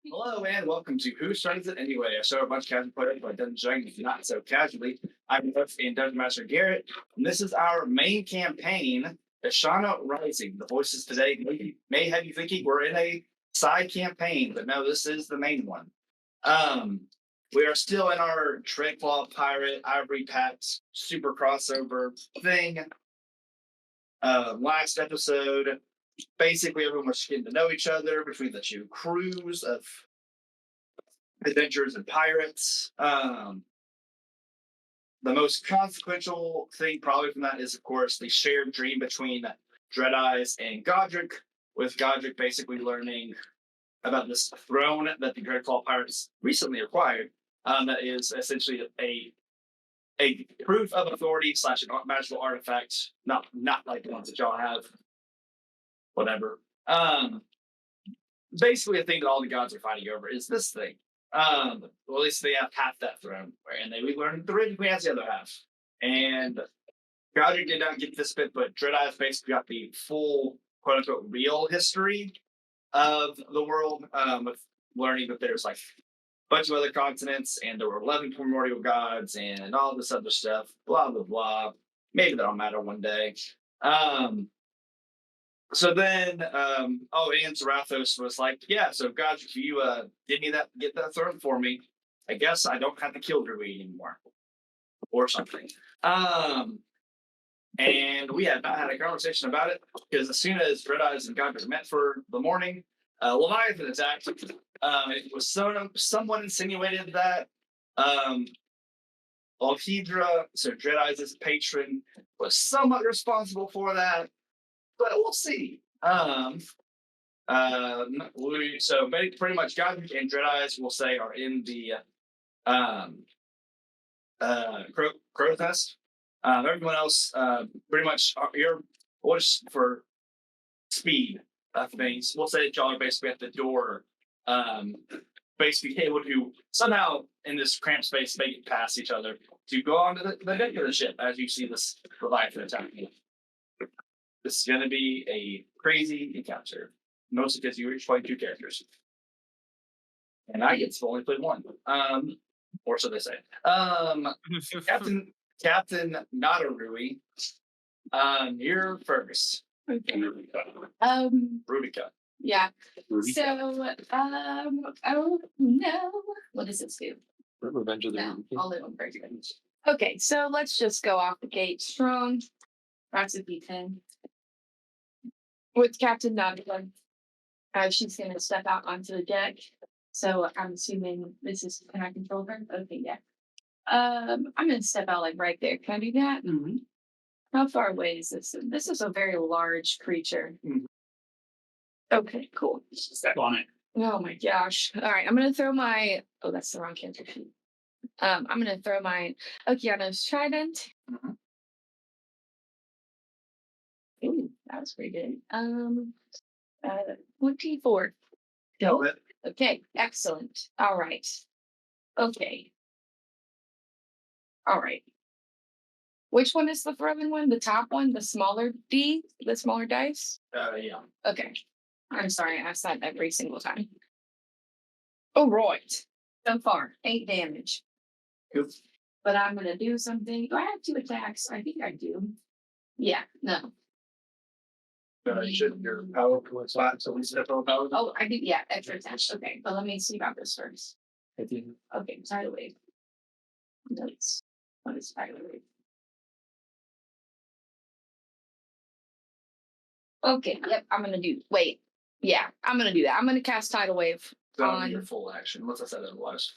Hello and welcome to Who Starts It Anyway, a show a bunch of casual players by Dungeons and Dragons not so casually. I'm your host and Dungeon Master Garrett, and this is our main campaign, Ashana Rising. The voices today may have you thinking we're in a side campaign, but no, this is the main one. We are still in our Dreadclaw Pirate Ivory Pact super crossover thing. Last episode, basically everyone was getting to know each other between the two crews of adventurers and pirates. The most consequential thing probably from that is, of course, the shared dream between Dread Eyes and Godric, with Godric basically learning about this throne that the Dreadclaw pirates recently acquired. That is essentially a proof of authority slash magical artifact, not like the ones that y'all have. Whatever. Basically, a thing that all the gods are fighting over is this thing. Well, at least they have half that throne, and we learned the Raven Queen has the other half. And Godric did not get this bit, but Dread Eyes basically got the full, quote unquote, real history of the world, with learning that there's like a bunch of other continents, and there were 11 primordial gods, and all this other stuff, blah, blah, blah. Maybe that'll matter one day. So then, and Zarathos was like, yeah, so Godric, if you get that throne for me, I guess I don't have to kill Druid anymore. Or something. And we had not had a conversation about it, because as soon as Red Eyes and Godric met for the morning, Leviathan attacked. It was someone insinuated that Alhedra, so Dread Eyes' patron, was somewhat responsible for that. But we'll see. So pretty much Godric and Dread Eyes, we'll say, are in the Crow's Nest. Everyone else, pretty much, you're just for speed of things. We'll say that y'all are basically at the door, basically able to somehow in this cramped space make it past each other to go onto the deck of the ship as you see this Leviathan attacking. This is going to be a crazy encounter, mostly because you each play two characters. And I get to only play one. Or so they say. Captain Nadarui, you're first. Okay. Rudica. Yeah. So, oh no. What does this do? Revenge of the No, I'll live on first. Okay, so let's just go off the gate strong. That's a D10. With Captain Nadarui, she's going to step out onto the deck. So I'm assuming this is, can I control her? Okay, yeah. I'm going to step out like right there. Can I do that? Mm-hmm. How far away is this? This is a very large creature. Mm-hmm. Okay, cool. Step on it. Oh my gosh. All right, I'm going to throw my, oh, that's the wrong cancer sheet. I'm going to throw my Okeanos Trident. Mm-hmm. Ooh, that was pretty good. 24. Go it. Okay, excellent. All right. Okay. All right. Which one is the throwing one? The top one, the smaller D, the smaller dice? Yeah. Okay. I'm sorry, I asked that every single time. All right. So far, 8 damage. Cool. But I'm gonna do something. Do I have 2 attacks? I think I do. Yeah, no. Should your power was flat, so we step on power. Oh, I do, yeah, extra attack. Okay, but let me see about this first. Okay, tidal wave. Notes. What is tidal wave? Okay, yep, I'm gonna do, wait. Yeah, I'm gonna do that. I'm gonna cast tidal wave on your full action. Unless I said otherwise.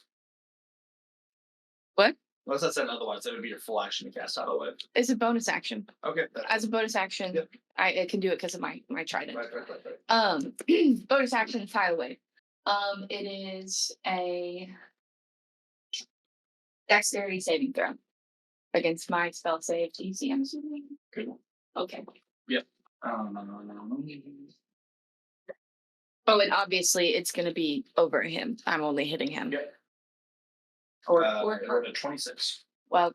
What? Unless I said otherwise, that would be your full action to cast tidal wave. It's a bonus action. Okay. As a bonus action, yep. I can do it because of my trident. Right. Bonus action tidal wave. It is a dexterity saving throw against my spell save DC, I'm assuming. Cool. Okay. Yep. Oh, and obviously it's going to be over him. I'm only hitting him. Yep. Or a 26. Well,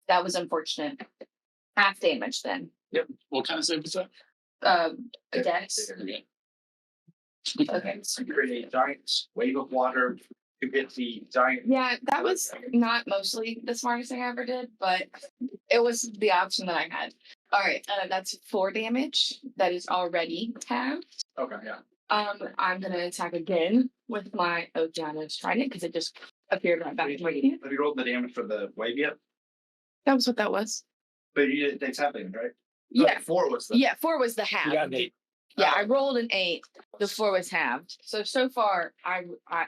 that was unfortunate. Half damage then. Yep. What kind of save was that? A dex. Okay. So you create a giant wave of water to hit the giant. Yeah, that was not mostly the smartest thing I ever did, but it was the option that I had. All right, that's 4 damage. That is already halved. Okay, yeah. I'm gonna attack again with my Okeanos Trident because it just appeared right back in my hand. Have you rolled the damage for the wave yet? That was what that was. But you did takes half damage, right? Yeah. 4 was the. Yeah, 4 was the half. You got it. Yeah, I rolled an 8. The 4 was halved. So far,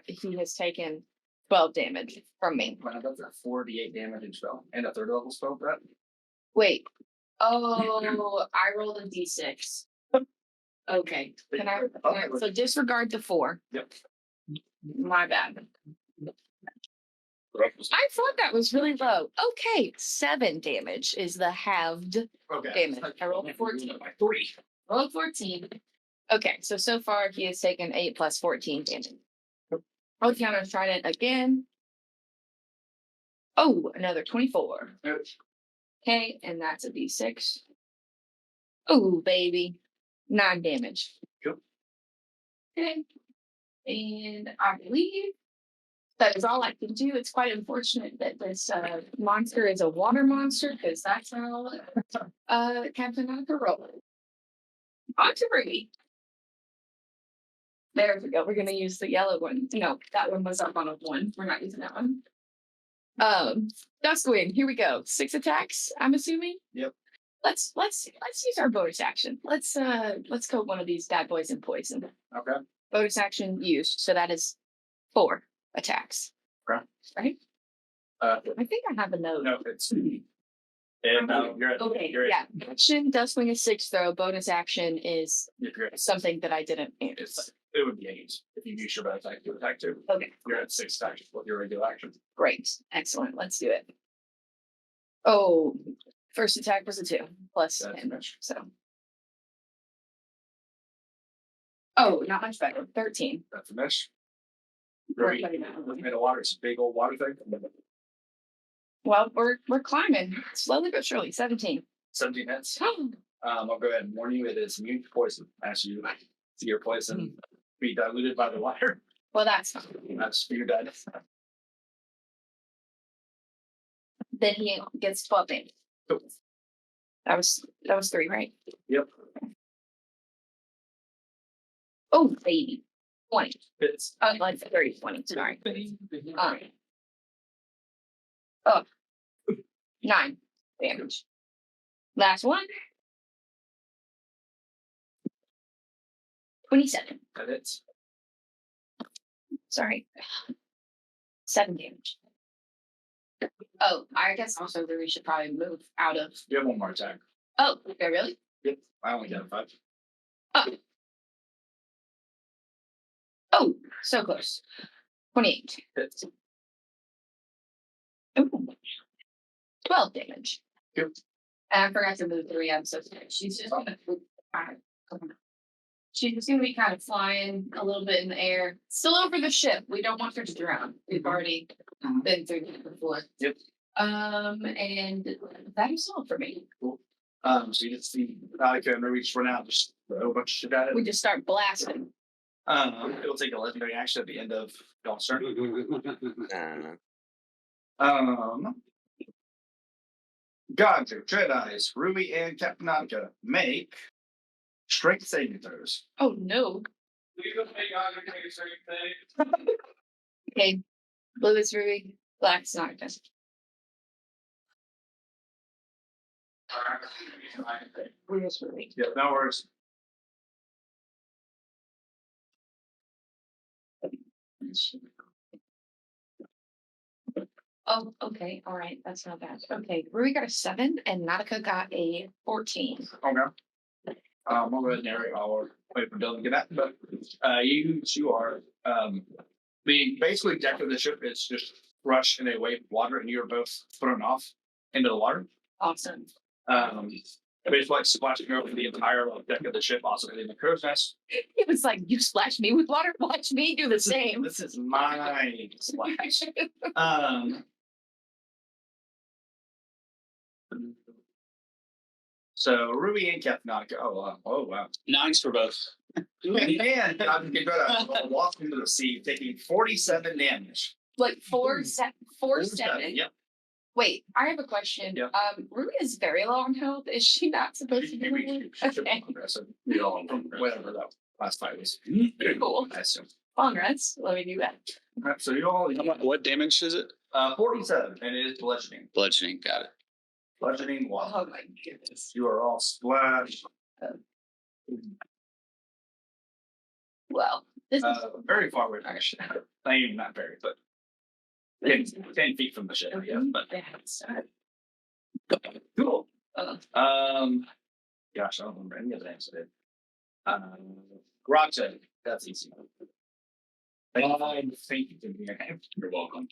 he has taken 12 damage from me. Wow, that's a 48 damaging spell and a 3rd level spell, Brett. Wait. Oh, I rolled a d6. Okay. So disregard the 4. Yep. My bad. I thought that was really low. Okay, 7 damage is the halved Okay. damage. I rolled a 14. By 3. Rolled 14. Okay, so far he has taken 8 plus 14 damage. I'll counter Trident again. Oh, another 24. Okay, and that's a d6. Oh, baby. 9 damage. Cool. Okay. And I believe that is all I can do. It's quite unfortunate that this monster is a water monster because that's how Captain Anka rolled. On to Ruby. There we go. We're gonna use the yellow one. No, that one was up on a 1. We're not using that one. Dustwing, here we go. 6 attacks, I'm assuming. Yep. Let's use our bonus action. Let's coat one of these bad boys in poison. Okay. Bonus action used. So that is 4 attacks. Okay. Right? I think I have a note. No, it's. And no, you're at. Okay, You're at, yeah. Action, Dustwing is 6 throw. Bonus action is You're at, something that I didn't answer. it would be 8 if you use your bad attack to attack 2. Okay, You're at 6 attacks with your regular action. great. Excellent. Let's do it. Oh, first attack was a 2 plus That's 10. much. So. Oh, not much better. 13. That's a miss. We're Ruby, putting that on. made a water. It's a big old water thing. Well, we're climbing slowly but surely. 17. 17 hits. I'll go ahead and warn you. It is immune to poison. As you see your poison be diluted by the water. Well, that's fine. That's you're dead. Then he gets 12 damage. Cool. That was 3, right? Yep. Oh, baby. 20. Hits. Like 30, 20. Sorry. Um, 9 damage. Last one. 27. that hits. Sorry. 7 damage. Oh, I guess also we should probably move out of. You have 1 more attack. Oh, okay, really? Yep. I only got 5. Oh, so close. 28. Hits. Ooh. 12 damage. Yep. And I forgot to move 3. I'm so sorry. She's just gonna she's just gonna be kind of flying a little bit in the air. Still over the ship. We don't want her to drown. We've already been through that before. Yep. And that is all for me. Cool. So you just see Alika and Ruby just run out, just throw a bunch of shit at We it. just start blasting. It'll take a legendary action at the end of y'all's turn. Gonzo, Jedi's, Ruby, and Captain Anka make strength saving throws. Oh no. Okay. Blue is Ruby, black is not. Blue is Ruby. Yeah, no worries. Oh, okay. All right. That's not bad. Okay. Ruby got a 7 and Nautica got a 14. Okay. I'll go ahead and narrate. I'll wait for Dylan to get that. But you are the basically deck of the ship is just rush in a wave of water, and you're both thrown off into the water. Awesome. Basically like splashing over the entire deck of the ship, also hitting the crow's nest. It was like, you splashed me with water. Watch me do the same. This is my splash. So Ruby and Captain. Oh wow. 9s for both. And I'm gonna walk into the sea, taking 47 damage. Like four 7. Yep. Wait, I have a question. Yeah. Ruby is very low on health. Is she not supposed to be? Okay. We all whatever that last fight was. Cool. I assume. Long rest. Let me do that. All right, so you all What damage is it? 47, and it is bludgeoning. Bludgeoning. Got it. Bludgeoning one. Oh my goodness. You are all splashed. Well, this is Very far away from the ship. I mean, not very, but 10 feet from the ship, yeah. But cool. Gosh, I don't remember any of the names I did. Gotcha. That's easy. Thank you for being here. You're welcome.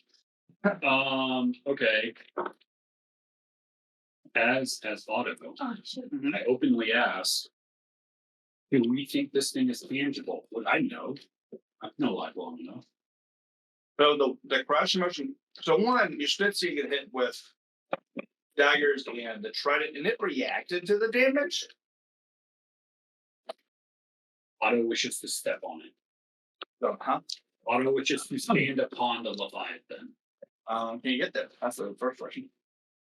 Okay. As audible, oh, shit. I openly asked, do we think this thing is tangible? Would I know? I've known life long enough. So the crash motion. So one, you should see it hit with daggers and the trident, and it reacted to the damage. Otto wishes to step on it. So, Otto wishes to stand upon the Leviathan. Can you get there? That's the first question.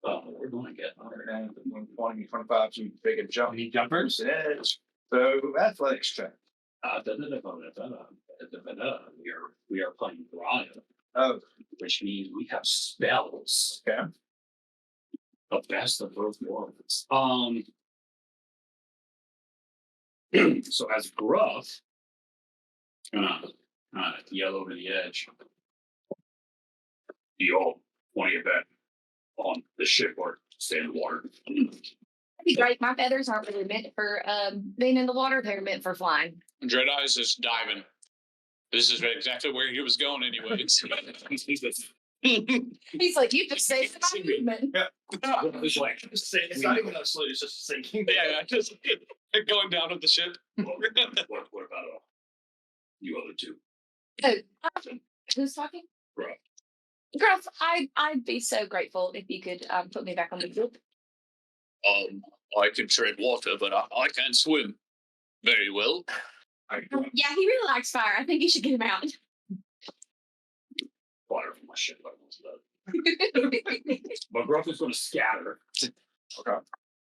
We're going to get 120, 25, so you make a jump. any jumpers. Yes. So athletics check. We are playing Grotto, Oh, which means we have spells. okay. The best of both worlds. So as Gruff, yell over the edge. You all want to get back on the ship or stay in the water? That'd be great. My feathers aren't really meant for being in the water. They're meant for flying. Dreadeyes is diving. This is exactly where he was going, anyways. He's like, you just say my movement. It's like, It's not even a salute, it's just sinking. Yeah, just going down with the ship. what about you other two? Oh, who's talking? Gruff. Gruff, I'd be so grateful if you could put me back on the group. I can tread water, but I can't swim very well. Yeah, he really likes fire. I think you should get him out. Fire from my ship. But Gruff is going to scatter. Okay.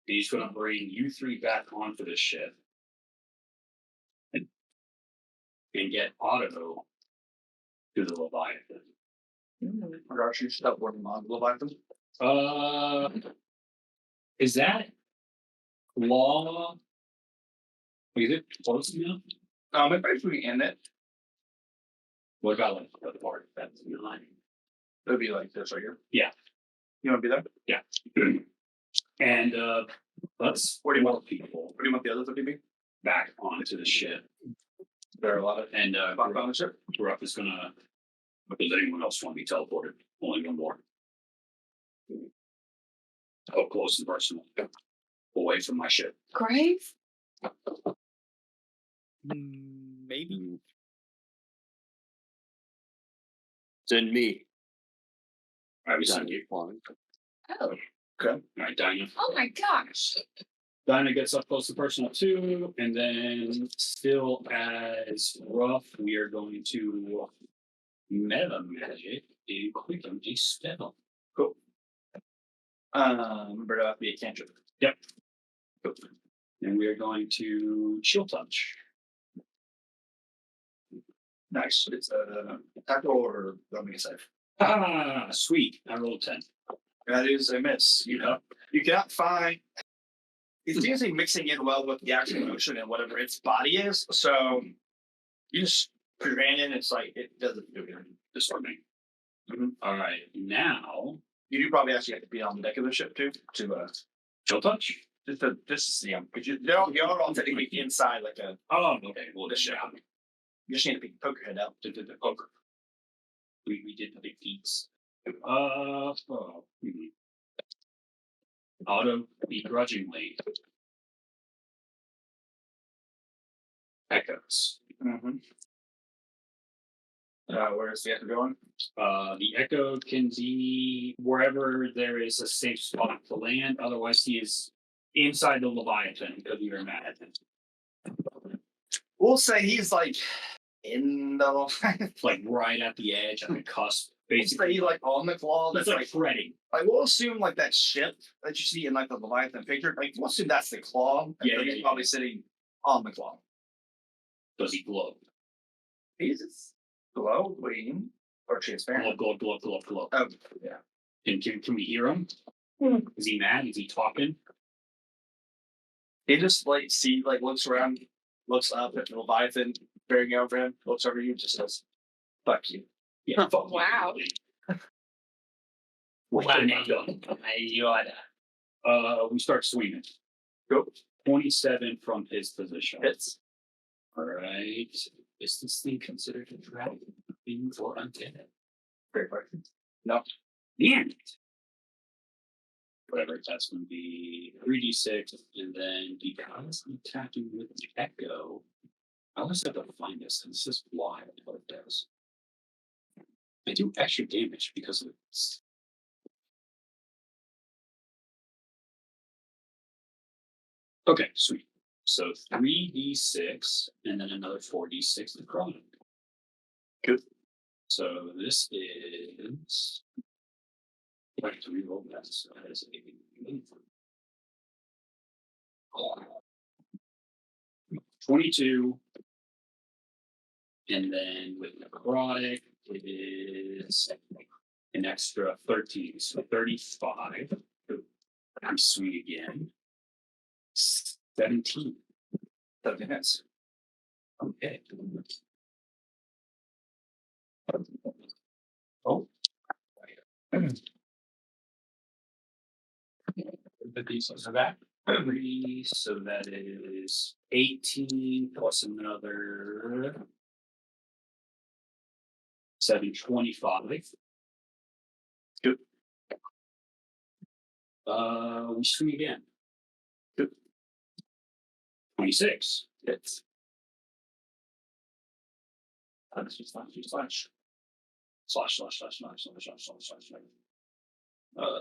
He's going to bring you three back onto the ship and get Otto to the Leviathan. Or actually, stop working on Leviathan. Is that law? Is it close enough? It basically end it. What about like the part that's behind? It would be like this right here. Yeah. You want to be there? Yeah. And let's Where do you more want? people Where do you want the others to be? back onto the ship. There are a lot of And back on the ship. Gruff is gonna. Does anyone else want to be teleported? Only one more. How close and personal? Away from my ship. Grave? Maybe. Send me. I was sending you. Oh. All right, Dinah. Oh my gosh. Dinah gets up close to personal too, and then still as rough, we are going to meta magic and quicken a spell. Cool. Remember to be a cantrip. Yep. And we are going to chill touch. Nice. It's a tackle or let me save. Ah, sweet. I rolled 10. That is a miss. You know, you cannot find. It's usually mixing in well with the actual motion and whatever its body is. So you just put your hand in. It's like it doesn't do anything. Disarming. Mhm. All right. Now, You do probably actually have to be on the deck of the ship too to chill touch. just to see them because you're all technically inside like a Oh, okay. Well, the ship. You just need to poke your head out. the poker. We did the big feats. Auto begrudgingly echoes. Mm-hmm. Where's the echo going? The echo can be wherever there is a safe spot to land. Otherwise, he is inside the Leviathan because you're mad. We'll say he's like in the Like right at the edge, on the cusp. we'll say Basically, he's like on the claw. it's That's like threading. like we'll assume like that ship that you see in like the Leviathan picture. Like we'll assume that's the claw. And Yeah, then yeah, he's yeah. probably sitting on the claw. Does he glow? He's glowing or transparent. Glow. Oh yeah. And can we hear him? Is he mad? Is he talking? He just like looks around, looks up at the Leviathan bearing over him, looks over you, just says, "Fuck you." Yeah. fuck you. Wow. We're done. We start swinging. Go. 27 from his position. Hits. All right. Is this thing considered a dragon being for undead? Great part. No. Damn it. Whatever, that's going to be 3d6, and then because I'm attacking with the echo, I always have to find this, and this is wild what it does. I do extra damage because of this. Okay, sweet. So 3d6, and then another 4d6 to chronic. Good. So this is. I have to reroll that. So that is a 22. And then with necrotic, it is an extra 13. So 35. I'm sweet again. 17. 17 hits. Okay. Oh. The pieces of that. 3, so that is 18 plus another 725. Good. We swing again. Good. 26. Hits. Slash.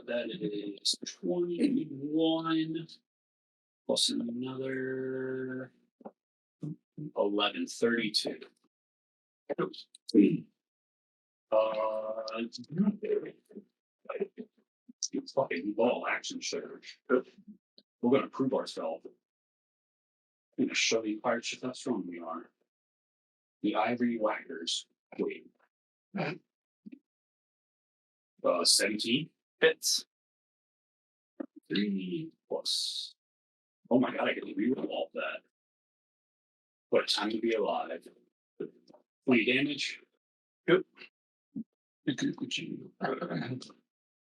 That is 21 plus another 11, 32. Fucking ball action surge. We're gonna prove ourselves. I'm gonna show you pirates just how strong we are. The ivory whackers. Wait. 17. Hits. 3 plus. Oh my god, I can reroll all that. What a time to be alive. 20 damage. Good.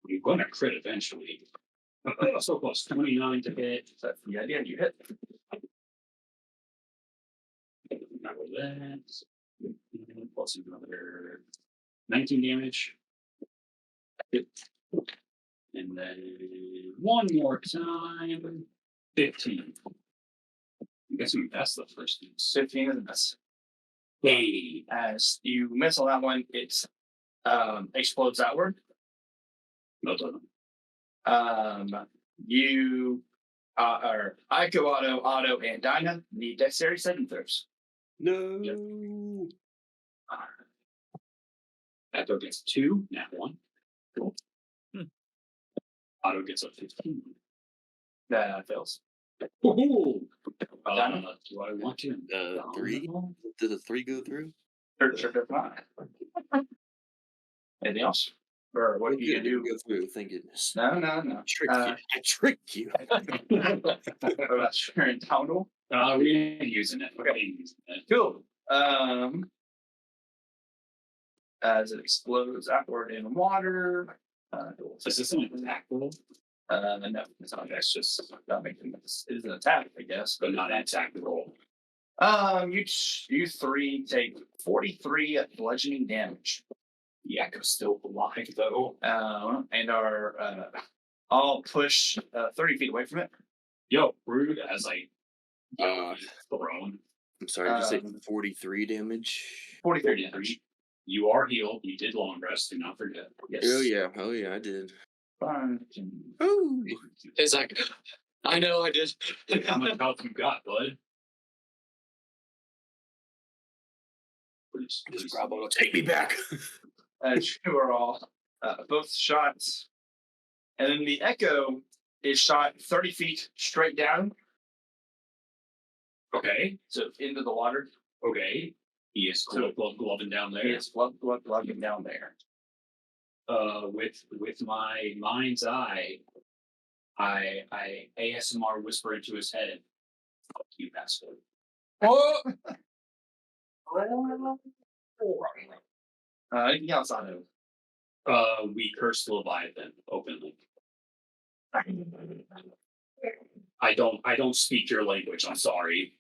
You're gonna crit eventually. So close. 29 to hit. That's the idea. You hit. Not with that. Plus another 19 damage. And then one more time. 15. I'm guessing that's the first thing. 15 is a miss. Hey. As you miss on that one, it explodes outward. No, doesn't. You or Aiko, Otto, and Dinah need dexterity saving throws. No. Echo gets 2, nat 1. Cool. Otto gets a 15. That fails. Woohoo! Do I want to? 3? Did the 3 go through? Sure, fine. Anything else? Or what Oh, are you good, gonna do? Go through. Thank goodness. No. I tricked you. What about your encounter? We ain't using it. Okay. We ain't using it. Cool. As it explodes outward in water. Is this an attack roll? No, it's not. That's just not making this. It is an attack, I guess, But not an attack roll. You 3 take 43 bludgeoning damage. The Echo's still alive though. And are all push 30 feet away from it. Yo, rude as I thrown. I'm sorry, did you say Um, 43 damage? 43 damage. You are healed. You did long rest. Do not forget. Yes. Oh yeah, I did. Fine. Oh, It's like, I know I did. How much health you got, bud? Just grab on. Take me back. You are all both shots. And then the echo is shot 30 feet straight down. Okay. So into the water. Okay. He is gloving down there. It's gloving down there. With my mind's eye, I ASMR whisper into his head. Fuck you, bastard. Oh! Anything else on him? We curse Leviathan openly. I don't speak your language. I'm sorry.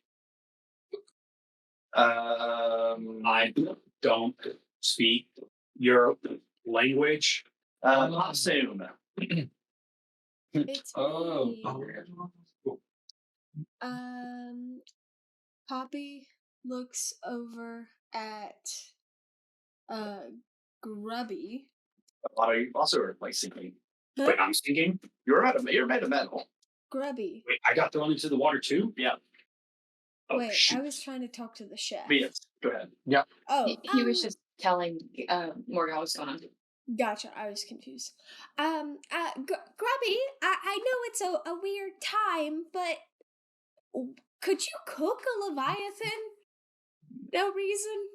I don't speak your language. Soon. It's Oh. me. Poppy looks over at Grubby. A lot of you also are like sinking. Huh? Wait, I'm sinking. You're made of metal. Grubby. Wait, I got thrown into the water too. Yeah. Oh, Wait, shoot. I was trying to talk to the chef. But yes, go ahead. Oh, He was just telling Morgan what's going on. Gotcha. I was confused. Grubby, I know it's a weird time, but could you cook a Leviathan? No reason.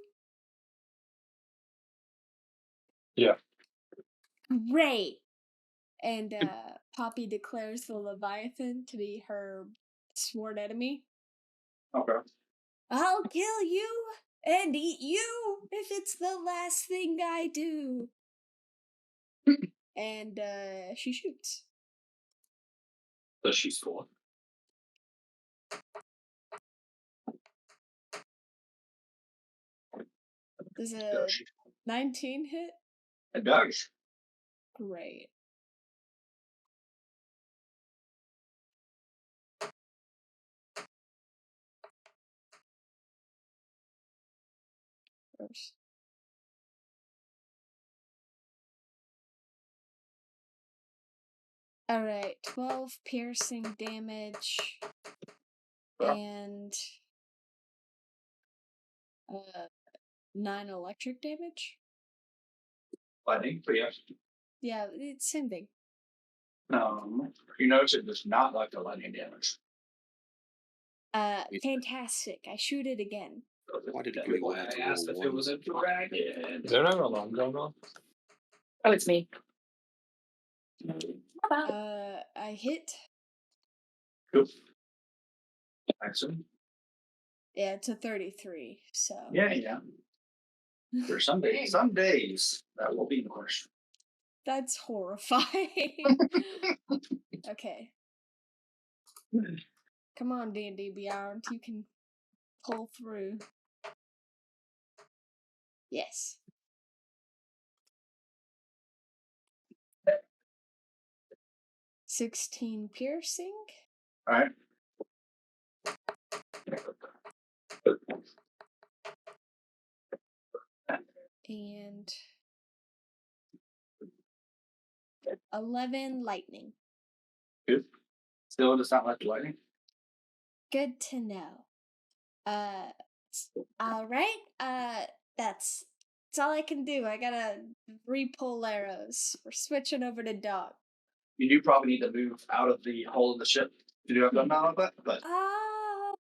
Yeah. Great. And Poppy declares the Leviathan to be her sworn enemy. Okay. I'll kill you and eat you if it's the last thing I do. And she shoots. Does she score? Does a 19 hit? It does. Great. First. Alright, 12 piercing damage and 9 electric damage. Lightning, but yes. Yeah, it's same thing. You notice it does not like the lightning damage. Fantastic. I shoot it again. Why did Okay. Google have I to asked roll if it one? was a dragon. Is there not an alarm going off? Oh, it's me. I hit. Cool. Excellent. Yeah, it's a 33, so. Yeah. There's some days that will be the question. That's horrifying. Okay. Come on, D&D Beyond. You can pull through. Yes. $16 piercing. All right. And 11 lightning. Good. Still does not like the lightning. Good to know. All right. That's all I can do. I gotta re-pull arrows. We're switching over to dog. You do probably need to move out of the hull of the ship to do a gun mount on that, but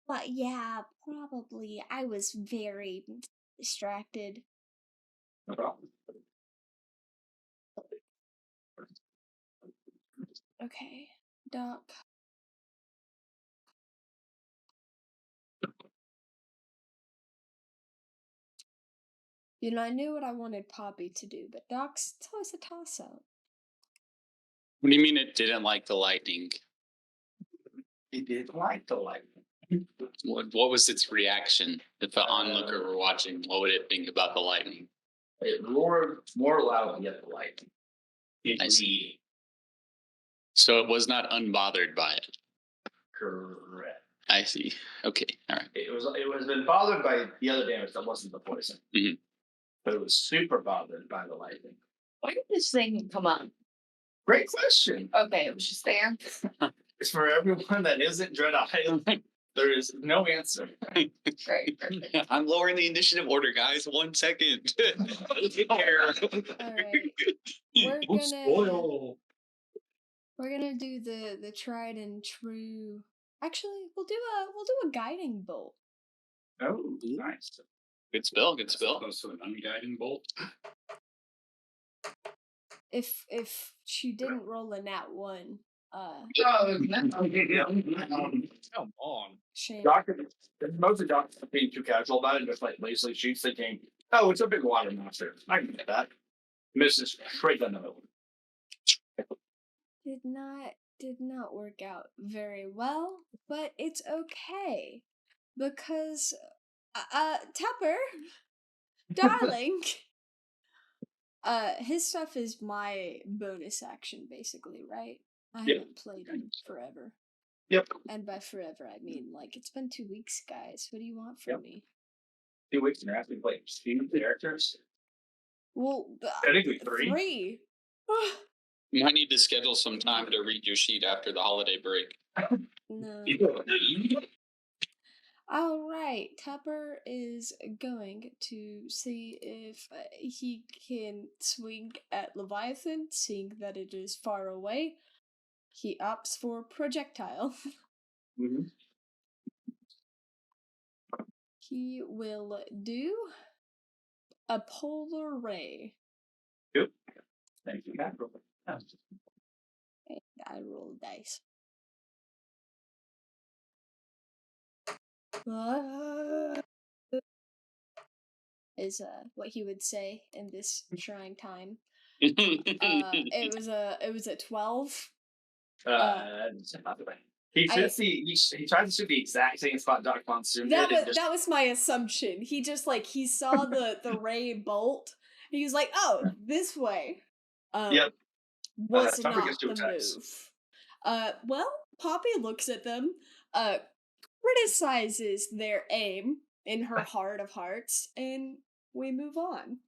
But yeah, probably. I was very distracted. no problem. Okay, Doc. You know, I knew what I wanted Poppy to do, but Doc's, it's always a toss-up. What do you mean it didn't like the lightning? He did like the lightning. What was its reaction? If an onlooker were watching, what would it think about the lightning? It roared more loudly at the lightning. I see. So it was not unbothered by it. Correct. I see. Okay. All right. It was been bothered by the other damage that wasn't the poison. Mhm. But it was super bothered by the lightning. Why did this thing come up? Great question. Okay, it was just there. It's for everyone that isn't Dread Eye. There is no answer. Great. Perfect. I'm lowering the initiative order, guys. 1 second. Care. Alright. We're Don't gonna spoil. we're gonna do the tried and true. Actually, we'll do a guiding bolt. Oh, nice. Good spell. Good spell. Opposed to an unguiding bolt. If she didn't roll a nat 1, Oh, Come on. shame. Doctor, most of the doctors are being too casual about it, just like lazily shoots, thinking, oh, it's a big water monster. I can get that. Misses straight down the middle. Did not work out very well, but it's okay because Tupper, darling, his stuff is my bonus action basically, right? I Yep. haven't played in forever. Yep. And by forever, I mean like it's been 2 weeks, guys. What do you want from Yep. me? 2 weeks and you're asking to play 2 characters? Well, I think we 3. 3. You might need to schedule some time to read your sheet after the holiday break. No. People- All right, Tupper is going to see if he can swing at Leviathan, seeing that it is far away. He opts for projectile. Mhm. He will do a polar ray. Thank you, Cat. And I roll dice. Is what he would say in this trying time. It was a 12. He tries to shoot the exact same spot Doc Monsoon did. That was my assumption. He just like he saw the ray bolt. He was like, "Oh, this way." Yep. Was Tupper not gets two the attacks. move. Well, Poppy looks at them, criticizes their aim in her heart of hearts, and we move on.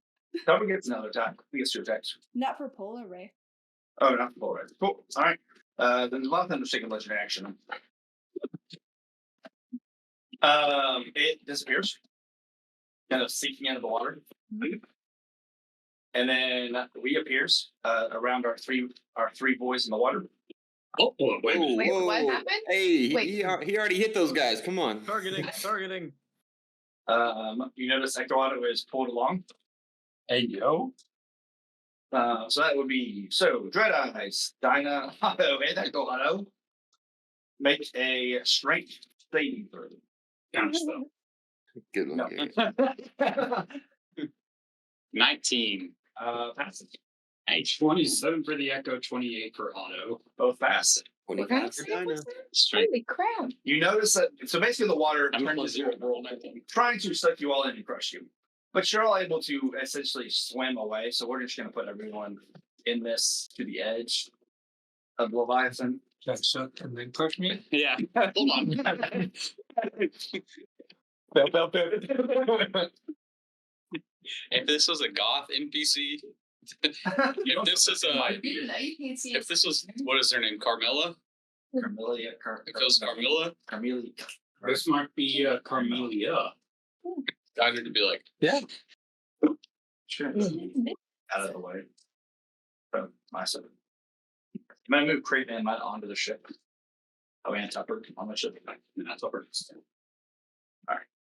Tupper gets another attack. He gets 2 attacks. Not for polar ray. Oh, not the Polaroid. Cool. All right. Then the Leviathan was taking legendary action. It disappears, kind of sinking into the water, and then reappears around our three boys in the water. Oh, wait a minute. Wait, what happened? Hey, Wait. he already hit those guys. Come on. Targeting. You notice Ecto is pulled along. Hey, yo. So that would be Dread Eyes, Dinah, Otto, and Ecto make a strength saving throw. Kind of stuff. Good one, No. Garrett. 19. Passes. Hey, 27 for the Echo, 28 for Otto. Both pass. What kind 25 of for stuff was Dinah. that? Strength. Holy crap. You notice that, so basically the water I'm turns plus into 0 for all 19. trying to suck you all in and crush you. But you're all able to essentially swim away. So we're just going to put everyone in this to the edge of Leviathan. That suck and then crush me? Yeah. Hold on. If this was a goth NPC, if this is a, You know, you can't see if this was, what is her name? Carmilla? Carmelia. If it was Carmilla, Carmelia. This might be Carmelia. I need to be like, Sure. Out of the way. So, myself. You might move Craven and Matt onto the ship. Oh, and Tupper on the ship. And that's upper.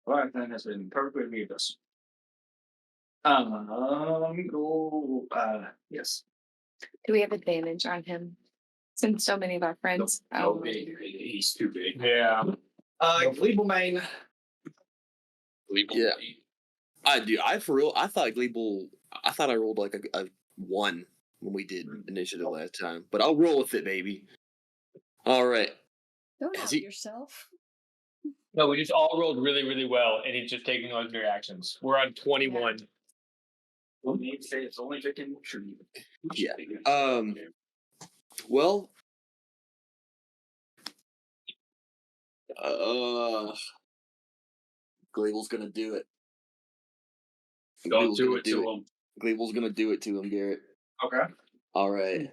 Leviathan has been perfectly with us. Yes. Do we have advantage on him? Since so many of our friends. No, Oh, He's too big. Yeah. Gleeble Main. Yeah. I do. I thought Gleeble. I thought I rolled like a 1 when we did initiative last time, but I'll roll with it, baby. All right. Don't Has out he- yourself. No, we just all rolled really, really well, and he's just taking legendary actions. We're on 21. We'll need to say it's only picking tree. Yeah. Well. Gleeble's gonna do it. Don't Gleeble's do gonna it to him. Gleeble's gonna do it to him, Garrett. Okay. All right.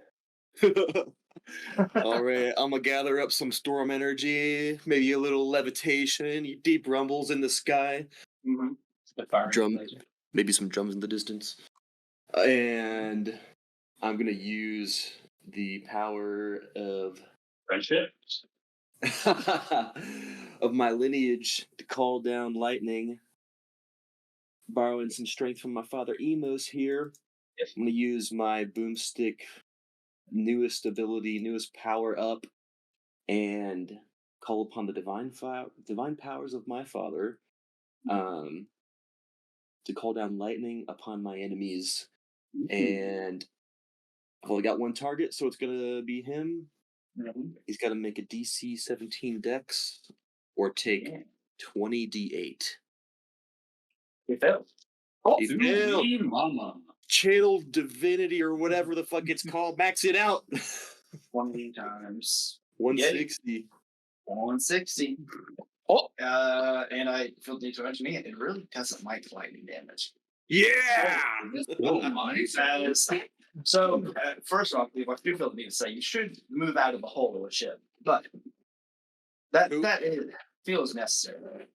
All right, I'm gonna gather up some storm energy, maybe a little levitation, deep rumbles in the sky, Mm-hmm. The fire Drum. laser. maybe some drums in the distance, and I'm gonna use the power of Friendship. of my lineage to call down lightning, borrowing some strength from my father Emos here. I'm gonna use my boomstick newest ability, newest power up, and call upon the divine powers of my father, um, to call down lightning upon my enemies. And I've only got one target, so it's gonna be him. Mm-hmm. He's got to make a DC 17 Dex, or take 20 D8. We failed. Oh, He failed. Mama. Channel divinity or whatever the fuck it's called. Max it out. 20 times 160. 160. Oh, and I feel the need to mention it really doesn't like lightning damage. Yeah. Oh my. So, first off, I do feel the need to say you should move out of the hole of a ship, but that Oop. feels necessary.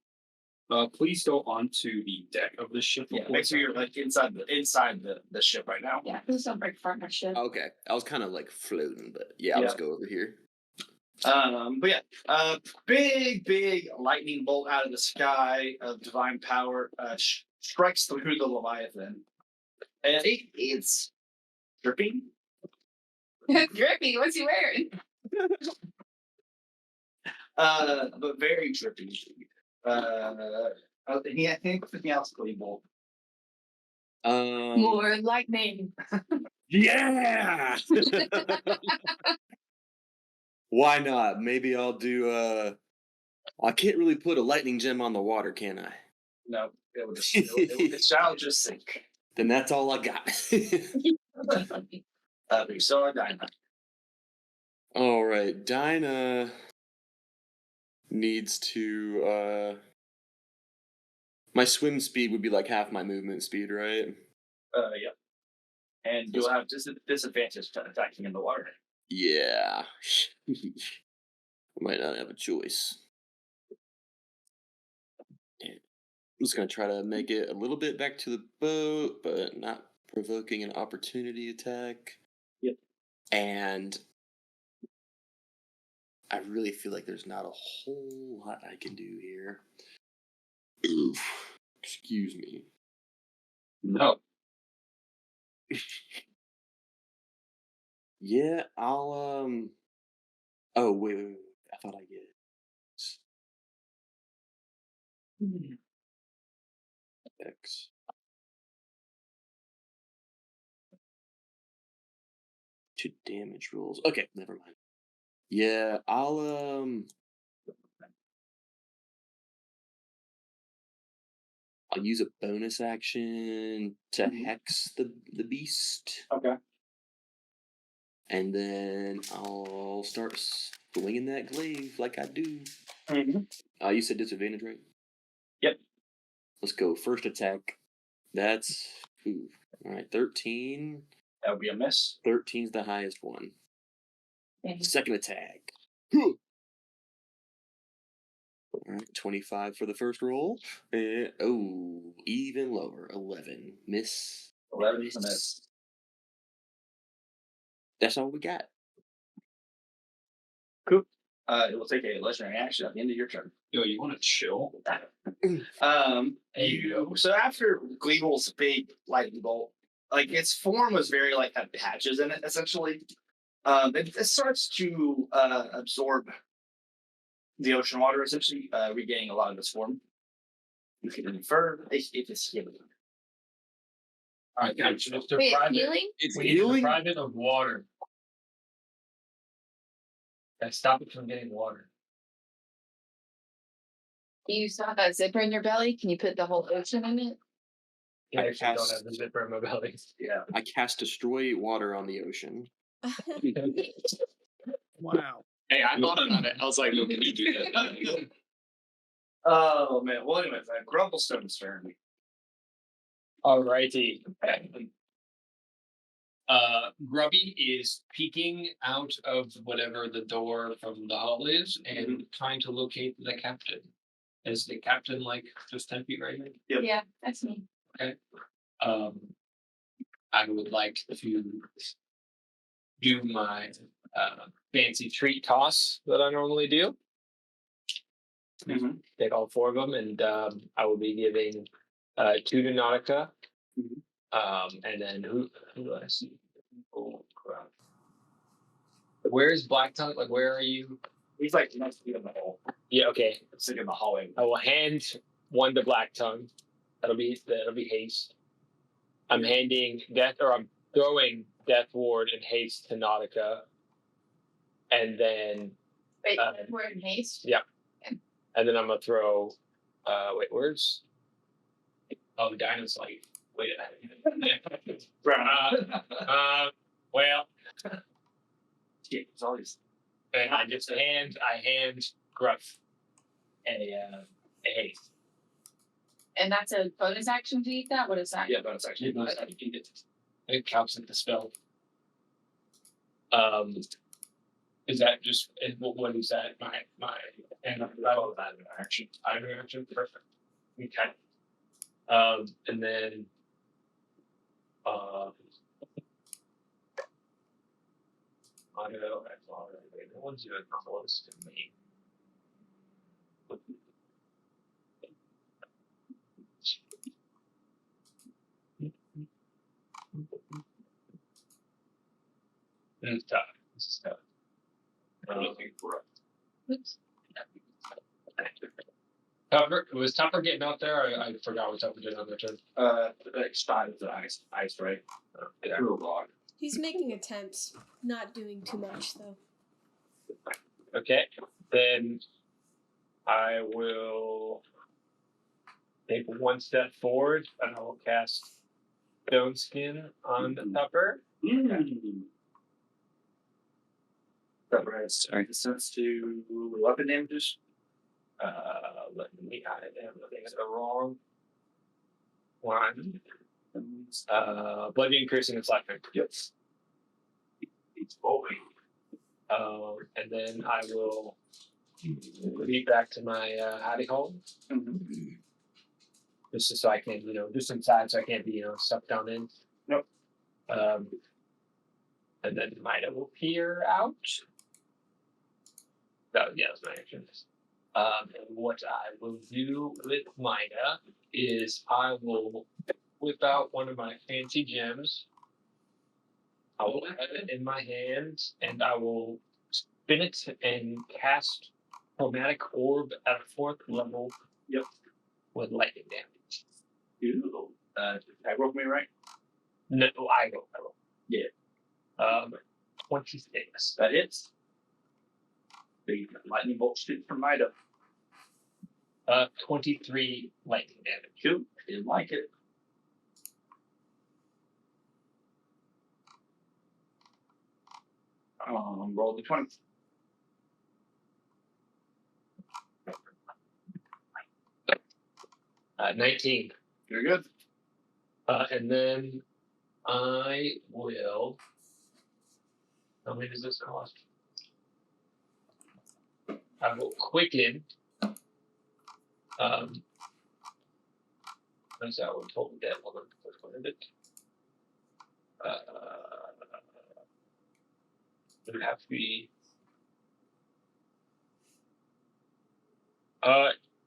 Please go onto the deck of the ship. Yeah, before make sure you're time. like inside the ship right now. Yeah, please don't break partnership. Okay. I was kind of like floating, but yeah, I'll Yeah. just go over here. But yeah, big lightning bolt out of the sky of divine power strikes through the Leviathan, and it's dripping. Grippy, what's he wearing? But very drippy. Yeah, anything else, Cleveland? More lightning. Yeah. Why not? Maybe I'll do. I can't really put a lightning gem on the water, can I? No, it shall just sink. Then that's all I got. We saw a Dinah. All right, Dinah needs to. My swim speed would be like half my movement speed, right? Yeah. And you'll have disadvantage to attacking in the water. Yeah. I might not have a choice. I'm just gonna try to make it a little bit back to the boat, but not provoking an opportunity attack. Yep. And I really feel like there's not a whole lot I can do here. Oof. Excuse me. No. Yeah, I'll Oh wait. I thought I get it. X. Two damage rolls. Okay, never mind. Yeah, I'll use a bonus action to hex the beast, Okay. and then I'll start swinging that glaive like I do. Mm-hmm. You said disadvantage, right? Yep. Let's go. First attack. That's all right. 13. That would be a miss. 13's the highest one. Thanks. Second attack. All right, 25 for the first roll. And, even lower. 11. Miss. 11 is a miss. That's all we got. Cool. It will take a legendary action at the end of your turn. Yo, you want to chill? So after Gleeble's big lightning bolt, like its form was very like had patches in it essentially. It starts to absorb the ocean water, essentially regaining a lot of its form. You can infer if it's healing. All right, guys. It's Wait, deprive it. healing? It's We need to healing? deprive it of water. And stop it from getting water. Do you still have that zipper in your belly? Can you put the whole ocean in it? I I actually don't cast- have the zipper in my belly. Yeah. I cast Destroy Water on the ocean. Wow. Hey, I thought about it. I was like, no, can you do that? Oh man. Well, anyways, Grumblestone's turn. Alrighty. Grubby is peeking out of whatever the door from the hall is and trying to locate the captain. Is the captain like just 10 feet right here? Yep. Yeah, that's me. I would like to do my fancy treat toss that I normally do. Mhm. Take all 4 of them, and I will be giving 2 to Nautica. And then who do I see? Oh crap! Where's Black Tongue? Like, where are you? He's like next to you in the hole. Yeah, okay. Sitting in the hallway. I will hand 1 to Black Tongue. That'll be haste. I'm I'm throwing Death Ward and haste to Nautica. And then Wait, we're in haste? Yeah. And then I'm gonna throw where's Dinah's like, wait a minute. Well, Shit, it's always. and I hand Gruff a haste. And that's a bonus action to eat that? What is that? Yeah, bonus action. It counts as the spell. Is that just what is that? My and I follow that in action. I'm in action. Perfect. Okay. And then auto that's all right. No one's even close to me. This is tough. This is tough. I'm looking for it. Oops. Tougher. It was tougher getting out there. I forgot what tougher did on their turn. Like 5 is the ice, right? Yeah. Through a rock. He's making attempts, not doing too much though. Okay. Then I will take 1 step forward and I will cast Stone Skin on the Tupper. Tupper has resistance to weapon damages. Let me add it. Everything's the wrong one. Bludgeoning, piercing, and slashing. Yes. It's moving. And then I will beat back to my hidey hole. Just so I can, just inside so I can't be, sucked down in. Nope. And then Mida will peer out. That's my action. And what I will do with Mida is I will whip out one of my fancy gems. I will have it in my hand and I will spin it and cast Chromatic Orb at a 4th level. Yep. With lightning damage. Ooh. I broke me right? No, I will. Yeah. 26. That hits. The lightning bolt shoots from Mida. 23 lightning damage. Cool. Didn't like it. Roll the 20. Uh, 19. You're good. And then I will. How many does this cost? I will quicken. What's that one? Total dead. Hold on. Which one is it? It would have to be.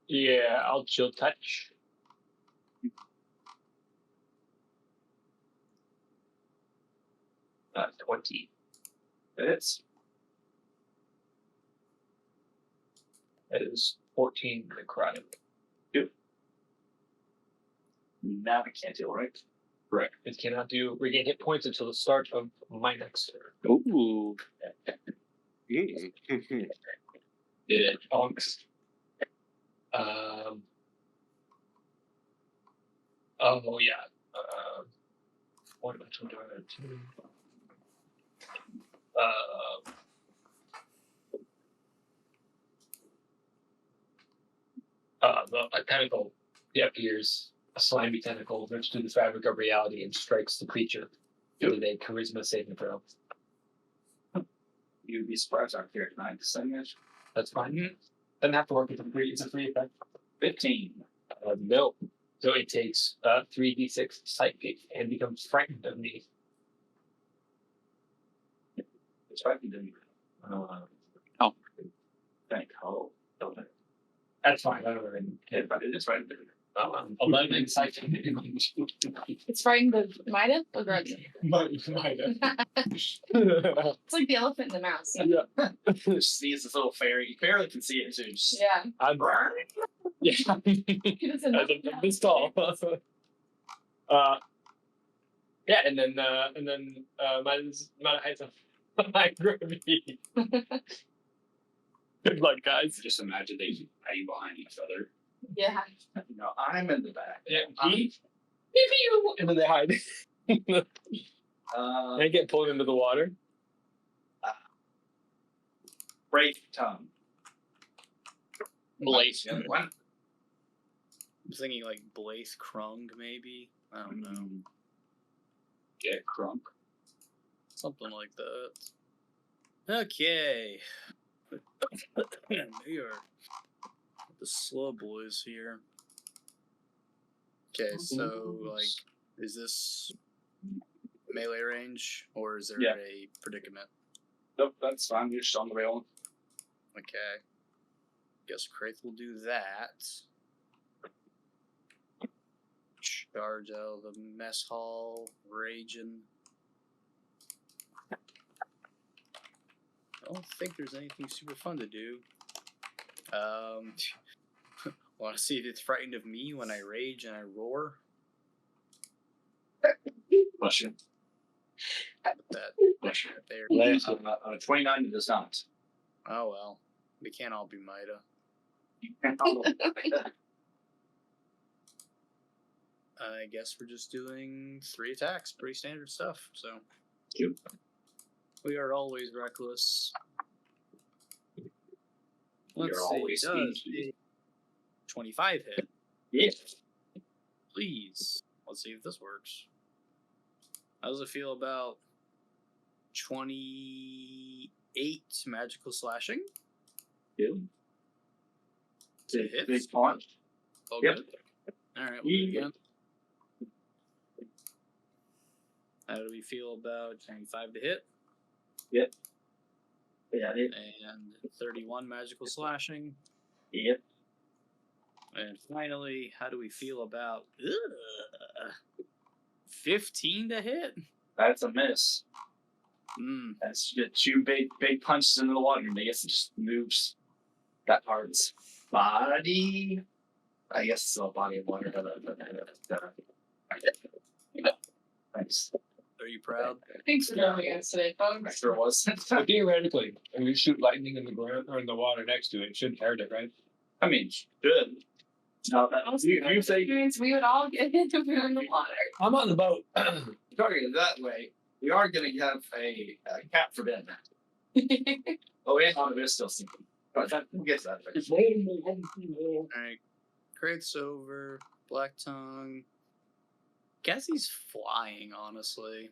Yeah, I'll chill touch. 20. Hits. That is 14 necrotic. Good. Now we can't deal, right? Correct. It cannot regain hit points until the start of my next turn. Ooh. It bonks. Oh yeah. What am I doing? A tentacle appears, a slimy tentacle, rips through the fabric of reality and strikes the creature. Did a charisma saving throw. You'd be surprised I'm here tonight. Percentage That's fine. Doesn't have to work. It's a free effect. 15. No. So it takes 3d6 psychic and becomes frightened of me. It's frightened of me. Thank oh. Okay. That's fine. I don't really care. But it is frightened of me. 11 psychic. It's frightened of Mida or Grudge? Might It's like the elephant and the mouse. Just sees this little fairy. You barely can see it too. Just, Yeah. I'm yeah. He doesn't know. I'm this tall. Yeah, and then mine's not height of my gravity. Good luck, guys. Just imagine they hang behind each other. Yeah. no, I'm in the back. Yeah, and then they hide. They get pulled into the water. Break tongue. Blaze. The other one. I'm thinking like Blaze Krung, maybe. I don't know. Get crunk. Something like that. Okay. We are the slow boys here. Okay, so like, is this melee range or is there Yeah. a predicament? Nope, that's fine. You're just on the rail. Okay. Guess Kraith will do that. Charge out of the mess hall, raging. I don't think there's anything super fun to do. Want to see if it's frightened of me when I rage and I roar? Question. That Question. there. 29 it does not. Oh well, we can't all be Mida. I guess we're just doing 3 attacks, pretty standard stuff. So Yep. we are always reckless. We Let's are see, always does speedy. a 25 hit? Yeah. Please. Let's see if this works. How does it feel about 28 magical slashing? Good. It hits? Big punch. Oh, Yep. good. Alright, we'll do it Yeah. again. How do we feel about 25 to hit? Yeah, it. And 31 magical slashing. Yep. And finally, how do we feel about 15 to hit? That's a miss. Mm. That's two big punches into the water, and I guess it just moves that part's body. I guess it's still a body of water. Thanks. Are you proud? Thanks for joining us today, I folks. sure was. So theoretically, if you shoot lightning in the ground or in the water next to it, it shouldn't hurt it, right? I mean, good. No, that, you say Experience, we would all get hit if we were in the water. I'm on the boat. targeted that way. We are going to have a cap for Ben. Oh, and on is still sinking. But that, we'll get to that. Alright. Kraith's over. Black Tongue. Guess he's flying, honestly.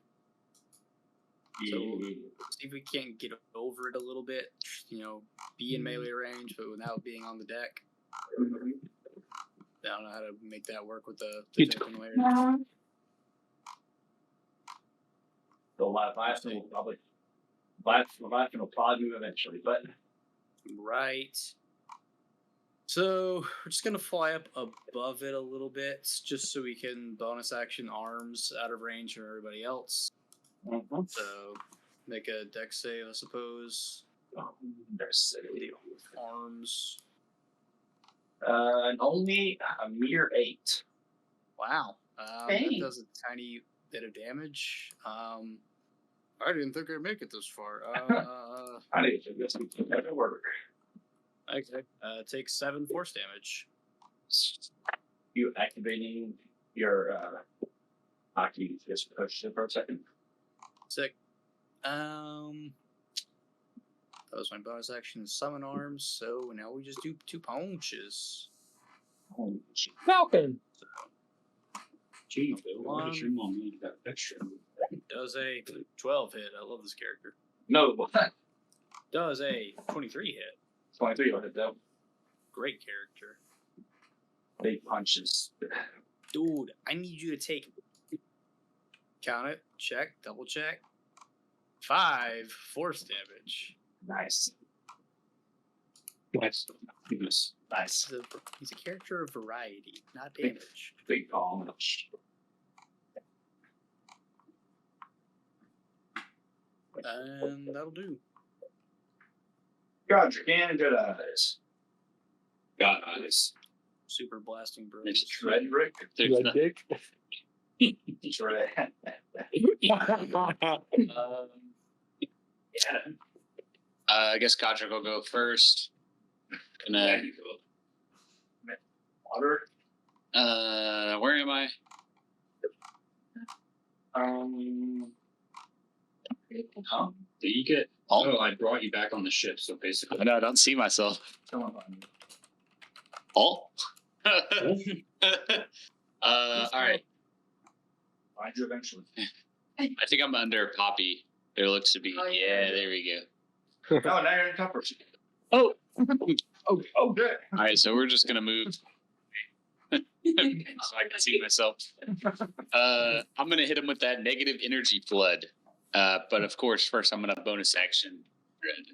So, see if we can't get over it a little bit. You know, be in melee range, but without being on the deck. I don't know how to make that work with the token layer. The Leviathan will probably move eventually, but Right. So we're just gonna fly up above it a little bit, just so we can bonus action arms out of range from everybody else. So make a dex save, I suppose. there's Arms. and only a mere 8. Wow. That Dang. does a tiny bit of damage. I didn't think I'd make it this far. I need to guess that work. Okay. Takes 7 force damage. You activating your hockey just push it for a second. Sick. That was my bonus action, summon arms. So now we just do 2 punches. Falcon. Gee, Bill, why did your mom make that picture? Does a 12 hit. I love this character. No. Does a 23 hit. 23 on it though. Great character. Big punches. Dude, I need you to take. Count it. Check. Double check. 5 force damage. Nice. Nice. Goodness. Nice. He's a character of variety, not damage. Big palm. And that'll do. Roger, can good eyes. Got eyes. Super blasting bros. It's Frederick. There's no- dick. Fred. Yeah. I guess Godric will go first. And then, Water. where am I? Huh? Do you get? Oh. Oh, I brought you back on the ship, so basically. I know I don't see myself. Come on. Oh. All right. Find you eventually. I think I'm under Poppy. There looks to be. Oh, yeah. yeah. There we go. Oh, now you're in topper. Oh. Oh, good. All right, so we're just gonna move so I can see myself. I'm gonna hit him with that negative energy flood. But of course, first I'm gonna bonus action dread.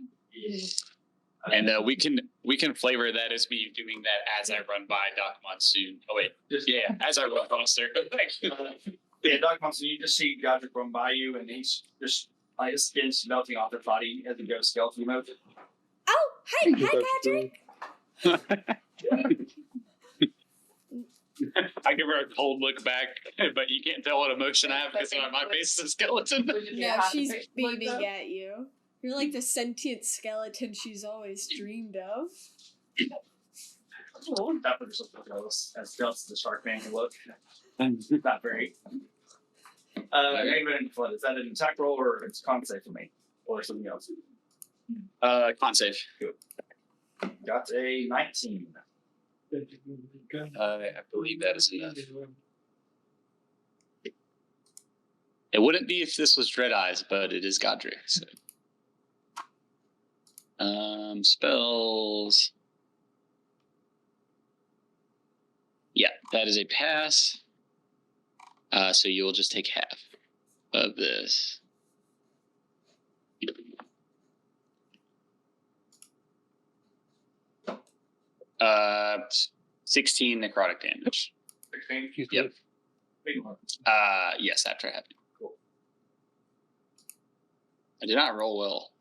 And we can flavor that as me doing that as I run by Doc Monsoon. Oh wait, yeah, as I run faster. Yeah, Doc Monson, you just see Godric run by you, and he's just like his skin's melting off their body as he goes skeleton mode. Oh, hi, Patrick. I give her a cold look back, but you can't tell what emotion I have because on my face is a skeleton. No, she's beaming at you. You're like the sentient skeleton she's always dreamed of. That was just as Delta the Shark Man can look. Not very. Even flood. Is that an attack roll or it's con save for me? Or something else? Con save. Got a 19. I believe that is enough. It wouldn't be if this was Dread Eyes, but it is Godric. So. Spells. Yeah, that is a pass. So you will just take half of this. 16 necrotic damage. 16? Yep. Big one. Yes, after I have it. Cool. I did not roll well.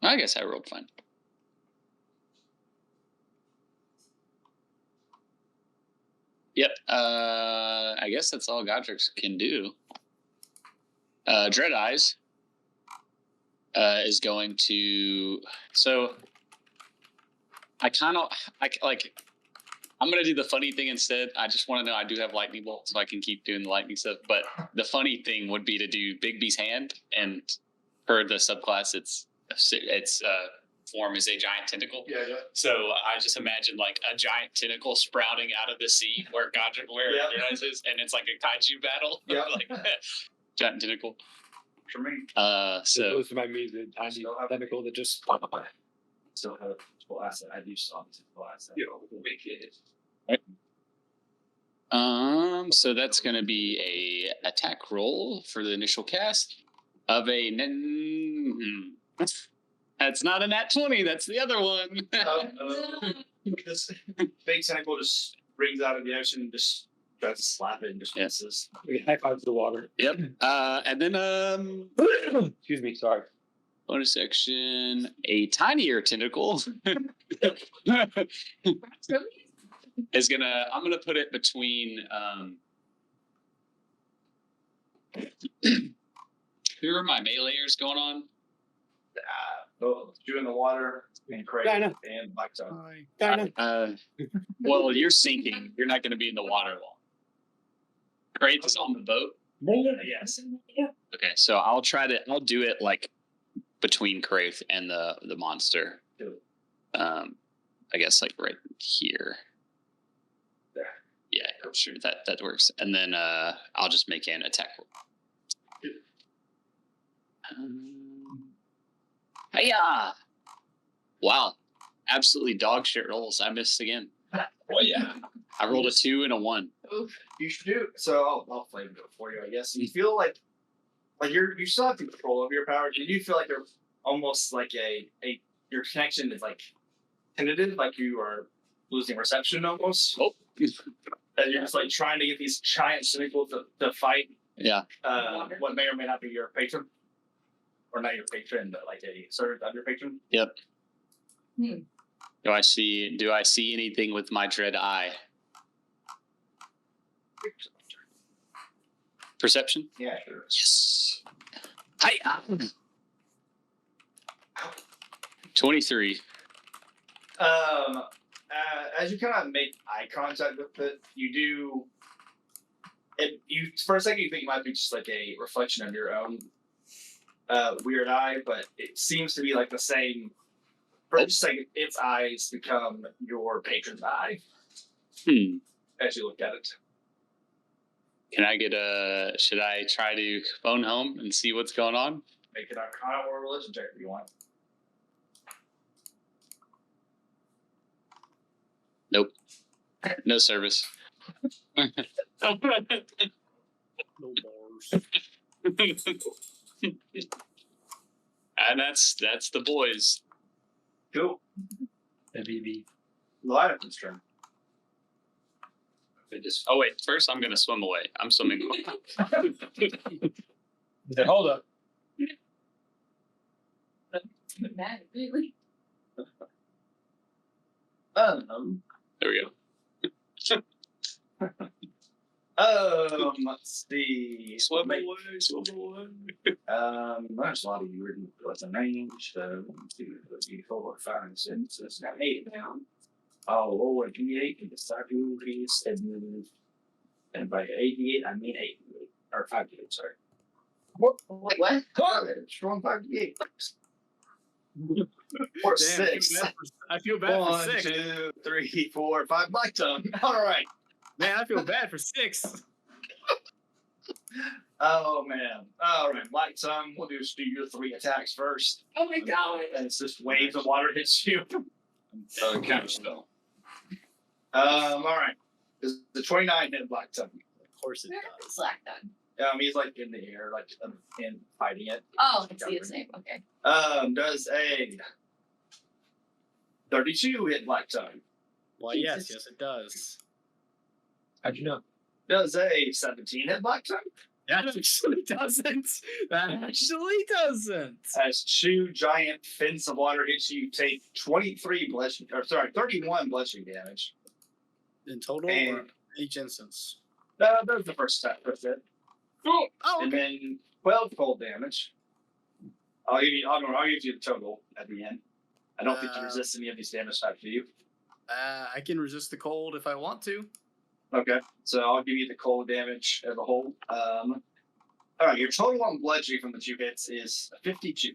I guess I rolled fine. Yep. I guess that's all Godric can do. Dread Eyes is going to. So I'm gonna do the funny thing instead. I just want to know I do have lightning bolt, so I can keep doing the lightning stuff. But the funny thing would be to do Bigby's hand, and per the subclass, its form is a giant tentacle. Yeah. So I just imagine like a giant tentacle sprouting out of the sea where Godric is, and it's like a kaiju battle. Yeah. Like giant tentacle. For me, So Those are my music. I need Still have- tentacle that just. still have full asset. I do still have full asset. Make it. So that's going to be a attack roll for the initial cast of a. That's not a nat 20. That's the other one. This big tentacle just brings out of the ocean and just tries to slap it and just misses. High five to the water. Yep. And then Excuse me. Sorry. bonus section, a tinier tentacle is gonna. I'm gonna put it between. Who are my meleeers going on? You in the water and Craig Dinah. and Blackstone. Hi. Dinah. Well, you're sinking. You're not going to be in the water long. Kratos is on the boat. Yes. Okay, so I'll do it like between Krath and the monster. Do it. I guess like right here. There. Yeah, sure, that works. And then I'll just make an attack roll. Hiya! Wow, absolutely dog shit rolls. I missed again. Oh yeah. I rolled a 2 and a 1. Oof. You should do so. I'll flame it for you, I guess. You feel like you still have control over your power. You do feel like you're almost like your connection is like tentative, like you are losing reception almost. Oh, And you're just like trying to get these giant tentacles to fight. yeah. What may or may not be your patron, or not your patron, but like a servant of your patron. Yep. Do I see anything with my dread eye? Perception? Yeah, sure. Yes. Hi. 23. As you kind of make eye contact with it, you do. You for a second you think it might be just like a reflection of your own weird eye, but it seems to be like the same. For just like its eyes become your patron's eye as you look at it. Can I get should I try to phone home and see what's going on? Make an Arcana or religion check if you want. Nope. No service. No bars. And that's the boys. Cool. BB. Leviathan's turn. Oh wait, first I'm gonna swim away. I'm swimming away. Hold up. Mad, really? There we go. Let's see. Swim away. There's a lot of you written what's the range, so 1, 2, 3, 4, 5, 6, so it's got 8 now. Oh, Lord, D8 and the start to increase, and by 88, I mean 8, or 5 D8, sorry. Wait, what? Strong 5 D8. Or Damn, 6. I feel bad for 1, 6. 2, 3, 4, 5. Black tongue. All right. Man, I feel bad for 6. Oh man. All right, Black tongue. We'll just do your 3 attacks first. Oh my god. And it's just waves of water hits you. Counter spell. All right. This is the 29 hit Black tongue. Of course it does. Slack done. He's like in the air, like in fighting it. Oh, I see his name. Okay. Does a 32 hit Black tongue? Well, yes, it does. How'd you know? Does a 17 hit Black tongue? That actually doesn't. That actually doesn't. As 2 giant fins of water hits you, take 31 bludgeoning damage. In total, And- or each instance? That was the first attack. That's it. Oh, And then 12 cold damage. I'll give you the total at the end. I don't think you resist any of these damage types, do you? I can resist the cold if I want to. Okay, so I'll give you the cold damage as a whole. All right, your total on bludgeoning from the 2 hits is 52,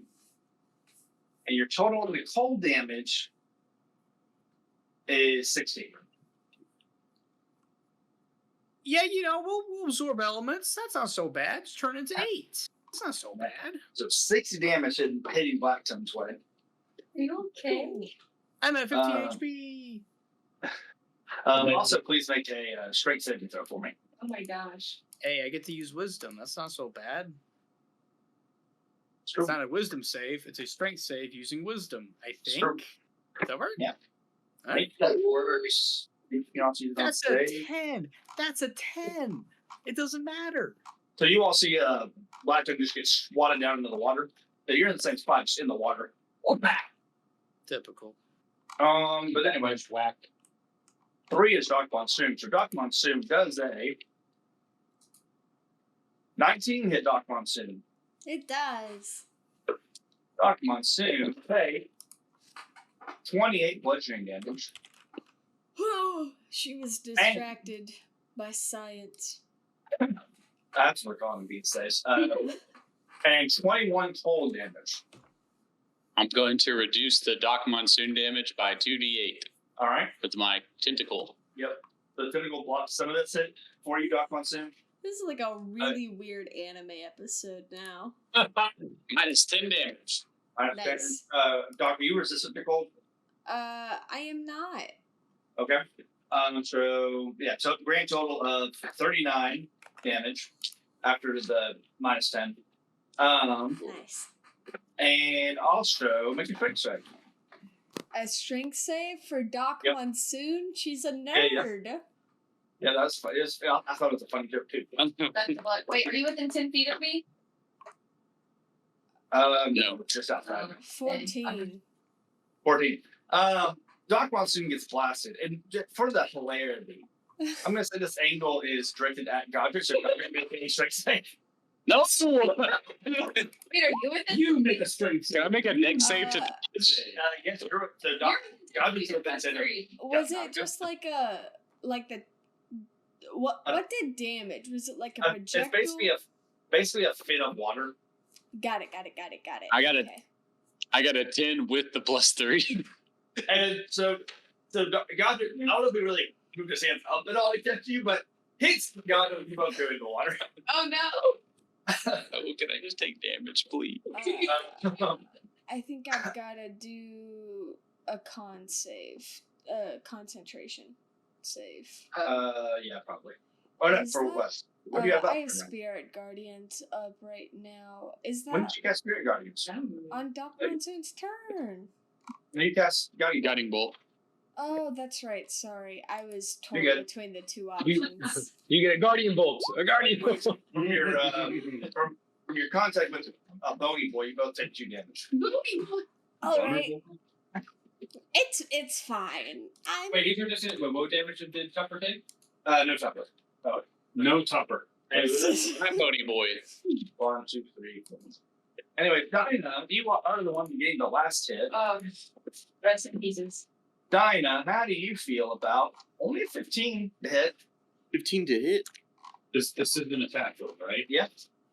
and your total on the cold damage is 16. Yeah, we'll absorb elements. That's not so bad. Just turn into 8. That's not so bad. So 60 damage hitting Black Tongue twice. Are you okay? I'm at 15 HP. Also, please make a strength saving throw for me. Oh my gosh. Hey, I get to use wisdom. That's not so bad. True. It's not a wisdom save. It's a strength save using wisdom, I think. True. Does that work? Yeah. All right. That works. You can also use it on That's a save. 10. That's a 10. It doesn't matter. So you all see Black Tongue just get swatted down into the water. So you're in the same spot, just in the water. Oh, back. Typical. But anyway, whack. 3 is Dark Monsoon. So Dark Monsoon does a 19 hit Dark Monsoon. It does. Dark Monsoon, hey, 28 bludgeoning damage. She was distracted by science. That's what we're calling these days. And 21 cold damage. I'm going to reduce the Doc Monsoon damage by 2d8 All right. with my tentacle. Yep. the tentacle blocks some of this hit for you, Doc Monsoon. This is like a really weird anime episode now. Minus 10 damage. I understand. Nice. Doc, are you resistant to cold? I am not. Okay. So grand total of 39 damage after the minus 10. Nice. And also make a quick save. A strength save for Doc Yep. Monsoon? She's a Yeah, yeah. nerd. Yeah, that's funny. I thought it was a funny joke too. That's what. Wait, are you within 10 feet of me? No, just outside. 14. 14. Doc Monsoon gets blasted, and for the hilarity, I'm gonna say this angle is directed at Godric, so Godric make any strength save. No! Wait, are you within? You make a strength Can I save. make a neck save to Yes, you're the Doc. Godric's You're within 10 of you. Was Yeah, it just like the what did damage? Was it like a It's projectile? basically a fin of water. Got it. I got it. Okay. I got a 10 with the +3. And so Godric, I don't know if he really moved his hands up at all to catch you, but hits Godric, you both go in the water. Oh no! Oh, can I just take damage, please? I think I've gotta do a con save. Concentration save. Yeah, probably. Oh, no, Is for that- West. What do you have up? I have for now? Spirit Guardians up right now. Is When that did you cast Spirit Guardians? on Doc Monsoon's turn? When you cast Guardian. Guiding bolt. Oh, that's right. Sorry, I was torn You're good. between the two You- options. You get a guardian bolt. A guardian bolt. From your contact with Bony Boy, you both take 2 damage. All right, it's fine. I'm Wait, if you're just in what damage did Tupper take? No chocolate. No Tupper. I'm Pony Boy. 1, 2, 3. Anyway, Dinah, you are the one who gave the last hit. Rest in pieces. Dinah, how do you feel about only a 15 to hit? 15 to hit. This is an attack roll, right? Yeah.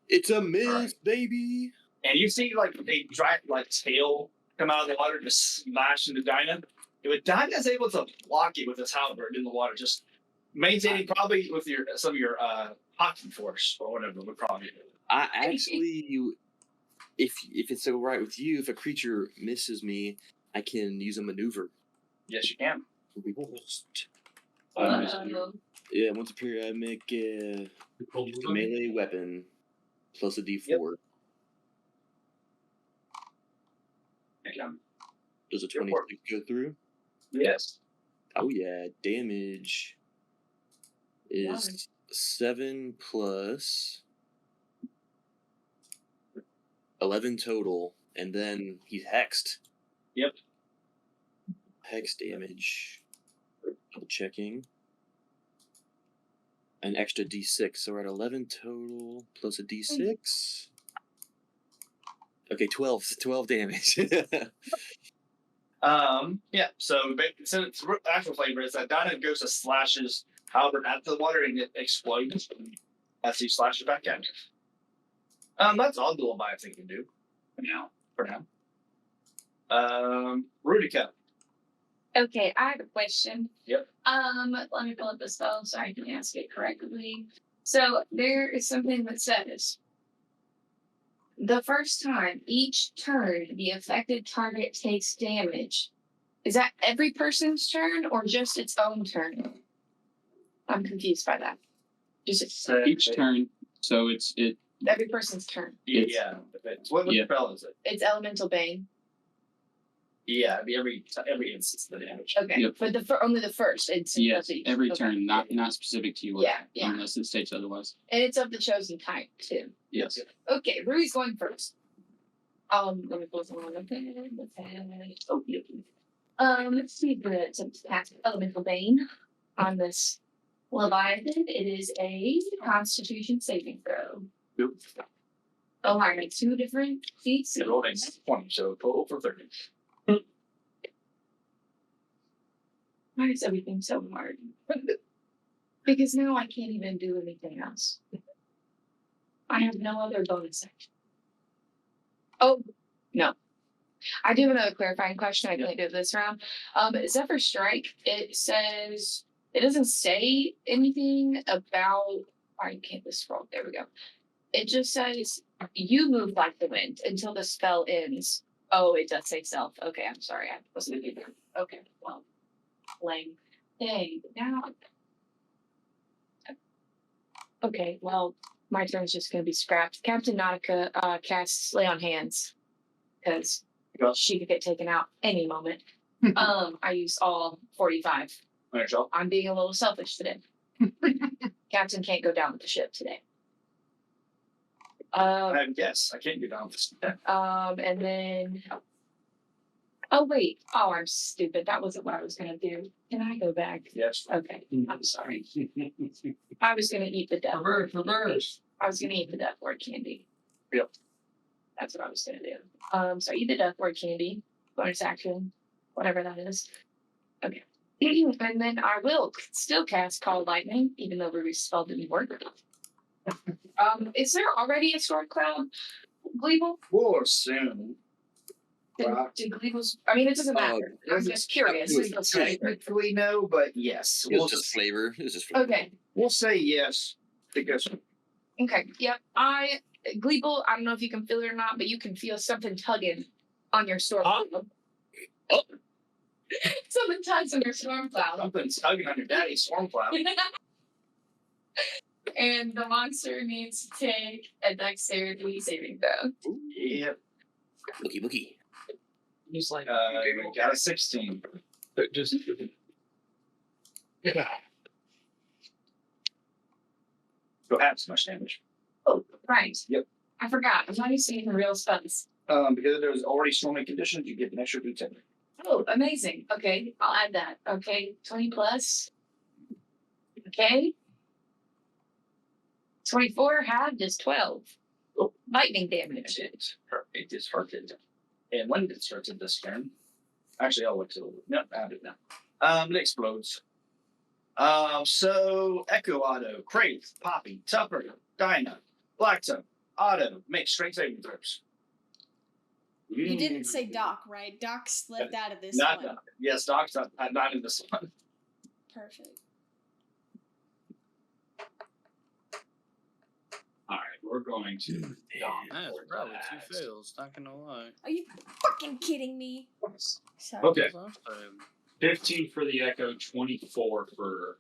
It's a miss, Alright. baby. And you see like a giant like tail come out of the water, just smash into Dinah. But Dinah's able to block it with his halberd in the water, just maintaining probably with some of your hockey force or whatever would probably do. I actually, if it's all right with you, if a creature misses me, I can use a maneuver. Yes, you can. Yeah, once a period, I make a melee weapon plus a D4. Does a 26 go through? Yes. Oh yeah, damage is 7 plus 11 total, and then he's hexed. Yep. Hex damage. Double checking. An extra D6, so we're at 11 total plus a D6. Okay, 12 damage. Yeah. So its actual flavor is that Dinah goes to slashes Halberd at the water and it explodes as he slashes back at it. That's all the Leviathan can do for now. Rudica. Okay, I have a question. Yep. Let me pull up the spell so I can ask it correctly. So there is something that says the first time each turn the affected target takes damage. Is that every person's turn or just its own turn? I'm confused by that. Just Each turn. So it's every person's turn. Yeah. What Yeah. spell is it? It's elemental bane. Yeah, it'd be every instance of the damage. Okay, Yep. but only the first instance yes, of each. every Okay. turn, not specific to you. Yeah, yeah. Unless it states otherwise. And it's of the chosen type too. Yes. Okay, Rui's going first. Let me close the one. Okay. Oh, beautiful. Let's see to cast Elemental Bane on this Leviathan. It is a Constitution saving throw. Yep. Oh, I got 2 different feats. It rolled a 20, so total for 30. Why is everything so hard? Because now I can't even do anything else. I have no other bonus action. Oh, no. I do have another clarifying question. I don't do this round. Zephyr Strike, it says It doesn't say anything about. I can't just scroll. There we go. It just says you move like the wind until the spell ends. Oh, it does say self. Okay, I'm sorry. I wasn't even. Okay, well, lame. Dang. Now. Okay, well, my turn's just going to be scrapped. Captain Nautica casts Lay on Hands because she could get taken out any moment. I used all 45. I'm being a little selfish today. Captain can't go down with the ship today. I guess I can't get down with this. And then. Oh wait! Oh, I'm stupid. That wasn't what I was gonna do. Can I go back? Yes. Okay, I'm sorry. I was gonna eat the death. Reverse. I was gonna eat the death word candy. Yep. That's what I was gonna do. So eat the death word candy. Bonus action, whatever that is. Okay. And then I will still cast Call Lightning, even though Ruby's spell didn't work. Is there already a storm cloud, Gleeble? We'll assume. Did Gleeble's? I mean, it doesn't matter. I'm just curious. Technically, no, but yes. It was just flavor. It was just flavor. Okay. We'll say yes because Okay. Yep. Gleeble, I don't know if you can feel it or not, but you can feel something tugging on your storm cloud. Oh. Something tugs on your storm cloud. something's tugging on your daddy's storm cloud. And the monster needs to take a dexterity saving throw. Yep. Looky. Just like We got a 16. just Go have so much damage. Oh, right. Yep. I forgot. I'm not using the real spells. Because there's already storming conditions, you get an extra D10. Oh, amazing. Okay, I'll add that. Okay, 20 plus. Okay. 24 halved is 12. Oh. Lightning damage. It is hurted. And when it starts at this turn, actually, I'll look to nope, add it now. It explodes. So Echo Auto, Crate, Poppy, Tupper, Dinah, Blackton, Auto, make strength saving throws. You didn't say Doc, right? Doc slipped out of this Not one. Doc. Yes, Doc's not in this one. Perfect. All right, we're going to. That's probably 2 fails, not gonna lie. Are you fucking kidding me? Sorry. Okay. That's awesome. 15 for the Echo, 24 for.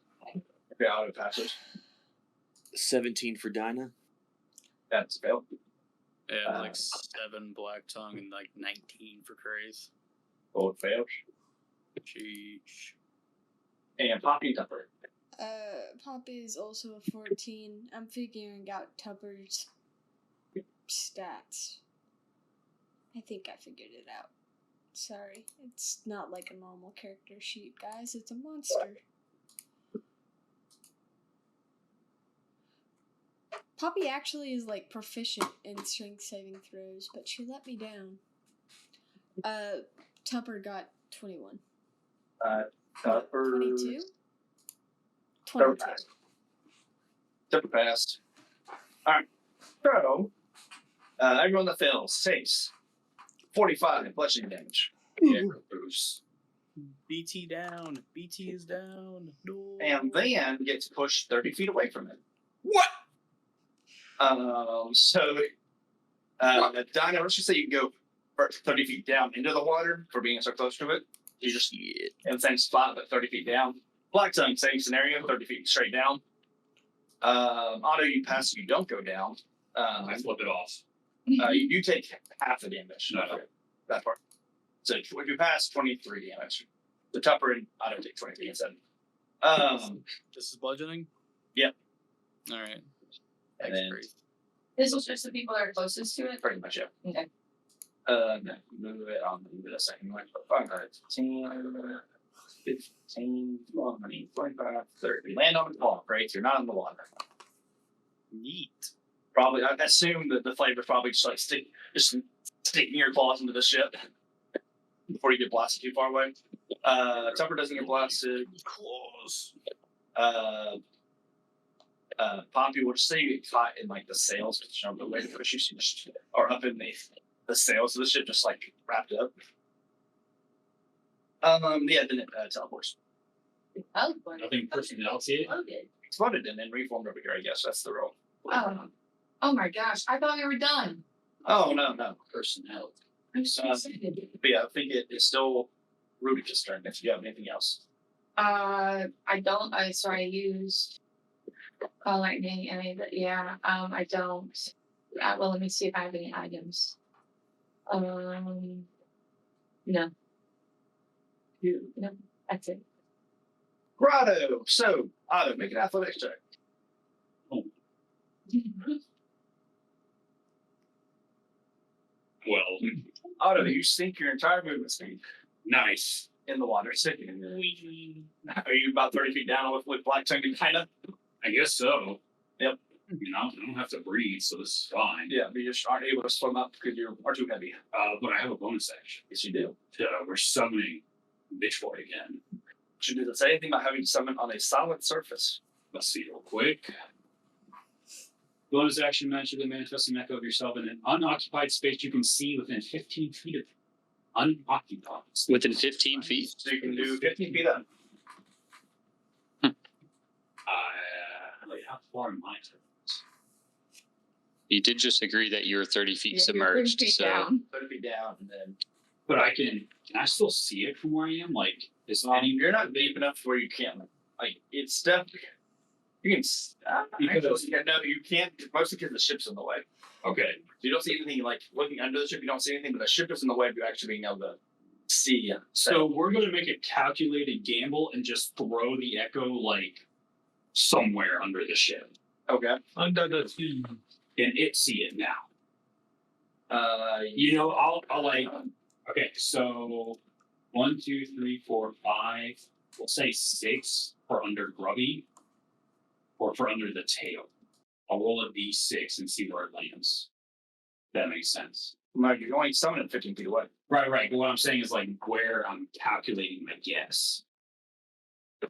Okay, Auto passes. 17 for Dinah. That's failed. Yeah, like 7 Black Tongue and like 19 for Craze. Both fails. Sheesh. And Poppy and Tupper. Pop is also a 14. I'm figuring out Tupper's stats. I think I figured it out. Sorry, it's not like a normal character sheet, guys. It's a monster. Poppy actually is like proficient in strength saving throws, but she let me down. Tupper got 21. Tupper. 22? Tupper 22. passed. Tupper passed. Alright. So, everyone that fails takes 45 bludgeoning damage. Yeah, Bruce. BT down. BT is down. No. And then gets pushed 30 feet away from it. What? Dinah, let's just say you can go 30 feet down into the water for being so close to it. You just in the same spot, but 30 feet down. Black Tongue, same scenario, 30 feet straight down. Auto, you pass, you don't go down. I flip it off. You take half the damage. Okay. That part. So if you pass, 23 damage. The Tupper and Auto take 23 instead. This is bludgeoning? Yep. Alright. And then, This was just the people that are closest to it? pretty much, yeah. Okay. No, move it on a second. 15, 20, 25, 30. Land on the clock, right? You're not in the water. Neat. Probably, I assume that the flavor's probably just like sticking your claws into the ship before you get blasted too far away. Tupper doesn't get blasted. Claws. Poppy will just say you get caught in like the sails, which are the way to push you, or up in the sails of the ship, just like wrapped up. Yeah, then it teleports. Oh, boy. Nothing personality. Loaded. Exploded and then reformed over here. I guess that's the role. Oh my gosh! I thought we were done. Oh no. Personality. I'm so excited. But yeah, I think it's still Rubik's turn. If you have anything else. I don't. So I used lightning and I don't. Well, let me see if I have any items. No. No, that's it. Grotto. So Otto, make an athletics check. Well, Otto, you sink your entire movement speed nice. in the water. Sinking. Are you about 30 feet down with Black Tongue and kinda? I guess so. Yep. I don't have to breathe, so this is fine. Yeah, but you just aren't able to swim up because you are too heavy. But I have a bonus action. Yes, you do. We're summoning Bitch Boy again. Should do the same thing about having summon on a solid surface. Let's see real quick. Bonus action magically manifest an echo of yourself in an unoccupied space you can see within 15 feet of you. Unoccupied. Within 15 feet? So you can do 15 feet up. Wait, how far am I? You did just agree that you're 30 feet You're submerged. 30 feet So down. 30 feet down, and then But can I still see it from where I am? Like, is any? you're not deep enough where you can't. Like, it's stuff. You can. Because- No, you can't. Mostly because the ship's in the way. Okay. You don't see anything like looking under the ship. You don't see anything, but the ship is in the way of you actually being able to see. So we're going to make a calculated gamble and just throw the echo like somewhere under the ship, Okay. Under the sea. and it see it now. You I'll like. Okay, so 1, 2, 3, 4, 5. We'll say 6 for under Grubby, or for under the tail. I'll roll a d6 and see where it lands. That makes sense. like you're only summoning 15 feet away. Right. But what I'm saying is like where I'm calculating my guess.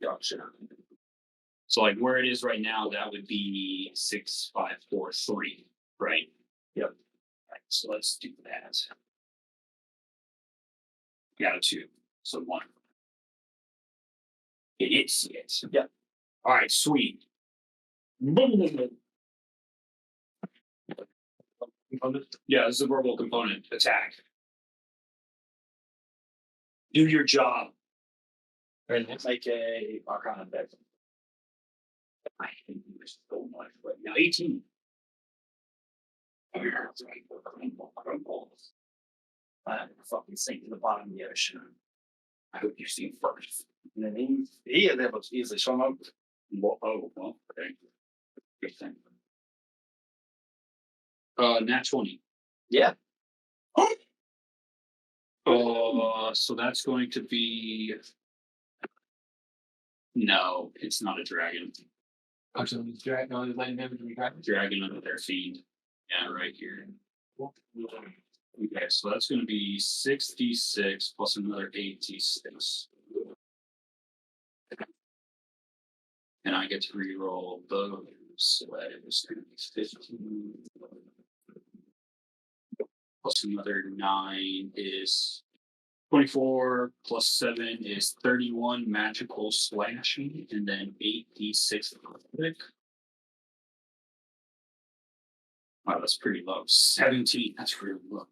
Gotcha. So like where it is right now, that would be 6, 5, 4, 3, right? Yep. Right, so let's do that. Got a 2, so 1. It's it. Yep. All right, sweet. Yeah, this is a verbal component. Attack. Do your job. Make a Arcana deck. I hate you so much right now. 18. I fucking sink to the bottom of the ocean. I hope you see first. And then he is able to easily swim up. Well, okay. Good thing. Nat 20. Yeah. So that's going to be. No, it's not a dragon. Oh, so he's dragging on his letting damage to be dragging. Dragon under their feet. Yeah, right here. Okay, so that's going to be 6d6 plus another 8d6. And I get to reroll those. So that is going to be 15. Plus another 9 is 24, plus 7 is 31 magical slashing, and then 8d6 quick. Wow, that's pretty low. 17, that's really low.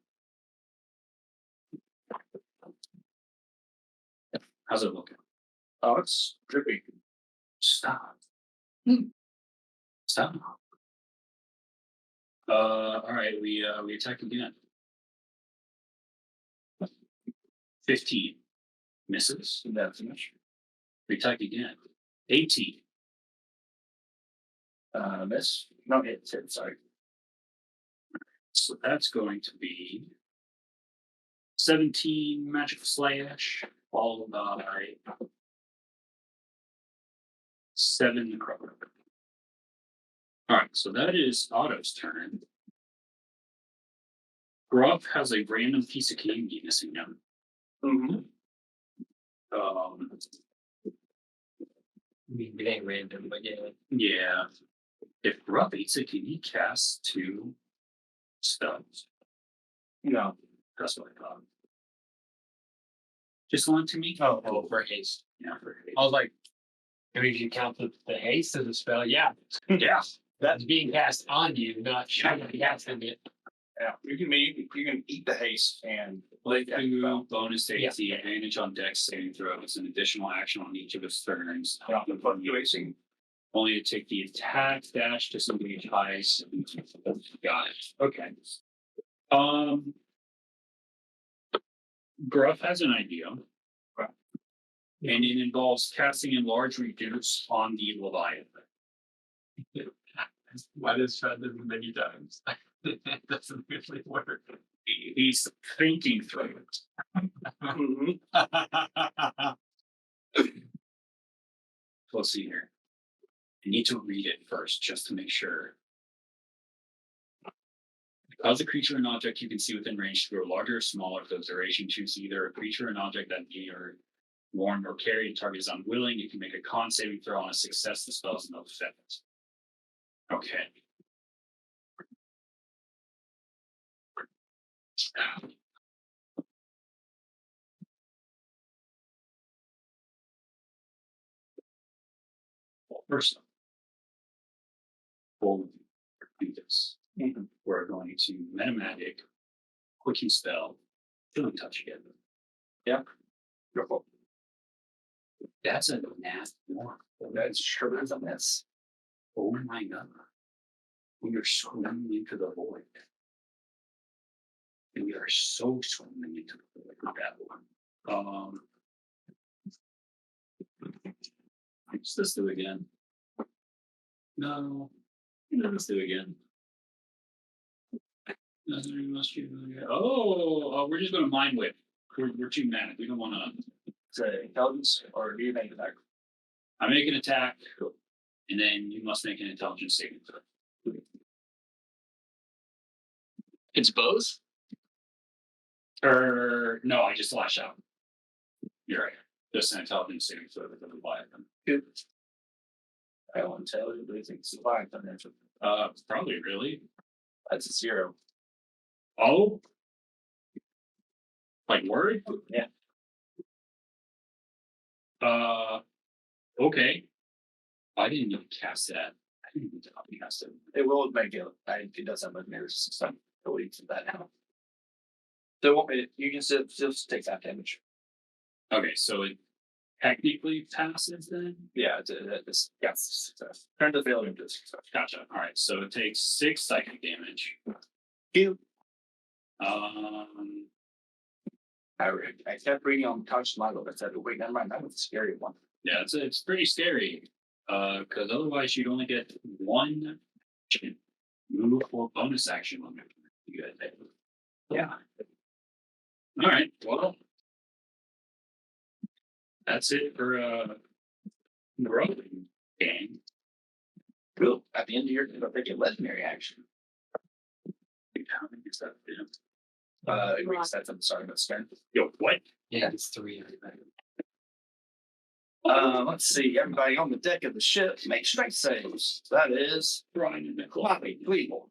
How's it looking? Oh, it's drippy. Stop. Hmm. Stop. All right, we attack again. 15 misses. That's much. We attack again. 18. Miss. No, hit. Sorry. So that's going to be 17 magic slash, followed by 7 necrotic. All right, so that is Otto's turn. Gruff has a random piece of candy missing him. Mm-hmm. I mean, it ain't random, but yeah. Yeah. If Gruff eats it, can he cast 2 spells? No. That's what I thought. Just one to me? Oh, for haste. Yeah, for haste. I was like, I mean, if you count the haste of the spell, yeah. Yeah. That's being cast on you, not casting it. Yeah. You can eat the haste and Like Yeah, two well, bonus AC, advantage on dex saving throws, an additional action on each of his turns. fluctuating. Only to take the attack dash to somebody highest. Got it. Okay. Gruff has an idea. And it involves casting a large reduce on the Leviathan. Why does tried this many times? It doesn't really work. He's thinking through it. Let's see here. I need to read it first just to make sure. Cause a creature and object you can see within range to grow larger or smaller for the duration. Choose either a creature and object that neither worn or carried. Target is unwilling. You can make a con saving throw. On a success, the spell is no effect. Okay. Well, first, we'll do this. We're going to metamagic, quickie spell, killing touch again. Yep. Beautiful. That's a nasty one. That's sure is a mess. Oh my god. We are swimming into the void. And we are so swimming into the void with that one. Let's just do it again. No. Let's do it again. Oh, we're just gonna mind whip. We're too mad. We don't wanna. Say intelligence or do you make attack? I make an attack, and then you must make an intelligence saving throw. It's both. Or no, I just lash out. You're right. Just an intelligence saving throw with the Leviathan. Good. I won't tell you, but I think it's Leviathan. Probably really. That's a 0. Oh, like word? Yeah. Okay. I didn't even cast that. I didn't even cast it. It will make it. It does have a mirror system. It will eat that now. So it won't be, you can still take that damage. Okay, so it technically passes then? Yeah, it's success. Turn the failure into a success. Gotcha. All right, so it takes 6 psychic damage. You. I kept reading on Touch Lilo, but said, wait, never mind, that was a scary one. Yeah, it's pretty scary. Because otherwise you'd only get 1 move or bonus action on you guys. Yeah. All right. Well, that's it for growing game. Cool. At the end of your turn, they get legendary action. How many is that? It resets at the start of its turn. Yo, what? Yeah, it's 3. Let's see. Everybody on the deck of the ship make strength saves. That is Brian and Nicole. Floppy, Weevil,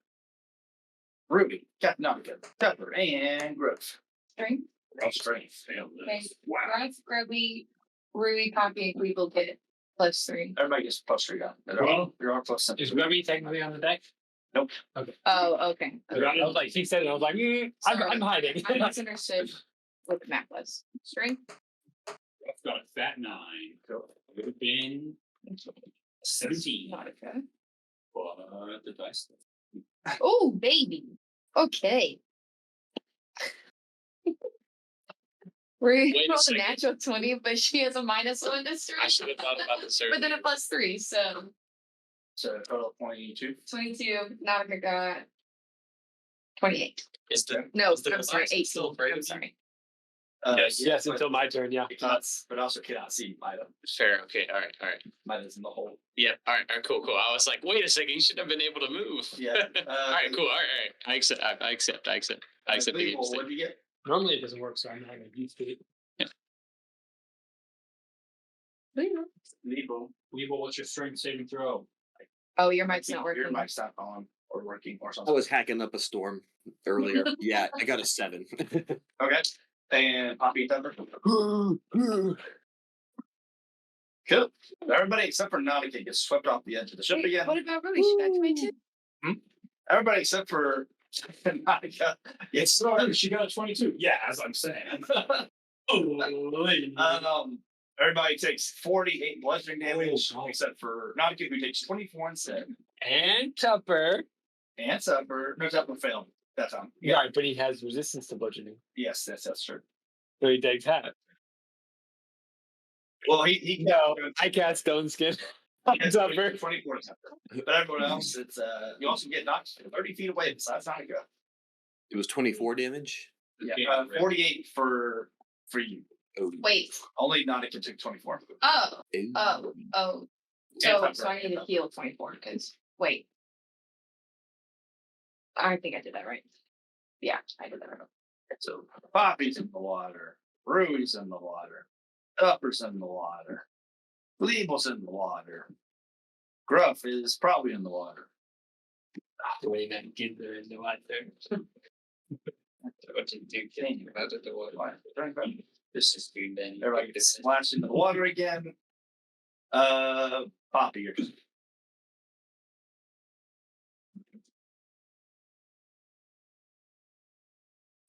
Ruby, Captain Nugget, Pepper, and Growth. Strength. Rough strength failed Okay. this. Wow. Gruff, Grubby, Ruby, Poppy, and Weevil get +3. Everybody gets +3 down. You're all plus Is 7. Grubby technically on the deck? Nope. Okay. Oh, okay. I was like, he said it. I was like, I'm hiding. I misunderstood what the map was. Strength. I've got a fat 9. Would have been 17. Not okay. But the dice. Oh, baby. Okay. Ruby Wait a rolled a second. natural 20, but she has a -1 to I strength. should have thought about this earlier. But then a +3, so So total 22. 22. Nautica got 28. Is the No, Is the I'm sorry, Leviathan still 18. afraid I'm of you? sorry. Yes, but until my turn, yeah. but also cannot see Mida. fair? Okay, all right. Mida's in the hole. Yeah, all right, cool. I was like, wait a second, you should have been able to move. Yeah. all right, cool. All right. I accept. I accept the game Weevil, state. what did you get? Normally it doesn't work, so I'm not going to use it. Weevil. Weevil, what's your strength saving throw? Oh, your mic's not working. Your mic's not on or working or I something. was hacking up a storm earlier. Yeah, I got a 7. Okay. And Poppy and Pepper. Cool. Everybody except for Nautica gets swept off the edge of the ship Wait, again. what about Rubbish? She got 22. Everybody except for Nautica gets swept. She got a 22. Yeah, as I'm saying. Everybody takes 48 bludgeoning damage, Oh, except for Nautica, who takes 24 instead. And Tupper. And Supper. No, Supper failed that time. Right, but he has resistance to bludgeoning. Yes, that's true. So he takes half. Well, he No, I cast Stone Skin on has Tupper. 24 Supper. But everyone else, it's you also get knocked 30 feet away besides Nautica. It was 24 damage. Yeah, 48 for you. Oh, Wait. Only Nautica took 24. Oh. ew. So Tupper. I need to heal 24 because wait. I think I did that right. Yeah, I did that right. So Poppy's in the water. Rui's in the water. Tupper's in the water. Leeble's in the water. Gruff is probably in the water. Wait, that kid there in the water. What you do? Can you about the water? This is good. Then Everybody gets splashed into the water again. Poppy, you're just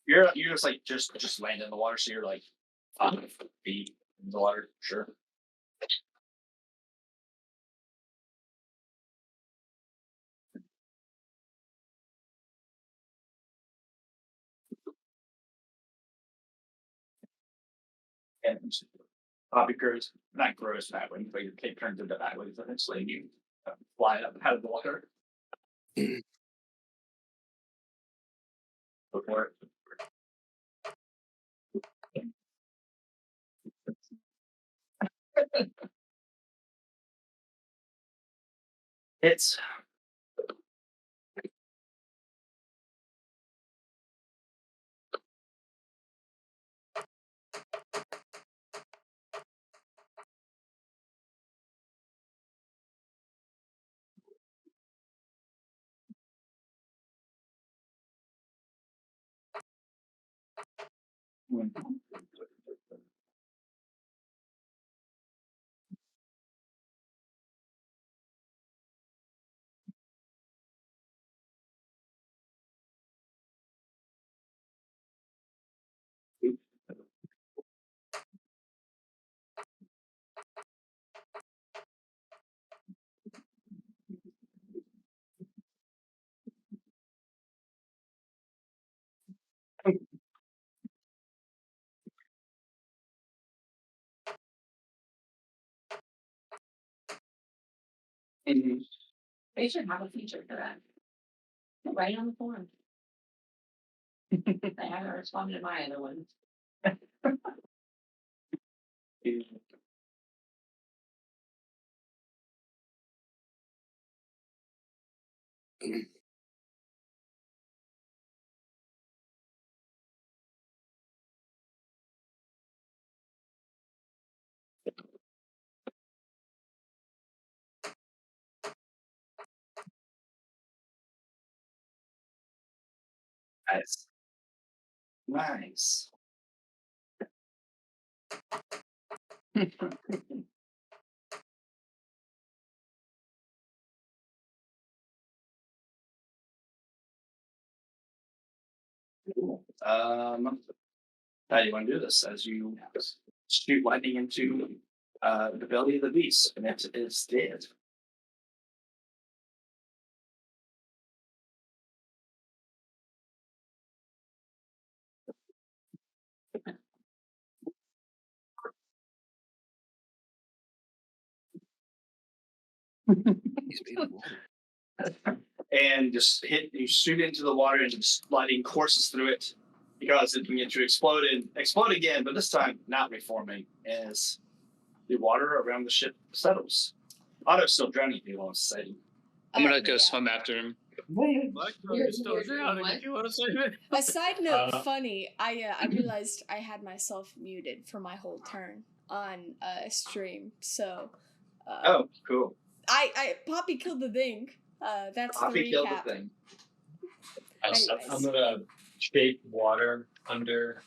you're just like just land in the water, so you're like 5 feet in the water, sure. And Poppy grows, not grows that way, but your cape turns into that way eventually, and you fly up out of the water. Go for it. It's They should have a feature for that. Right on the form. They haven't responded to my other ones. nice. Nice. Cool. How do you want to do this? As you shoot lightning into the belly of the beast, and it is dead. He's made of water. And just you shoot into the water, and just lightning courses through it because it can get to explode again, but this time not reforming as the water around the ship settles. Otto's still drowning, if you want to say. I'm gonna go Yeah. swim after him. You're drowning. If you want to say it. A side note, funny. I realized I had myself muted for my whole turn on stream. So, Oh, cool. I Poppy killed the thing. That's Poppy the killed recap. the thing. Anyways. I'm gonna shape water under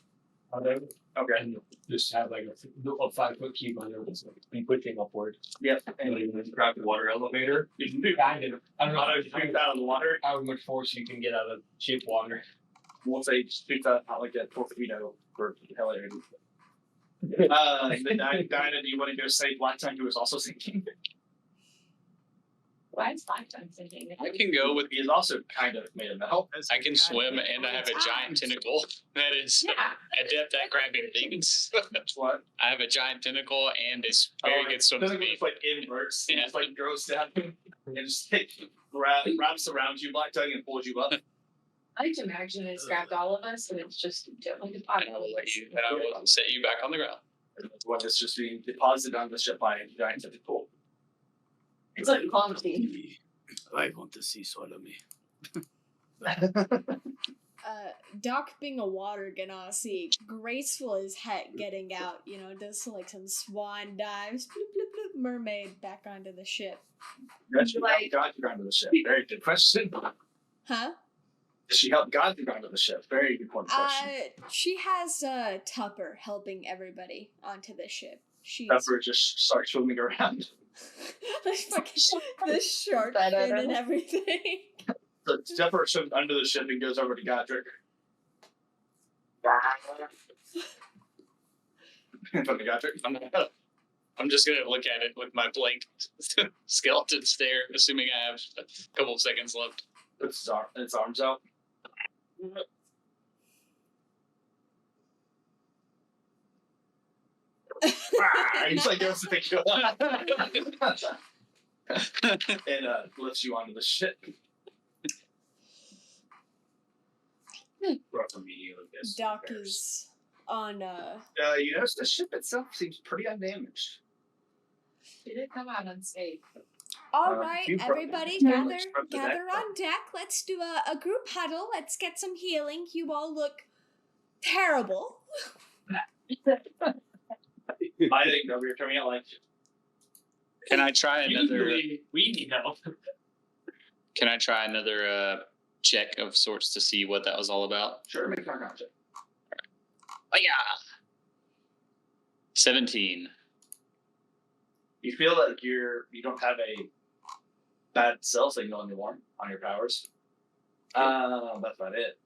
Okay. Okay. And just have like a 5-foot cube under it, so be pushing upward. Yep. And then you grab the water elevator. You can do kind of. I don't know Auto shoots out of the water. how much force you can get out of cheap water. We'll say shoots out like a torpedo for hilarity. Then Dinah, do you want to go save Black Tongue, who is also sinking? Why is Black Tongue sinking? I can go with. He is also kind of made of metal. I can swim, and I have a giant tentacle that is Yeah. adept at grabbing things. That's what. I have a giant tentacle and it's very good swim Doesn't speed. just like inverts. Yeah. It just like goes down and just wraps around you, Black Tongue, and pulls you up. I like to imagine it's grabbed all of us and it's just like a pot. And I will let you, and I will set you back on the ground. One that's just being deposited on the ship by a giant tentacle. It's like clumsy. I want to see swallow me. Doc being a water ganassi, graceful as heck getting out, does like some swan dives, bloop, bloop, bloop, mermaid back onto the ship. Does she help guide you onto the ship? Very good question. Huh? Does she help guide you onto the ship? Very good question. She has Tupper helping everybody onto the ship. She's Pepper just starts swimming around. the shark fin and everything. So Pepper swims under the ship and goes over to Godric. I'm just gonna look at it with my blank skeleton stare, assuming I have a couple of seconds left. Puts its arms out. He's like, goes to pick you up. And lifts you onto the ship. Doc is on You notice the ship itself seems pretty undamaged. Did it come out unscathed? all right, you everybody probably- gather on deck. Let's do a group huddle. Let's get some healing. You all look terrible. I think that we're coming out like Can I try another? Usually we need help. Can I try another check of sorts to see what that was all about? sure, make a Arcana check. Oh yeah. 17. You feel like you don't have a bad cell signal anymore on your powers. That's about it.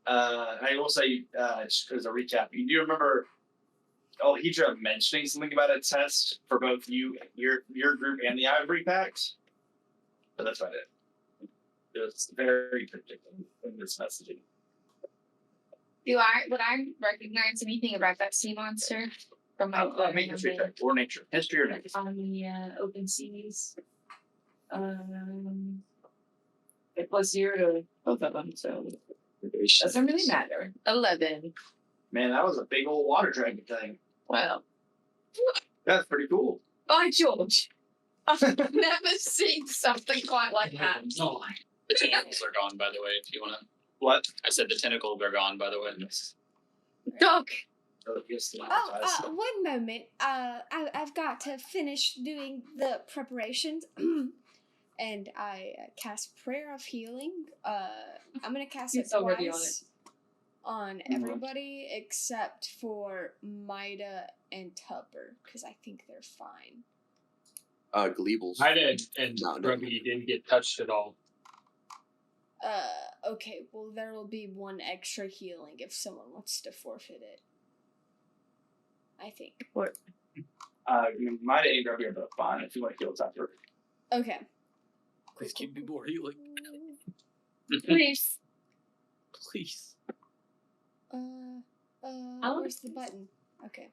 I will say, just as a recap, you do remember Hydra mentioning something about a test for both you, your group, and the Ivory Pact, but that's about it. It was very particular in this messaging. Would I recognize anything about that sea monster from my Make a history check or nature. History or nature. on the open seas? It was 0 to both of them, so doesn't really matter. 11. Man, that was a big old water dragon thing. Well, That's pretty cool. by George, I've never seen something quite like that. No. The tentacles are gone, by the way. If you want to, What? I said the tentacles are gone, by the way. Doc, One moment. I've got to finish doing the preparations. And I cast Prayer of Healing. I'm gonna cast it It's already on twice on everybody except for Maida and Tupper, because I think they're fine. Gleebles. I did, and No. Grubby didn't get touched at all. Okay, well there will be one extra healing if someone wants to forfeit it. I think. My and Grubby are both fine if you want to kill Tupper. Okay. Please keep me more healing. please. Please. Where's the button? Okay.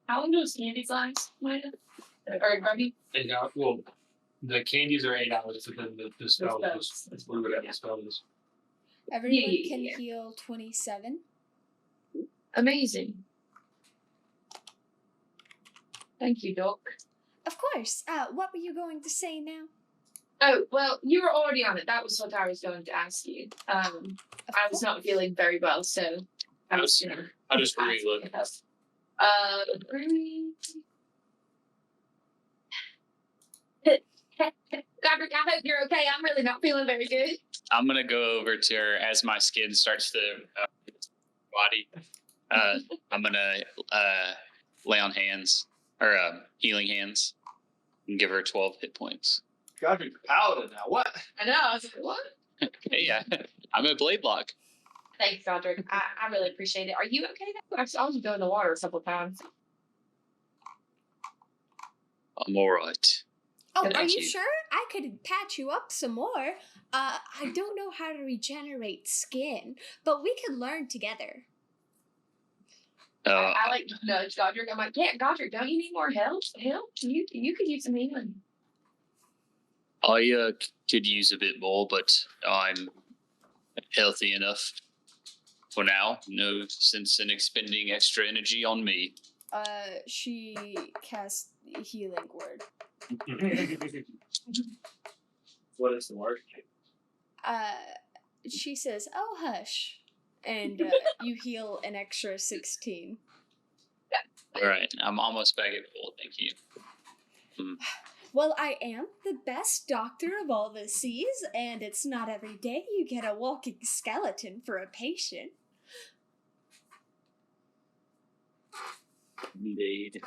How long do those candies last, Maida? Or Grubby? And well, the candies are 8 hours, but then the spell spells. is whatever the spell is. Everyone can Yeah. heal 27. Amazing. Thank you, Doc. Of course. What were you going to say now? Oh, well, you were already on it. That was what I was going to ask you. I was not feeling very well, so I was gonna How does Rui look? Rui. Godric, I hope you're okay. I'm really not feeling very good. I'm gonna go over to her as my skin starts to body. I'm gonna lay on hands or healing hands and give her 12 hit points. Godric Paladin now. What? I know. I was like, what? Hey, yeah, I'm a blade block. Thanks, Godric. I really appreciate it. Are you okay though? I saw you go in the water a couple times. I'm all right. Oh, Thank are you you. sure? I could patch you up some more. I don't know how to regenerate skin, but we could learn together. I like nudge Godric. I'm like, yeah, Godric, don't you need more help? You could use some healing. I could use a bit more, but I'm healthy enough for now. No sense in expending extra energy on me. She casts healing word. What is the word? She says, "Oh, hush," and you heal an extra 16. All right, I'm almost back at full. Thank you. Well, I am the best doctor of all the seas, and it's not every day you get a walking skeleton for a patient. Indeed.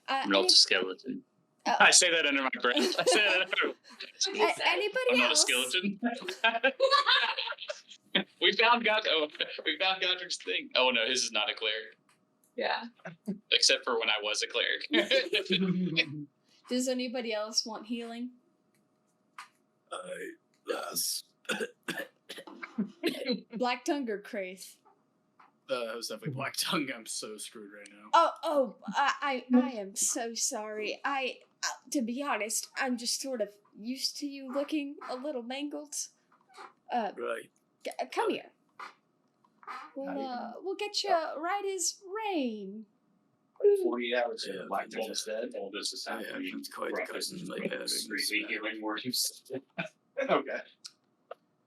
Any- Not a skeleton. Oh. I say that under my breath. I say that under Anybody I'm not a else? skeleton. we found Godric's thing. Oh no, his is not a cleric. Yeah. Except for when I was a cleric. Does anybody else want healing? Yes. Black tongue or Kraith? It was definitely Black Tongue. I'm so screwed right now. I am so sorry. To be honest, I'm just sort of used to you looking a little mangled. Right. Come here. We'll get you right as rain. 48 hours Yeah, of Black Tongue just- instead. All this is Yeah, happening. it's quite cousin like having Street healing words. Okay.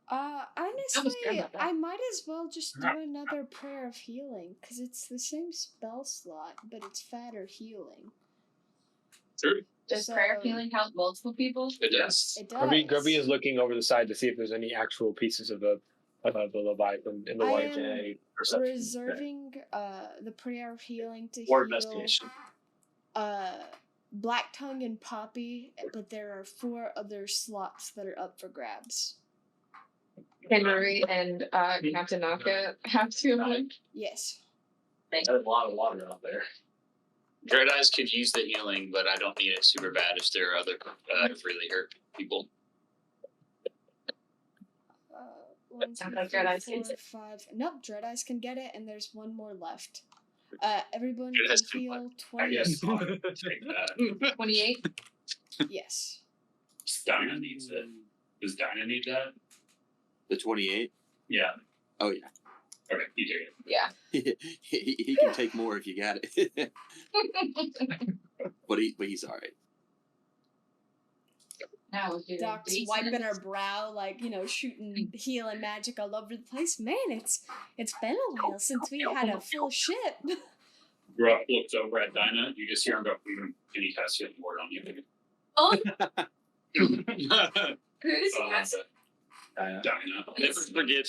Honestly, about that. I might as well just do another prayer of healing, because it's the same spell slot, but it's fatter healing. True. Does So- prayer healing help multiple people? It does. It does. Grubby is looking over the side to see if there's any actual pieces of the Leviathan in the I water. am Okay. Perception. reserving the prayer of healing to Or heal investigation. Black Tongue and Poppy, but there are 4 other slots that are up for grabs. Henry and Captain Naka have to like. Yes. There's a lot of water out there. Dread Eyes could use the healing, but I don't need it super bad if there are other really hurt people. 1, 2, Sounds like 3, Dread Eyes 4, gets it. 5. Nope, Dread Eyes can get it, and there's 1 more left. Everyone Dread can Eyes can heal I 20. guess I'll take that. 28. Yes. Dinah needs it. Does Dinah need that? The 28? Yeah. Oh, yeah. Okay, you take it. Yeah. he can take more if you got it. but he's all right. Now we're doing Doc's decent. wiping her brow, like, shooting healing magic all over the place. Man, it's been a while since we had a full ship. Gruff looks over at Dinah. You just hear him go, and he casts healing word on you. Oh, Dinah. who is it? Never forget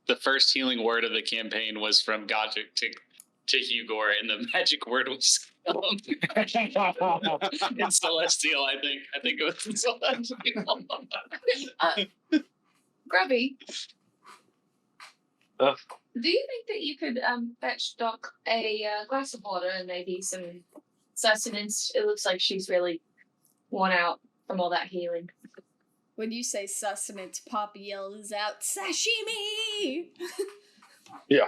the first healing word of the campaign was from Godric to Hugor, and the magic word was in Celestial, I think. I think it was in Celestial. Grubby. Huh? Do you think that you could fetch Doc a glass of water and maybe some sustenance? It looks like she's really worn out from all that healing. When you say sustenance, Poppy yells out, "Sashimi!" Yeah.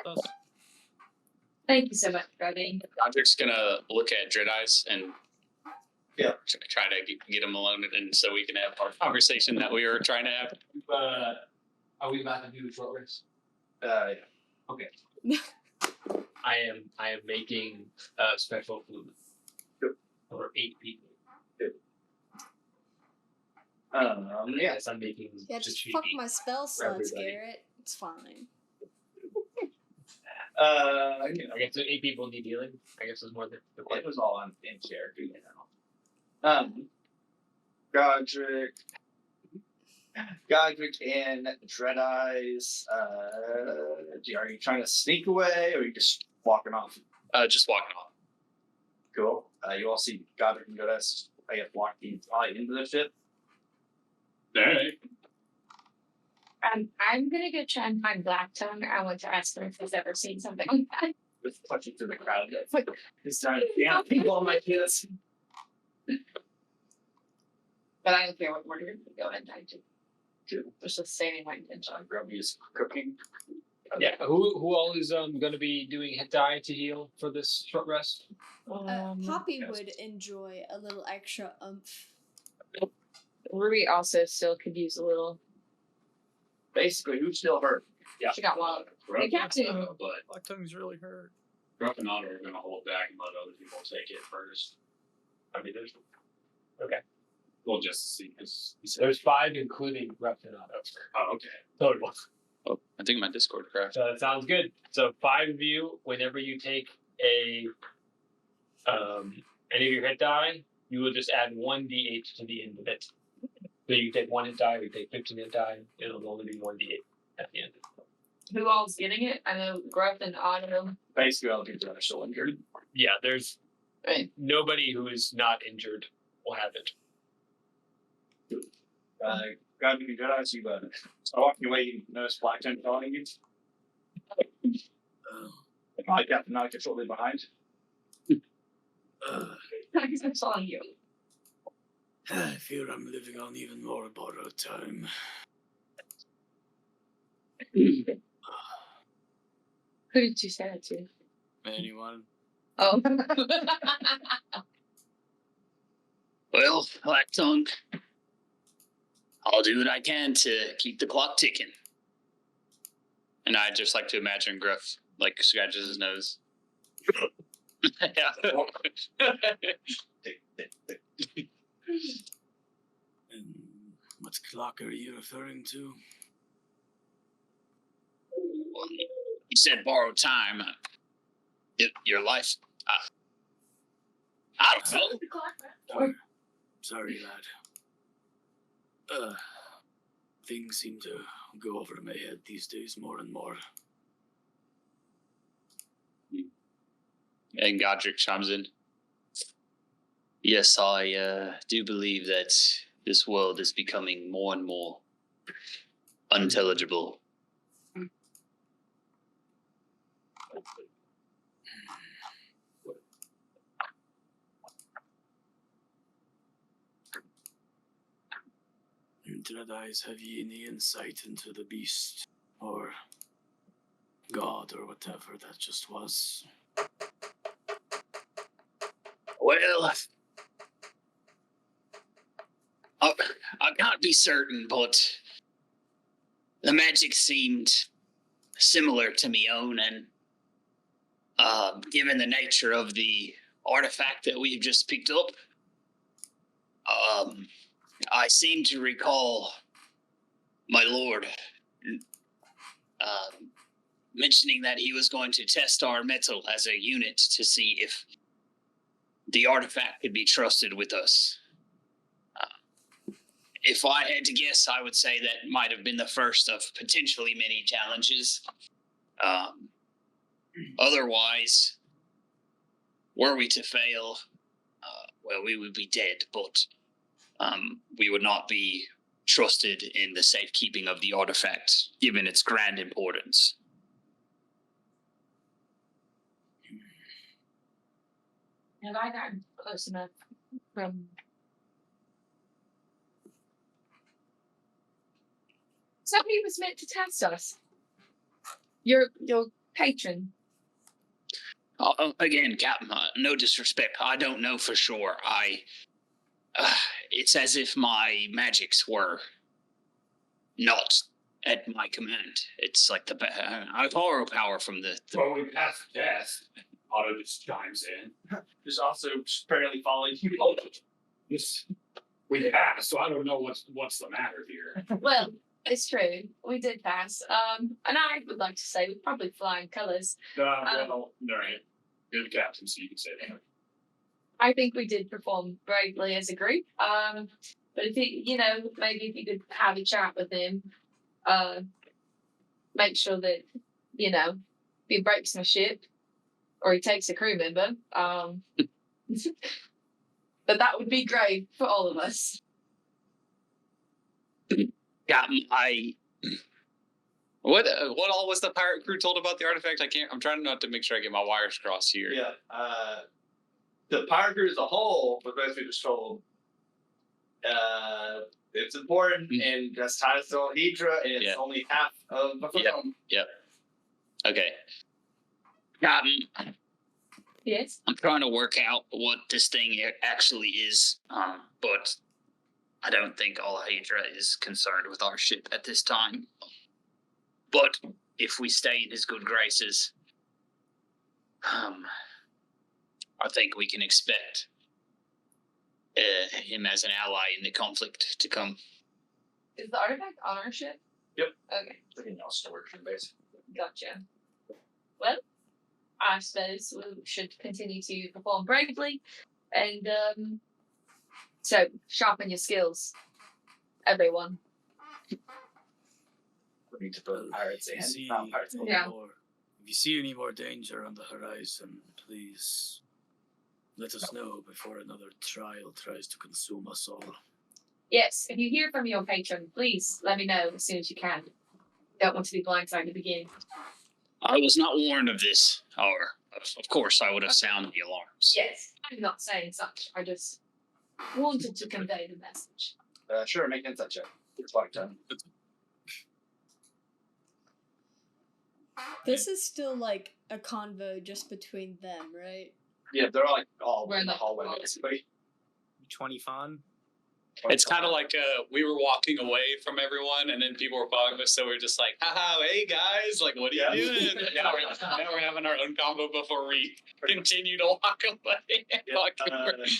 Thank you so much, Grubby. Godric's gonna look at Dread Eyes and try to get him alone, and so we can have our conversation that we were trying to have. Are we about to do the short rest? Yeah. Okay. I am making special food for 8 people. Yeah. Yes, I'm making Yeah, just sashimi fuck my spell for slots, everybody. Garrett. It's fine. I guess 8 people need healing. I guess is more the It question. was all in character, Godric, and Dread Eyes. Are you trying to sneak away, or are you just walking off? Just walking off. Cool. You all see Godric and Dread Eyes. I have walked into the ship. All right. I'm gonna go try and find Black Tongue. I want to ask him if he's ever seen something like that. Just punching through the crowd. It's time to people on my kids. But I don't care what order. Go ahead, I do. Just saying my intention. Grubby is cooking. Yeah. Who all is going to be doing hit die to heal for this short rest? Poppy would enjoy a little extra oomph. Ruby also still could use a little. Basically, who's still hurt? Yeah. She got one. Gruff, The captain. but Black Tongue's really hurt. Gruff and Otter are going to hold back and let other people take it first. I mean, there's Okay. We'll just see. There's 5, including Gruff and Otto. Oh, okay. Total. Oh, I think my Discord crashed. So that sounds good. So 5 of you, whenever you take any of your hit die, you will just add 1d8 to the end of it. So you take 1 hit die, you take 15 hit die, it'll only be 1d8 at the end. Who all's getting it? I know Gruff and Otto. Basically, all the people that are still injured. Yeah, there's Right. nobody who is not injured will have it. God, you Dread Eyes, you start walking away, you notice Black Tongue following you. Probably Captain Noctis shortly behind. I'm following you. I fear I'm living on even more borrowed time. Who did you say that to? Anyone? Oh. Well, Black Tongue, I'll do what I can to keep the clock ticking. And I just like to imagine Gruff like scratches his nose. And what clock are you referring to? Well, you said borrowed time. Your life. I don't know. Sorry, lad. Things seem to go over my head these days more and more. And Godric chimes in. Yes, I do believe that this world is becoming more and more unintelligible. Dread Eyes, have ye any insight into the beast, or God, or whatever that just was? Well, I can't be certain, but the magic seemed similar to me own, and given the nature of the artifact that we've just picked up, I seem to recall my lord mentioning that he was going to test our metal as a unit to see if the artifact could be trusted with us. If I had to guess, I would say that might have been the first of potentially many challenges. Otherwise, were we to fail, well, we would be dead, but we would not be trusted in the safekeeping of the artifact, given its grand importance. Have I gotten close enough from... Somebody was meant to test us. Your patron. Again, Captain, no disrespect. I don't know for sure. It's as if my magics were not at my command. It's like I borrow power from the Well, we passed the test. Otto just chimes in. There's also apparently following you. Yes, we passed, so I don't know what's the matter here. Well, it's true. We did pass. And I would like to say we probably flying colours. Well, all right. You're the captain, so you can say that. I think we did perform bravely as a group. But if maybe if you could have a chat with him, make sure that, if he breaks my ship or he takes a crew member, but that would be great for all of us. Yeah, what all was the pirate crew told about the artifact? I'm trying not to make sure I get my wires crossed here. Yeah. The pirate crew as a whole was basically just told it's important and that's tied to Hydra and it's only half of the film. Yep. Okay. Yes. I'm trying to work out what this thing actually is, but I don't think all Hydra is concerned with our ship at this time. But if we stay in his good graces, I think we can expect him as an ally in the conflict to come. Is the artifact on our ship? Yep. Okay. It's like a storage base. Gotcha. Well, I suppose we should continue to perform bravely and so sharpen your skills, everyone. We need to put pirates in. See Not pirates. any Yeah. more- If you see any more danger on the horizon, please let us know before another trial tries to consume us all. Yes, if you hear from your patron, please let me know as soon as you can. Don't want to be blindsided again. I was not warned of this, or of course I would have sounded the alarms. Yes, I'm not saying such. I just wanted to convey the message. Sure, make an insight check. It's like done. This is still like a convo just between them, right? Yeah, they're all We're in the hallway hallway. basically. 20 fun? It's kind of like we were walking away from everyone, and then people were following us, so we're just like, haha, hey guys, like, what are you doing? now we're having our own combo before we continue to walk away.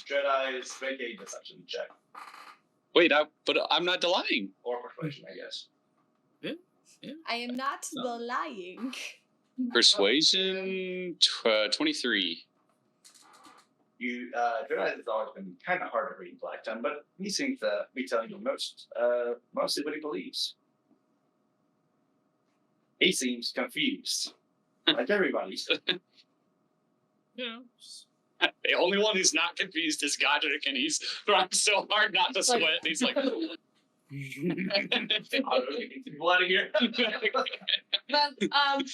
Jedi's make a deception check. Wait, but I'm not lying. Or persuasion, I guess. I am not the lying. Persuasion 23. Jedi has always been kind of hard to read Black Tongue, but he seems to be telling you mostly what he believes. He seems confused, like everybody. Yeah. The only one who's not confused is Godric, and he's trying so hard not to sweat. And he's like, Blood here. Well,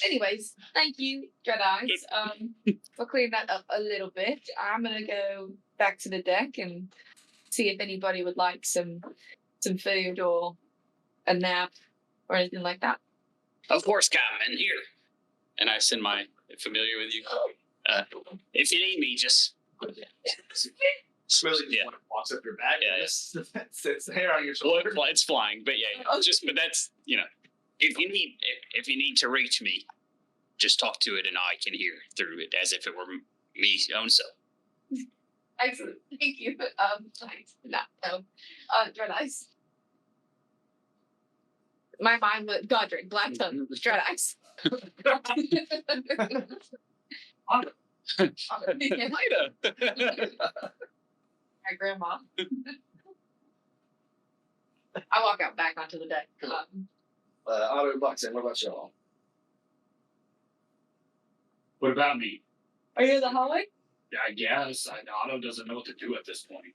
anyways, thank you, Jedi's, for clearing that up a little bit. I'm gonna go back to the deck and see if anybody would like some food or a nap or anything like that. of course, Captain, here. And I send my familiar with you. If you need me, just Really just walks up your back and just sits there on your shoulder. Well, it's flying, but but that's if you need to reach me, just talk to it and I can hear through it as if it were me own self. Excellent, thank you. Jedi's. My mind was Godric, Black Tongue, Jedi's. Mida. My grandma. I walk out back onto the deck. Otto bucks in. What about y'all? What about me? Are you in the hallway? I guess Otto doesn't know what to do at this point.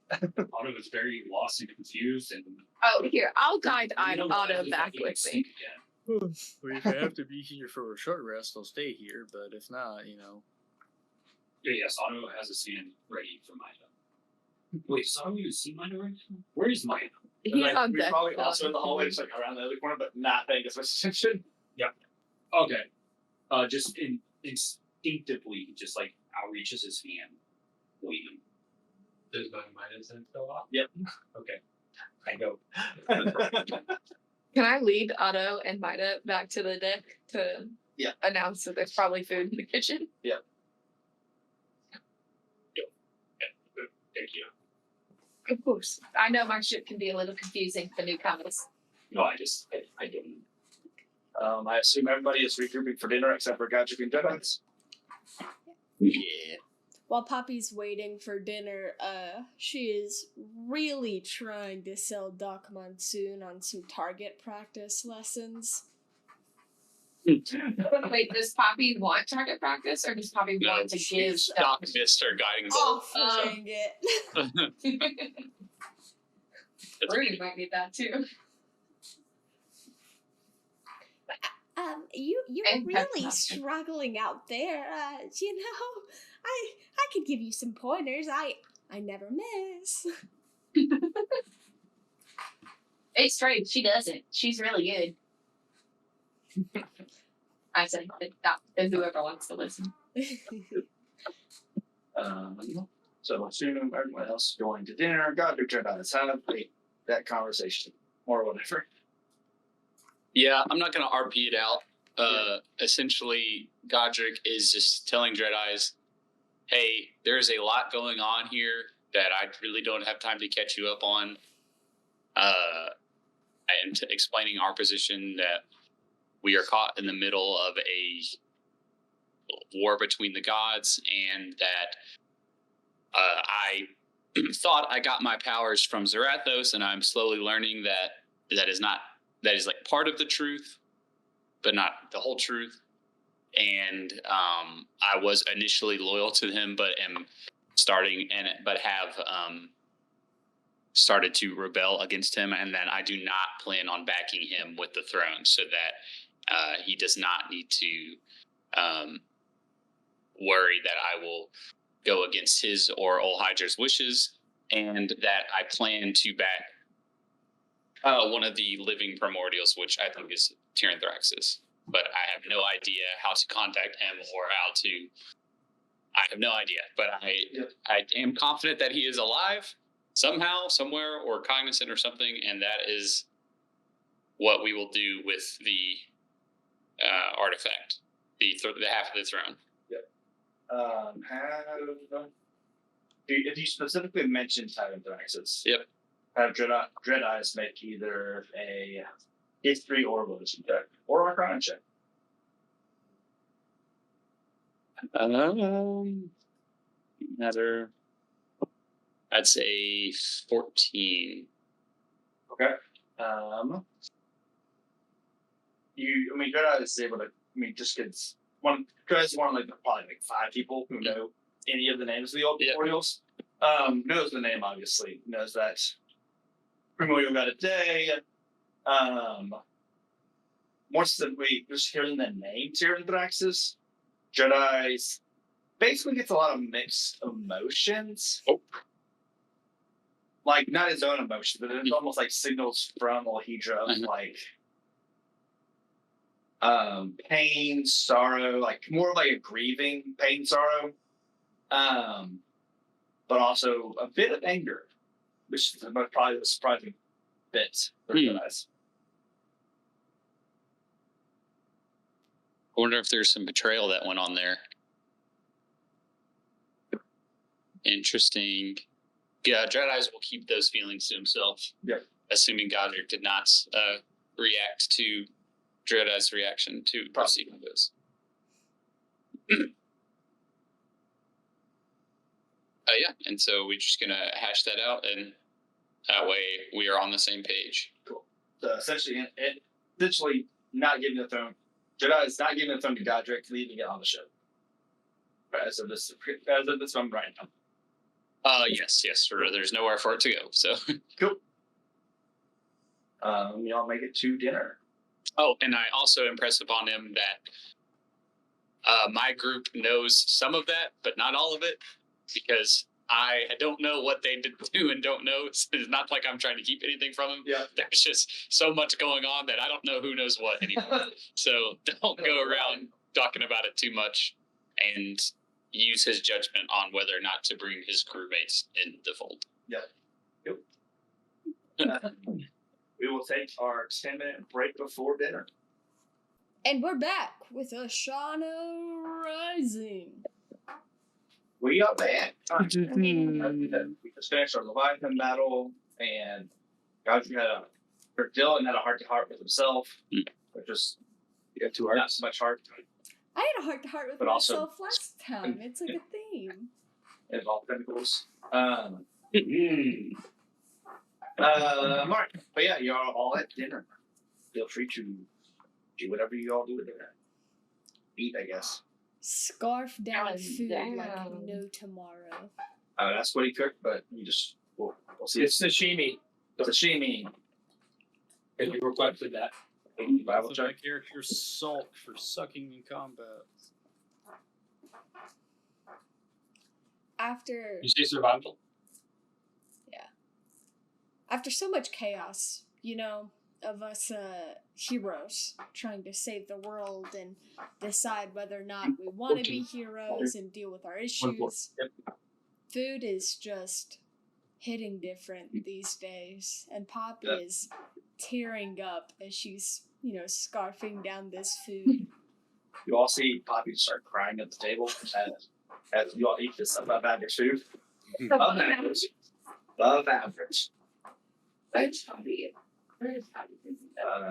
Otto is very lost and confused, and Oh, here, I'll guide you know, Otto he's back not with even me. sync yet. Well, if I have to be here for a short rest, I'll stay here. But if not, Yeah, yes, Otto has a sand ready for Mida. Wait, so you see Mida right now? Where is Mida? He's Like, on we're deck. probably also in the hallway, just like around the other corner, but not paying as much attention. Okay. Just instinctively, just like outreaches his hand, waving. Does Mida's hand still off? Yep. Okay. I go. Can I lead Otto and Mida back to the deck to Yeah. announce that there's probably food in the kitchen? Thank you. Of course. I know my ship can be a little confusing for newcomers. No, I didn't. I assume everybody is regrouping for dinner except for Godric and Jedi's. Yeah. while Poppy's waiting for dinner, she is really trying to sell Doc Monsoon on some target practice lessons. Wait, does Poppy want target practice, or does Poppy want to give Doc missed her guiding bolt. Offering it. Rudy might need that too. You're And really pep talk. struggling out there. You know, I could give you some pointers. I never miss. It's straight. She doesn't. She's really good. I said that whoever wants to listen. So assuming everyone else is going to dinner, Godric Jedi's have that conversation or whatever. Yeah, I'm not going to RP it out. Essentially, Godric is just telling Jedi's, hey, there's a lot going on here that I really don't have time to catch you up on. And explaining our position that we are caught in the middle of a war between the gods, and that I thought I got my powers from Zarathos, and I'm slowly learning that is like part of the truth, but not the whole truth. And I was initially loyal to him, but have started to rebel against him, and then I do not plan on backing him with the throne, so that he does not need to worry that I will go against his or Olhydra's wishes, and that I plan to back one of the living primordials, which I think is Tyranthraxis. But I have no idea how to contact him or how to... I have no idea, but I am confident that he is alive somehow, somewhere, or cognizant or something, and that is what we will do with the artifact, the half of the throne. If you specifically mention Tyranthraxis, Yep. Have Dread-Eyes make either a history or religion check or arcana check. Another. That's a 14. Okay. Dread-Eyes is able to. Just gets one. Dread-Eyes is one of probably 5 people who know any of the names of the old primordials. Knows the name, obviously. Knows that primordial got a day. More specifically, just hearing the name Tyranthraxis, Jedi's basically gets a lot of mixed emotions. Oh. Like, not his own emotions, but it's almost like signals from Olhydra of pain, sorrow, like more of like a grieving pain, sorrow. But also a bit of anger, which is probably the surprising bit for Jedi's. I wonder if there's some betrayal that went on there. Interesting. Yeah, Dread-Eyes will keep those feelings to himself. Yep. Assuming Godric did not react to Dread-Eyes' reaction to proceeding with this. Yeah, and so we're just going to hash that out, and that way we are on the same page. Cool. So essentially not giving the throne. Jedi is not giving the throne to Godric, leaving it on the ship. As of this moment right now. Yes, sure. There's nowhere for it to go. So cool. Y'all make it to dinner. Oh, and I also impress upon him that my group knows some of that, but not all of it, because I don't know what they do and don't know. It's not like I'm trying to keep anything from them. Yeah. There's just so much going on that I don't know who knows what anymore. So don't go around talking about it too much, and use his judgment on whether or not to bring his crewmates in the fold. Yeah. Yep. We will take our 10-minute break before dinner. And we're back with Ashana Rising. We are back. We just finished our Leviathan battle, and Dylan had a heart-to-heart with himself, which was You got 2 not hearts. so much heart. I had a heart-to-heart with But also- myself last time. It's like a theme. involve tentacles. Mark. But yeah, you're all at dinner. Feel free to do whatever you all do with dinner. Eat, I guess. Scarf down Oh, food like damn. no tomorrow. That's what he cooked, but we'll see. It's sashimi. Sashimi. If you requested that. Bible So check. my character salt for sucking in combat. After You say survival? after so much chaos, of us heroes trying to save the world and decide whether or not we want to be heroes and deal with our issues, food is just hitting different these days. And Poppy is tearing up as she's, scarfing down this food. You all see Poppy start crying at the table as you all eat this above average food. Above average. Above average. Where's Poppy? Where's Poppy?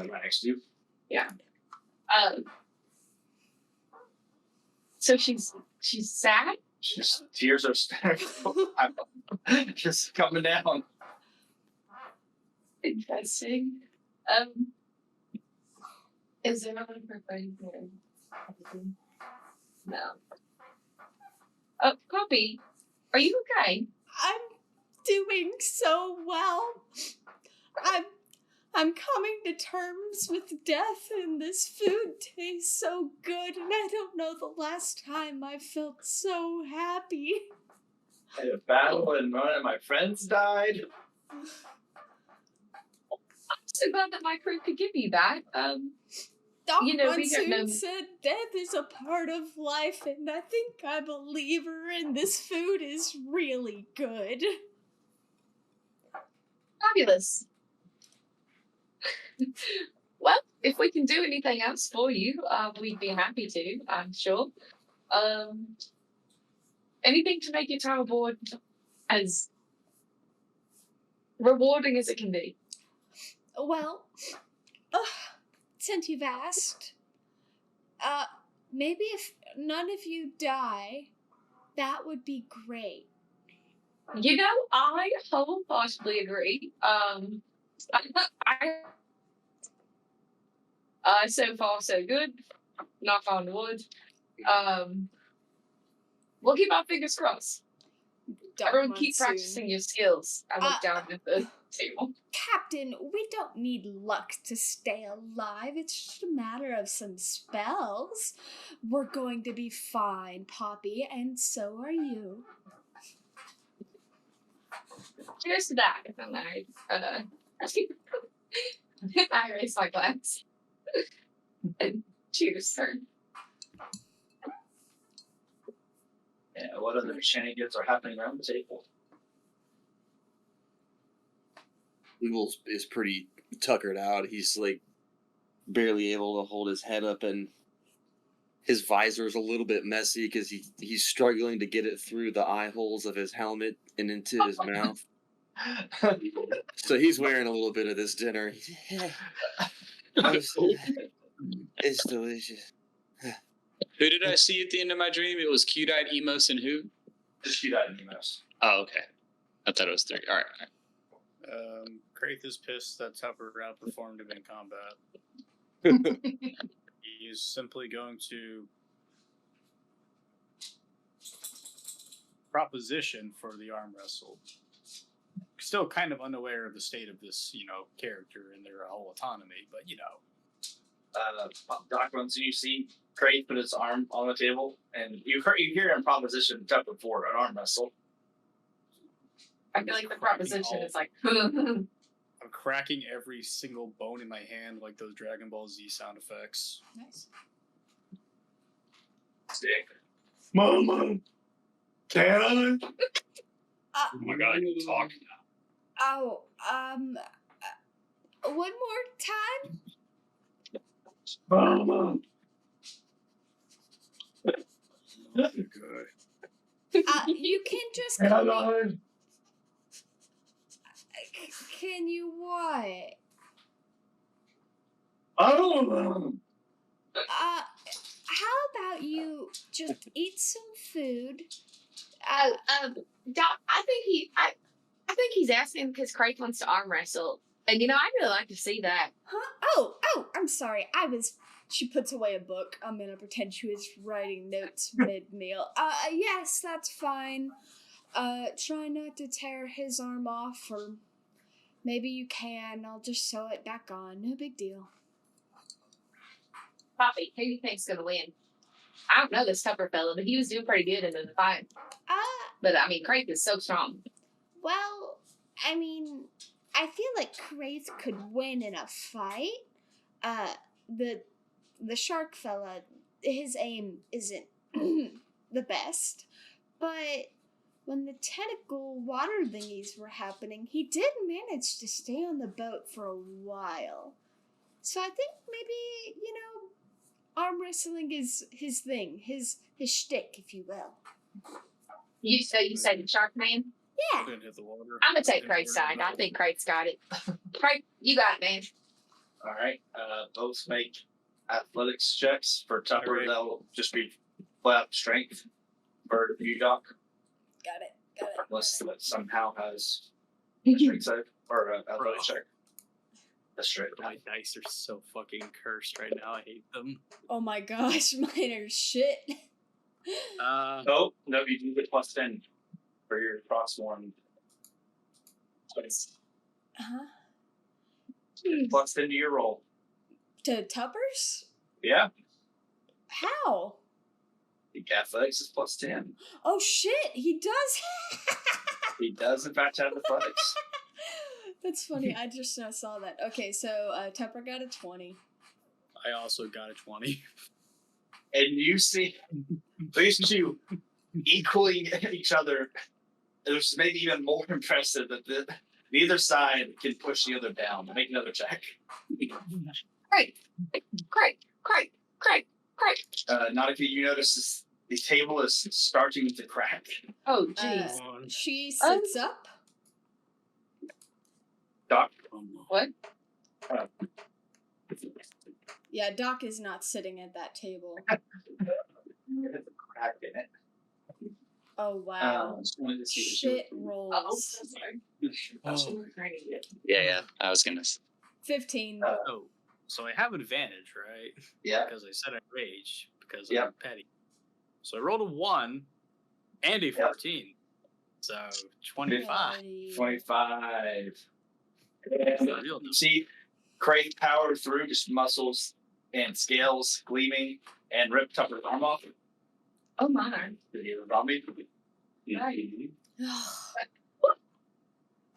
Right next to you. So she's sad. Just tears are just coming down. Interesting. Is there one of her friends here? No. Oh, Poppy, are you okay? I'm doing so well. I'm coming to terms with death, and this food tastes so good, and I don't know the last time I felt so happy. I had a battle and one of my friends died. I'm so glad that my crew could give you that. Doc we don't Monsoon know. said death is a part of life, and I think I believe her, and this food is really good. Fabulous. Well, if we can do anything else for you, we'd be happy to, I'm sure. Anything to make your time aboard as rewarding as it can be. Well, since you've asked, maybe if none of you die, that would be great. I wholeheartedly agree. So far so good. Knock on wood. We'll keep our fingers crossed. Doc Everyone keep Monsoon. practicing your skills. I look down at the table. Captain, we don't need luck to stay alive. It's just a matter of some spells. We're going to be fine, Poppy, and so are you. Cheers to that. And I raise my glass. And cheers, sir. Yeah, what other shenanigans are happening around the table? Weevil is pretty tuckered out. He's like barely able to hold his head up, and his visor is a little bit messy because he's struggling to get it through the eye holes of his helmet and into his mouth. So he's wearing a little bit of this dinner. It's delicious. Who did I see at the end of my dream? It was Cute-Eyed Emos and who? Just shoot out emails. Oh, okay. I thought it was 3. All right. Kraith is pissed that Tupper outperformed him in combat. He is simply going to proposition for the arm wrestle. Still kind of unaware of the state of this, character and their whole autonomy, but Doc runs and you see Craig put his arm on the table, and you hear in proposition chapter 4 an arm wrestle. I feel like the proposition is like. I'm cracking every single bone in my hand like those Dragon Ball Z sound effects. Nice. Stick. Mama, can I? Oh my god, I can talk now. Oh, one more time? Mama. Good. You can just Can call me. I? Can you what? Oh. How about you just eat some food Doc, I think he's asking because Craig wants to arm wrestle. And I'd really like to see that. Huh? Oh, I'm sorry. She puts away a book. I'm gonna pretend she was writing notes mid-meal. Yes, that's fine. Try not to tear his arm off, or maybe you can. I'll just sew it back on. No big deal. Poppy, who do you think's gonna win? I don't know this Tupper fella, but he was doing pretty good in the fight. But Craig is so strong. Well, I mean, I feel like Kraith could win in a fight. The shark fella, his aim isn't the best, but when the tentacle water thingies were happening, he did manage to stay on the boat for a while. So I think maybe, arm wrestling is his thing, his shtick, if you will. You say the shark man? Yeah. Didn't hit the water. I'm gonna take Craig's side. I think Craig's got it. Craig, you got it, man. All right. Both make athletics checks. For Tupper, Alright. that'll just be flat up strength. For you, Doc, Got it. unless it somehow has a strength save or athletics check. That's straight. My dice are so fucking cursed right now. I hate them. Oh my gosh, mine are shit. Oh, no, you do get plus 10 for your cross-one. Huh? Plus 10 to your roll. To Tuppers? Yeah. How? The athletics is plus 10. Oh shit, he does. He does, in fact, have athletics. That's funny. I just now saw that. Okay, so Tupper got a 20. I also got a 20. And you see these two equaling each other. It was maybe even more impressive that neither side can push the other down. Make another check. Craig. Not if you notice the table is starting to crack. Oh, jeez. She sits up. Doc, What? Yeah, Doc is not sitting at that table. there's a crack in it. Oh wow. Just wanted to see if Shit Oh, rolls. Oh. Yeah. I was gonna. 15. Oh, so I have advantage, right? Yeah. Because I said I rage because Yep. I'm petty. So I rolled a 1 and a 14. So 25. 25. That's the real You see Craig powered through, just muscles and scales gleaming, and ripped Tupper's arm off. Oh, my. Did he ever rob me?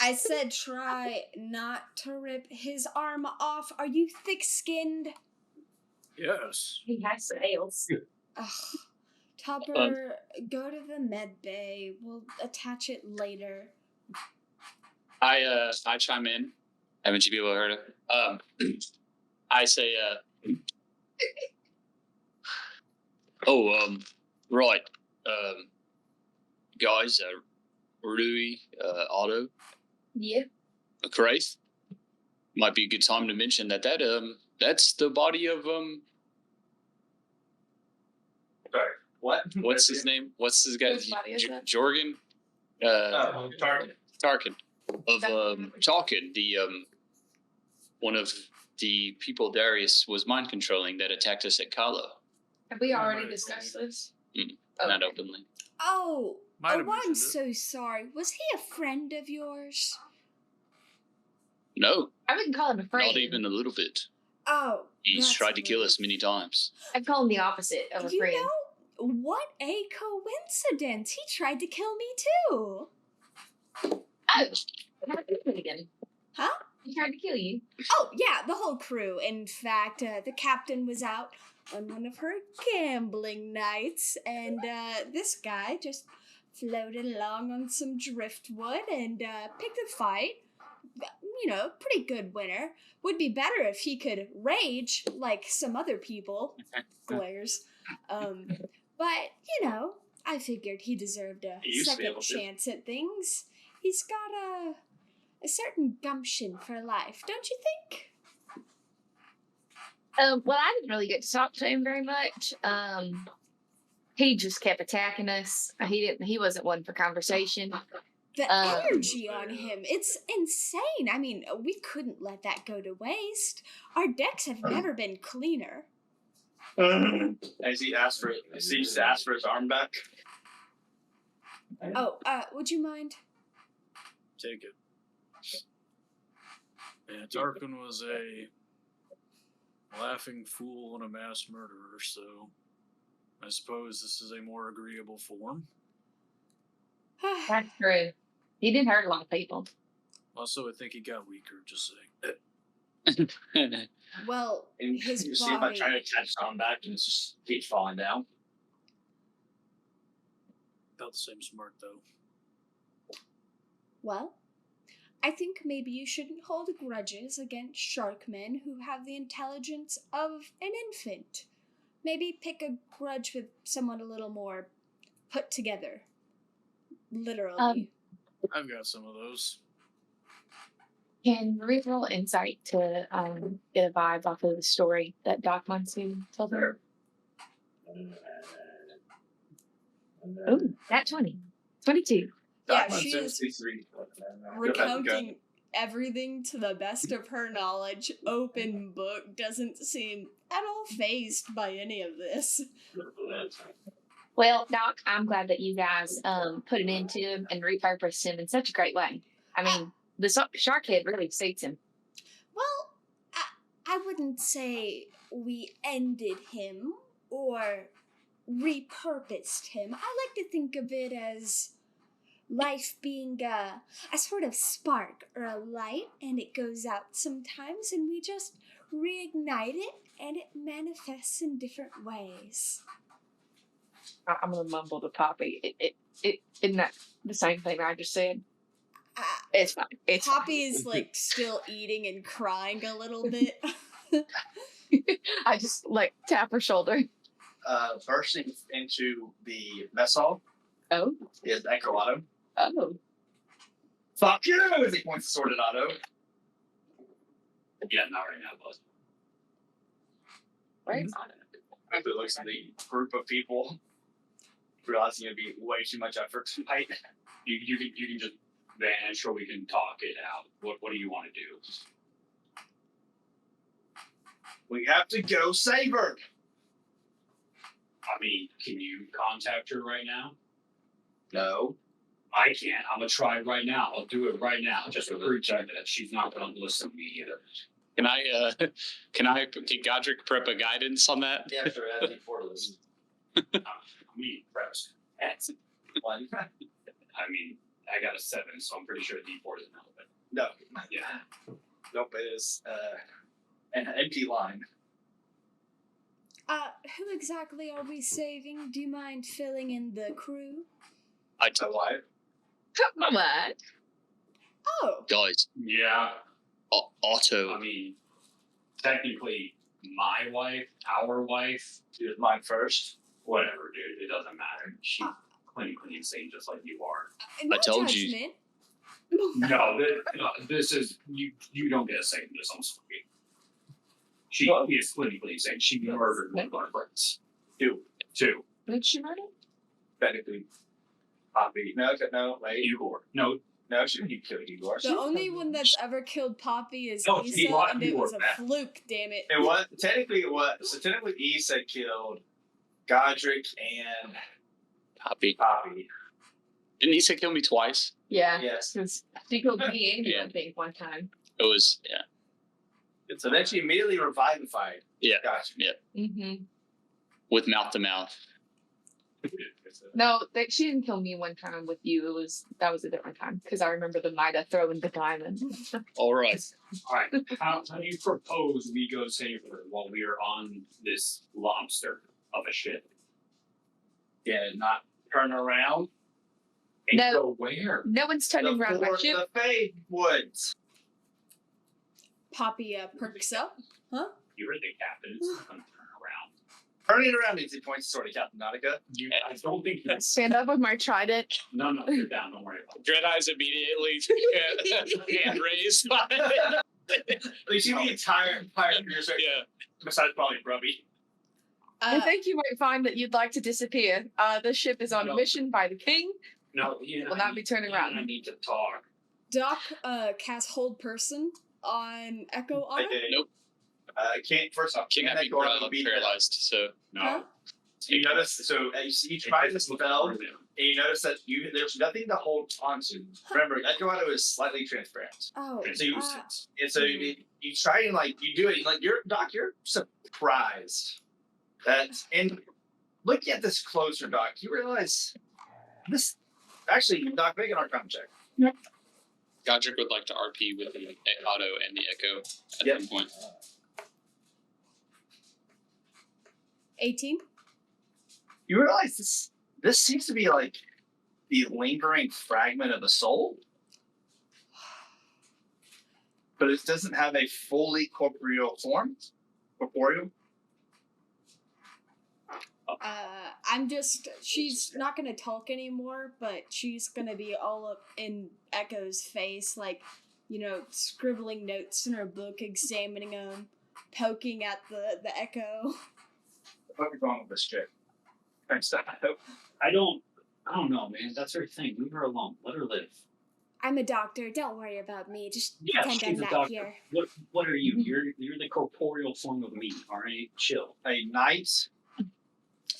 I said try not to rip his arm off. Are you thick-skinned? Yes. He has scales. Ugh. Tupper, go to the med bay. We'll attach it later. I chime in. Haven't you people heard it? I say, right, guys, Rui, Otto, Yeah. Craith. Might be a good time to mention that's the body of Sorry. What? what's his name? What's his guy? Whose body is that? Jorgen. Target. Tarkin of Tarkin, the one of the people Darius was mind controlling that attacked us at Kala. Have we already discussed this? Not openly. Oh, Might have I'm mentioned it. so sorry. Was he a friend of yours? No, I wouldn't call him a friend. not even a little bit. Oh, He's that's tried to kill rude. us many times. I'd call him the opposite of a You friend. know, what a coincidence. He tried to kill me too. Oh, how did it again? Huh? He tried to kill you. Oh, yeah, the whole crew. In fact, the captain was out on one of her gambling nights, and this guy just floated along on some driftwood and picked a fight. You know, pretty good winner. Would be better if he could rage like some other people. Glares. But, you know, I figured he deserved a He used to be second able to. chance at things. He's got a certain gumption for life, don't you think? Well, I didn't really get to talk to him very much. he just kept attacking us. He wasn't one for conversation. The energy on him, it's insane. I mean, we couldn't let that go to waste. Our decks have never been cleaner. As he asked for it, he used to ask for his arm back. Oh, would you mind? Take it. Yeah, Tarkin was a laughing fool and a mass murderer, so I suppose this is a more agreeable form. That's true. He did hurt a lot of people. Also, I think he got weaker, just saying. Well, And his you see him like body. trying to catch his arm back, and it just keeps falling down. About the same smart, though. Well, I think maybe you shouldn't hold grudges against sharkmen who have the intelligence of an infant. Maybe pick a grudge with someone a little more put together. Literally. I've got some of those. Can we roll insight to get a vibe off of the story that Doc Monsoon told her? Oh, that 20. 22. Yeah, Doc she Monsoon's is C3. recounting everything to the best of her knowledge. Open book, doesn't seem at all fazed by any of this. Well, Doc, I'm glad that you guys put an end to him and repurposed him in such a great way. I mean, the shark head really suits him. Well, I wouldn't say we ended him or repurposed him. I like to think of it as life being a sort of spark or a light, and it goes out sometimes, and we just reignite it, and it manifests in different ways. I'm gonna mumble to Poppy. Isn't that the same thing I just said? It's fine. It's Poppy is like still eating and crying a little bit. fine. I just like tap her shoulder. Bursting into the mess hall Oh, is Echo Otto. oh. Fuck you! As he points the sword at Otto. Yeah, not right now, boss. Where's Otto? After it looks at the group of people, realizing it'd be way too much effort to fight. You can just vanish, or we can talk it out. What do you want to do? We have to go save her. I mean, can you contact her right now? No. I can't. I'm gonna try right now. I'll do it right now. Just to prove that she's not gonna listen to me either. Can Godric prep a guidance on that? Yeah, sure. I think for this. Me, perhaps. That's one. I mean, I got a 7, so I'm pretty sure D4 doesn't help it. No. Yeah. Nope, it is an empty line. Who exactly are we saving? Do you mind filling in the crew? I My wife. What? Oh, guys, Yeah. Otto. I mean, technically, my wife, our wife, She was mine first. whatever, dude. It doesn't matter. She's clinically insane, just like you are. no told you. judgment. No, this is you don't get a say in this. I'm sorry. She is clinically insane. She murdered one of our friends. Two. Did she murder? Technically. Poppy. No, wait. Igor. No, She didn't kill Igor. The only one that's ever killed Poppy is No, Issa, he was- and he it was was a that. fluke, damn it. It was technically Issa killed Godric and Poppy. Poppy. Didn't Issa kill me twice? Yeah. Yes. Because she killed me and you, Yeah. I think, one time. It was, yeah. So then she immediately revivified. Yeah. Gotcha. Mm-hmm. With mouth to mouth. No, she didn't kill me one time with you. That was a different time because I remember the Mida throwing the diamond. All right. All right. How do you propose we go save her while we are on this lobster of a ship? Yeah, not turn around. And No. go where? No one's turning around my ship. The Fade Woods. Poppy perks up. You're the captain. It's not gonna turn around. Turning around means he points sort of Captain Nautica. I don't think that's. Stand up with my trident. No, you're down. Don't worry about it. Dread Eyes immediately hand raised. You see the entire crew, Yeah. besides probably Grubby. I think you might find that you'd like to disappear. The ship is on a mission by the king. No, you Will not be turning around. I need to talk. Doc cast hold person on Echo Auto. Nope. Can't first off. Can't be paralyzed. So no. Huh? So you notice. So you try this spell, and you notice that there's nothing to hold onto. Remember, Echo Auto is slightly transparent. Oh. So you try and you do it. Like you're surprised that and looking at this closer, Doc, you realize this actually Doc, make an Arcana check. Godric would like to RP with the auto and the echo at some point. 18. You realize this seems to be like the lingering fragment of the soul, but it doesn't have a fully corporeal form. Corporeal. She's not gonna talk anymore, but she's gonna be all up in Echo's face, scribbling notes in her book, examining them, poking at the Echo. What's wrong with this chick? Thanks, I don't know, man. That's her thing. Leave her alone. Let her live. I'm a doctor. Don't worry about me. Just Yeah, pretend she's I'm a not doctor. here. What are you? You're the corporeal form of me. All right, chill. A knight,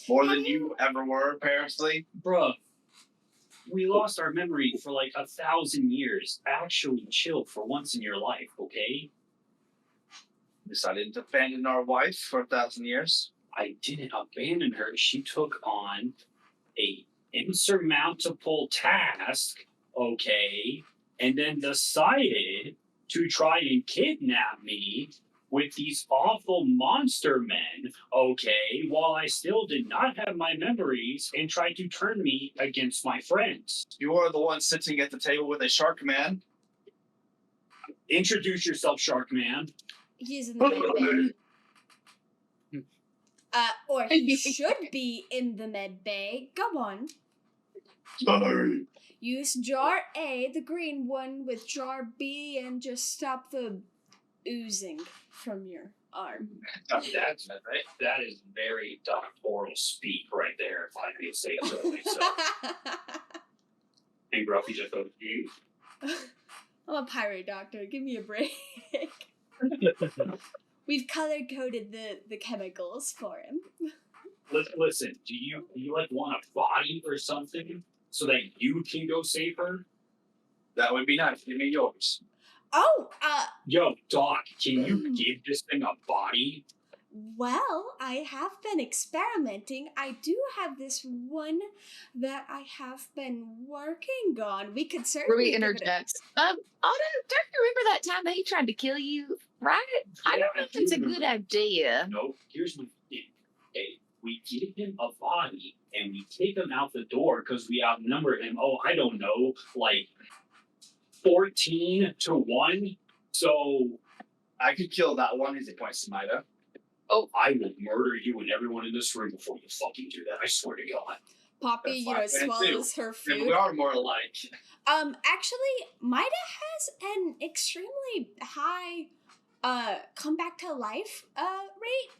more than you ever were, apparently. Bruh, we lost our memory for 1,000 years. Actually chill for once in your life, okay? Decided to abandon our wife for 1,000 years. I didn't abandon her. She took on a insurmountable task, okay, and then decided to try and kidnap me with these awful monster men, okay, while I still did not have my memories and tried to turn me against my friends. You are the one sitting at the table with a shark man. Introduce yourself, Shark Man. He's in the med bay. Or he should be in the med bay. Go on. Sorry. Use jar A, the green one, with jar B, and just stop the oozing from your arm. That is very doctoral speak right there, if I may say so myself. And Gruffy just goes, I'm a pirate doctor. Give me a break. We've color coded the chemicals for him. Listen, do you want a body or something so that you can go save her? That would be nice. Give me yours. Oh, Yo, Doc, can you give this thing a body? well, I have been experimenting. I do have this one that I have been working on. We could certainly Ruby give it a- interjects. Otto, don't you remember that time that he tried to kill you? Right? I don't know if it's a good idea. No, here's my thing. Okay, we give him a body and we take him out the door because we outnumber him. Oh, I don't know, 14-1. So I could kill that one as a point, Smita. I will murder you and everyone in this room before you fucking do that. I swear to God. Poppy, That's fine, swallows her Yeah, food. we are more alike. Actually, Mida has an extremely high come back to life rate.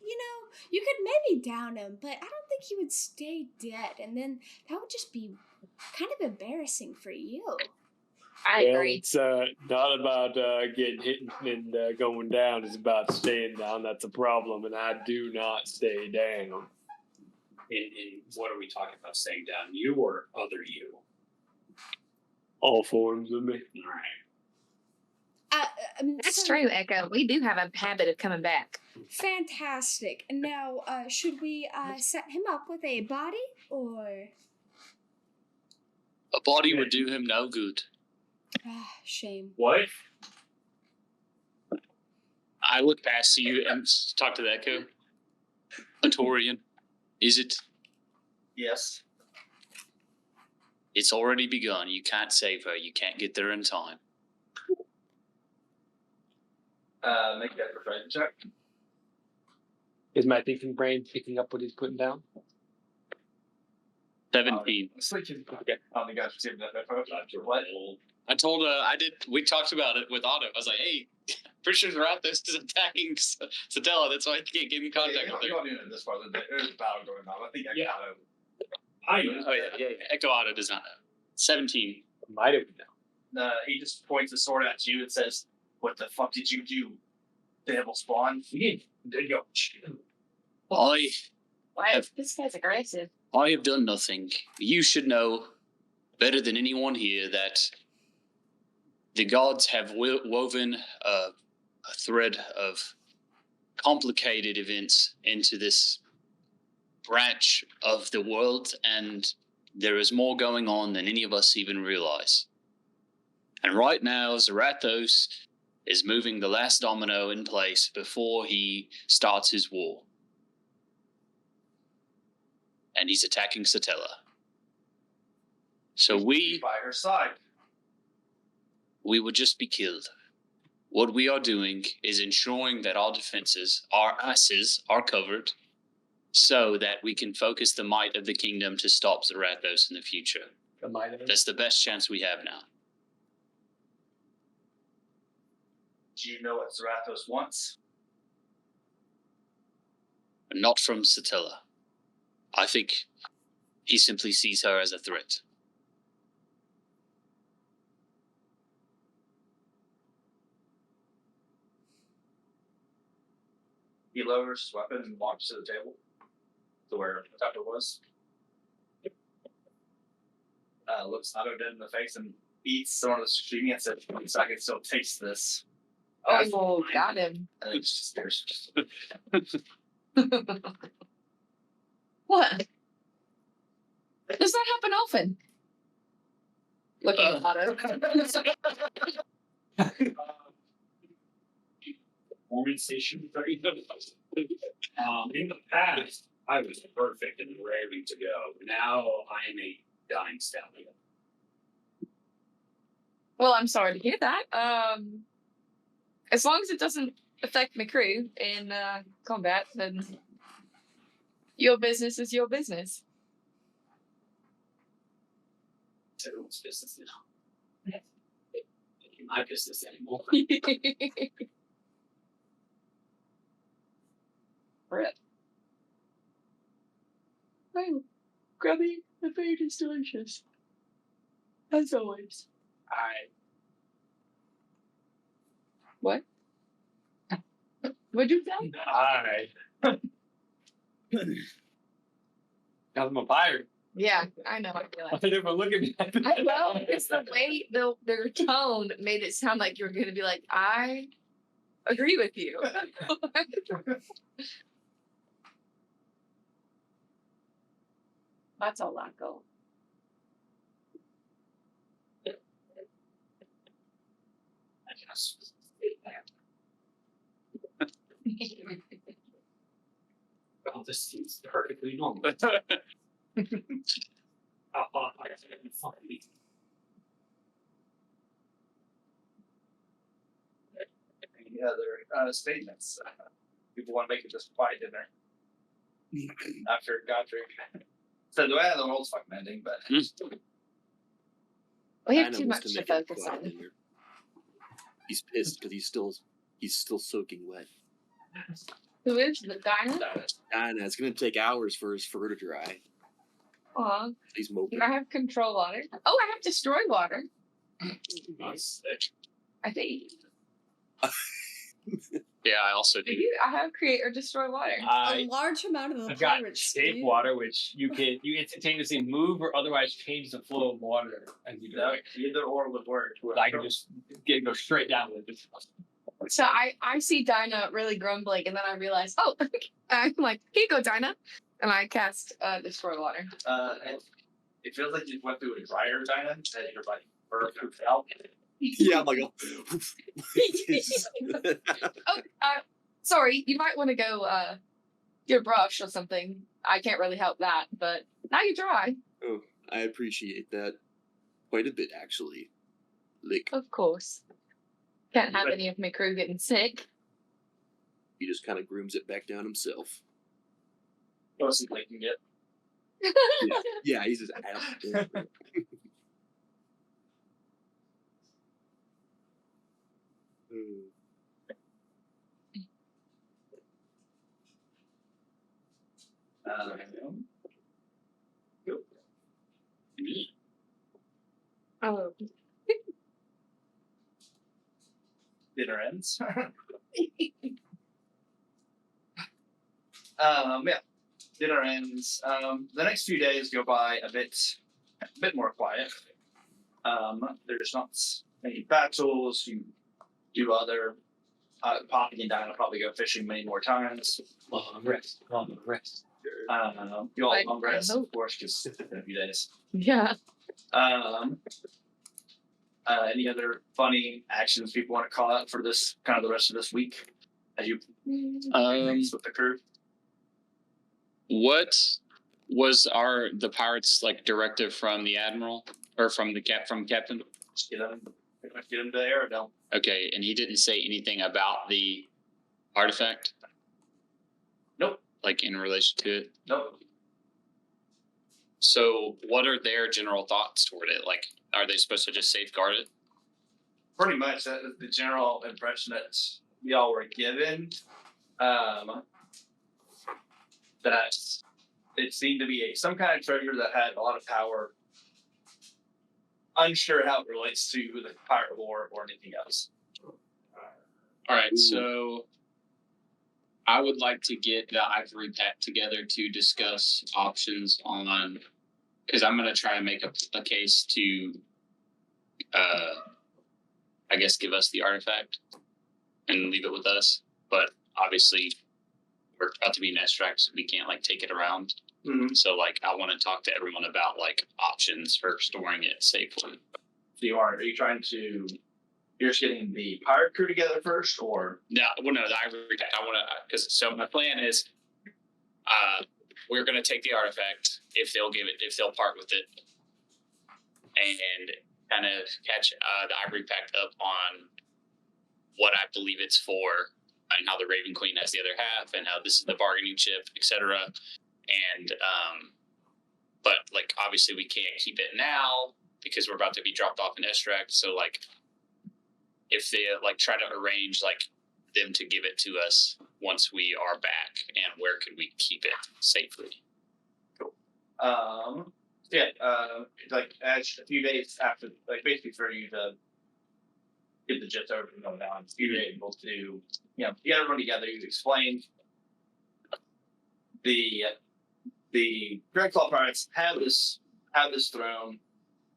You could maybe down him, but I don't think he would stay dead, and then that would just be kind of embarrassing for you. I Well, agree. it's not about getting hit and going down. It's about staying down. That's a problem, and I do not stay down. And what are we talking about staying down? You or other you? All forms of me. All right. That's true, Echo. We do have a habit of coming back. Fantastic. Now, should we set him up with a body, or? A body would do him no good. Shame. What? I look past you and talk to the echo. Atorian, is it? Yes. It's already begun. You can't save her. You can't get there in time. Make that persuasion check. Is my thinking brain picking up what he's putting down? 17. Okay. Oh, the guys received that info. What? I told we talked about it with Otto. I was like, hey, Pretty sure Rathos is attacking Satella. That's why I can't get in contact with her. You're not doing it this far. There's a battle going on. I think I got him. I know. Oh, yeah. Echo Auto does not know. 17. Might have known. He just points the sword at you and says, "What the fuck did you do, devil spawn?" Wow, this guy's aggressive. I have done nothing. You should know better than anyone here that the gods have woven a thread of complicated events into this branch of the world, and there is more going on than any of us even realize. And right now, Zarathos is moving the last domino in place before he starts his war. And he's attacking Satella. So we by her side. would just be killed. What we are doing is ensuring that our defenses, our asses, are covered so that we can focus the might of the kingdom to stop Zarathos in the future. That's the best chance we have now. Do you know what Zarathos wants? Not from Satella. I think he simply sees her as a threat. He lowers his weapon and walks to the table, to where the Tucker was. Looks Otto dead in the face and eats some of the sashimi and says, "So I can still taste this." Oh, got him. And it's just there's What? Does that happen often? Looking at Otto. Performance station very good. In the past, I was perfect and raring to go. Now I am a dying stallion. Well, I'm sorry to hear that. As long as it doesn't affect my crew in combat, then your business is your business. It's everyone's business now. It's not my business anymore. Rip. Oh, grubby, the food is delicious. As always. What? What'd you say? I'm a pirate. Yeah, I know. I feel like. I never look at me. Well, it's the way their tone made it sound like you were going to be like, I agree with you. That's all I go. Oh, this seems perfectly normal. any other statements. People want to make it just quiet dinner after Godric. So the way the world's fucking ending, but We have Dinah too wants much to make it focus quiet on. dinner. He's pissed because he's still soaking wet. Who is the diner? Dinah, it's gonna take hours for his fur to dry. Aw, He's moping. I have control water. Oh, I have destroy water. Nice. I think. Yeah, I also do. I have create or destroy water. A large amount of the I've got pirates shape do. water, which you instantaneously move or otherwise change the flow of water as you no, drink. either or would work. I can just go straight down with it. So I see Dinah really grumbling, and then I realize, oh, I'm like, here you go, Dinah, and I cast destroy water. And it feels like you went through a dryer Dinah, and your like fur poofed out. Yeah, I'm like, Sorry, you might want to go get a brush or something. I can't really help that, but now you're dry. oh, I appreciate that quite a bit, actually. Like, Of course. Can't have any of my crew getting sick. he just kind of grooms it back down himself. Mostly licking it. Yeah, he's just. dinner ends. Dinner ends. The next few days go by a bit more quiet. There's not many battles. You do other Poppy and Dinah probably go fishing many more times. Long rest. You all I long rest, of hope. course, because it's been a few days. Yeah. Any other funny actions people want to call out for this kind of the rest of this week as you with the crew? What was the pirates like directive from the admiral or from captain? Just get them to Aerodome. Okay, and he didn't say anything about the artifact. Nope. Like in relation to it. Nope. So, what are their general thoughts toward it? Like, are they supposed to just safeguard it? Pretty much that is the general impression that y'all were given. That it seemed to be some kind of treasure that had a lot of power. Unsure how it relates to the pirate war or anything else. All right, so I would like to get the ivory pact together to discuss options on, because I'm going to try to make a case to, I guess, give us the artifact and leave it with us. But obviously, we're about to be in extract, so we can't like take it around. Mm-hmm. So like, I want to talk to everyone about like options for storing it safely. So are you trying to? You're just getting the pirate crew together first, or No, well, no, the ivory pact. I want to, because so my plan is, we're going to take the artifact if they'll part with it, and kind of catch the ivory pact up on what I believe it's for, and how the Raven Queen has the other half, and how this is the bargaining chip, etc. And but like obviously we can't keep it now because we're about to be dropped off in extract. So like, if they like try to arrange like them to give it to us once we are back, and where could we keep it safely? Cool. Like as a few days after, like basically for you to get the gist over and going down, you're able to, get everyone together. You explain the Dreadclaw pirates have this throne.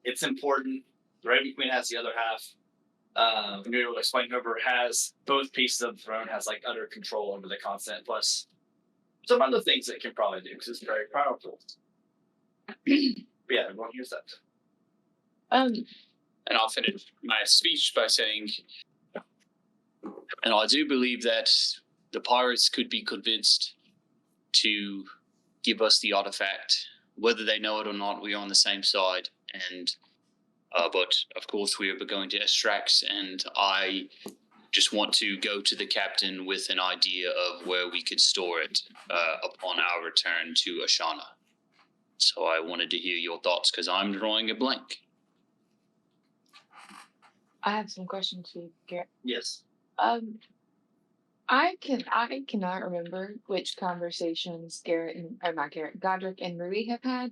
It's important. The Raven Queen has the other half. And you're able to explain whoever has both pieces of the throne has like utter control over the continent, plus some other things it can probably do because it's very powerful. Yeah, everyone hears that. And I'll finish my speech by saying, and I do believe that the pirates could be convinced to give us the artifact, whether they know it or not. We are on the same side, and but of course we are going to extracts, and I just want to go to the captain with an idea of where we could store it upon our return to Ashana. So I wanted to hear your thoughts because I'm drawing a blank. I have some questions for you, Garrett. Yes. I cannot remember which conversations Godric and Rui have had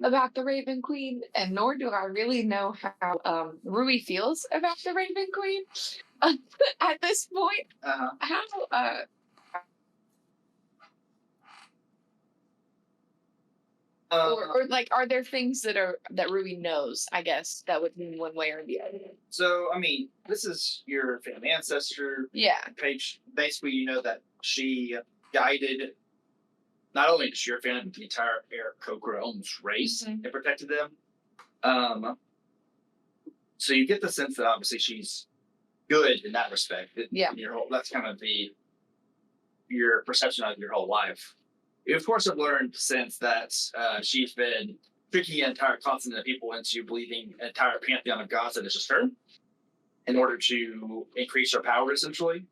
about the Raven Queen, and nor do I really know how Rui feels about the Raven Queen at this point. How or like, are there things that Rui knows? I guess that would mean one way or the other. So, I mean, this is your family ancestor. Yeah. Page. Basically, you know that she guided not only just your family, but the entire Aarakocra's race and protected them. So you get the sense that obviously she's good in that respect. That's kind of your perception of your whole life. You, of course, have learned since that she's been tricking an entire continent of people into believing an entire pantheon of gods that is just her in order to increase her power, essentially.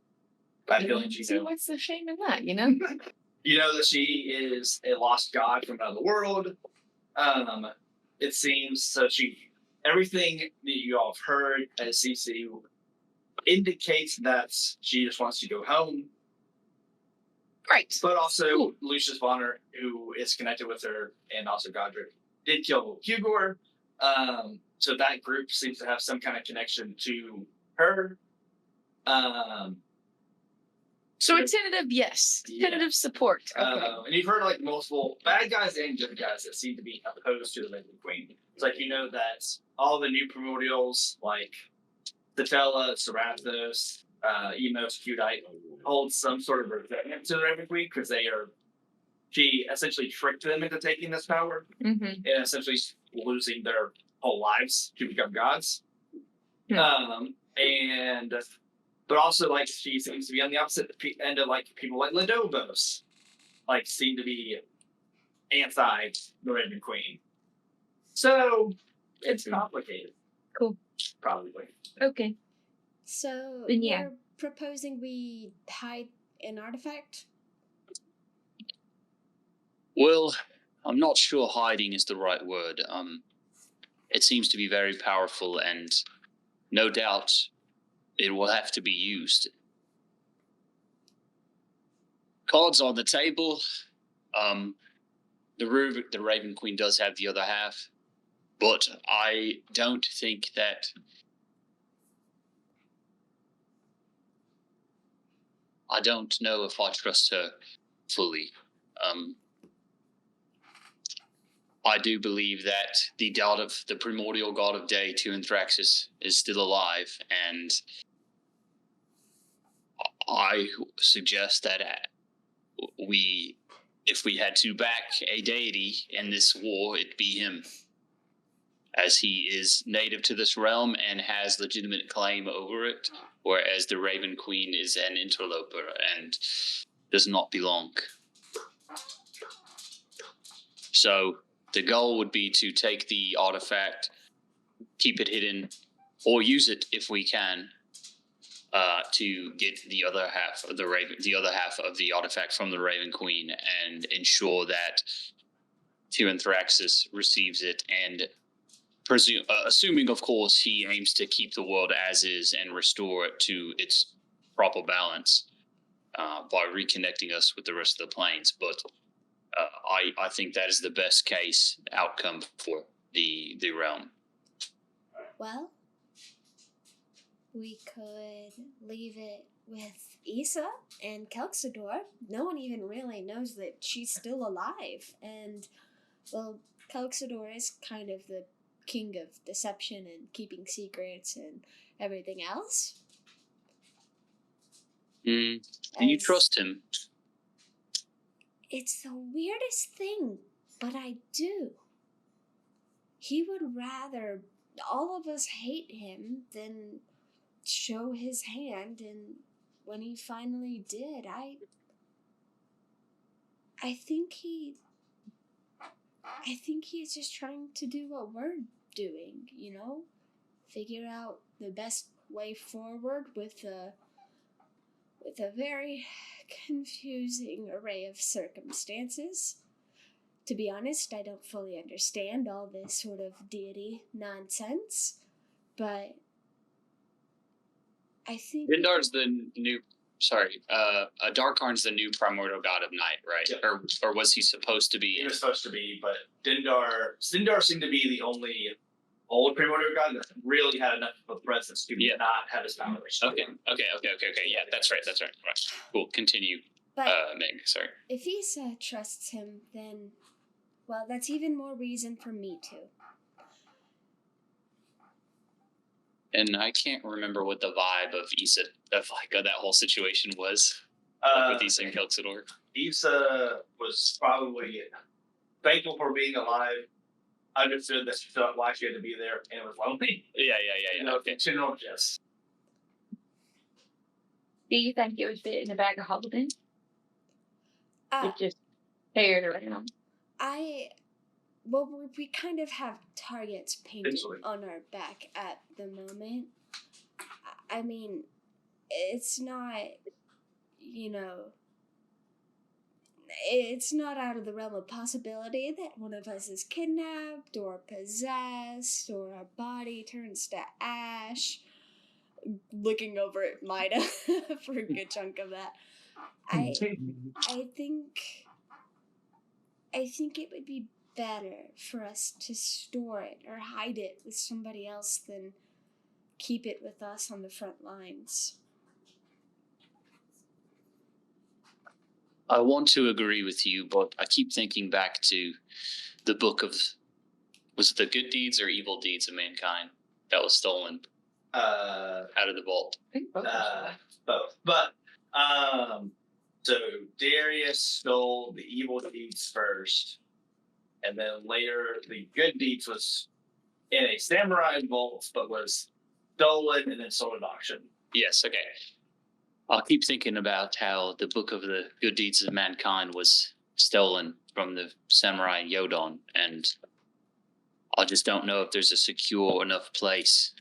By feeling what's the shame in that, You know that she is a lost god from another world. It seems so. Everything that you all have heard as CC indicates that she just wants to go home. Right. But also Lucius Bonner, who is connected with her, and also Godric, did kill Hugor. So that group seems to have some kind of connection to her. So a tentative yes. Yeah. Tentative support. Okay. And you've heard like multiple bad guys and good guys that seem to be opposed to the Raven Queen. It's like you know that all the new primordials, like Satella, Serathos, Emos, Cudite, hold some sort of resentment to the Raven Queen because she essentially tricked them into taking this power Mm-hmm. and essentially losing their whole lives to become gods. But also like she seems to be on the opposite end of like people like Ladobos, like seem to be anti the Raven Queen. So it's complicated. Cool. Probably. Okay. So Then yeah. you're proposing we hide an artifact? Well, I'm not sure hiding is the right word. It seems to be very powerful, and no doubt it will have to be used. Cards on the table. The Raven Queen does have the other half, but I don't think that. I don't know if I trust her fully. I do believe that the primordial god of day, Tuanthraxis, is still alive, and I suggest that if we had to back a deity in this war, it'd be him, as he is native to this realm and has legitimate claim over it, whereas the Raven Queen is an interloper and does not belong. So the goal would be to take the artifact, keep it hidden, or use it if we can, to get the other half of the artifact from the Raven Queen and ensure that Tuanthraxis receives it, and assuming, of course, he aims to keep the world as is and restore it to its proper balance by reconnecting us with the rest of the planes. But I think that is the best case outcome for the realm. Well, we could leave it with Issa and Kelxador. No one even really knows that she's still alive. And, well, Kelxador is kind of the king of deception and keeping secrets and everything else. Do you trust him? It's the weirdest thing, but I do. He would rather all of us hate him than show his hand, and when he finally did, I think he's just trying to do what we're doing, figure out the best way forward with a very confusing array of circumstances. To be honest, I don't fully understand all this sort of deity nonsense, but I think Dindar's the new. Darkarn's the new primordial god of night, right? Yeah. Or was he supposed to be? He was supposed to be, but Dindar seemed to be the only old primordial god that really had enough of a presence to not have his power restored. Okay. Yeah, that's right. Right. Cool. Continue. But Meg. Sorry. if Issa trusts him, then, well, that's even more reason for me to. And I can't remember what the vibe of Issa, of that whole situation was with Issa and Kelxador. Issa was probably thankful for being alive. Understood that she felt why she had to be there, and it was lonely. Yeah. Okay. Yes. Do you think it would fit in a bag of holding? It just paired around. We kind of have targets painted on our back at the moment. I mean, it's not, it's not out of the realm of possibility that one of us is kidnapped or possessed or our body turns to ash. Looking over at Maida for a good chunk of that. I think it would be better for us to store it or hide it with somebody else than keep it with us on the front lines. I want to agree with you, but I keep thinking back to the book of, was it the good deeds or evil deeds of mankind that was stolen out of the vault? I think both. Both. But so Darius stole the evil deeds first, and then later the good deeds was in a samurai vault, but was stolen and then sold at auction. Yes, okay. I'll keep thinking about how the book of the good deeds of mankind was stolen from the samurai Yodon, and I just don't know if there's a secure enough place.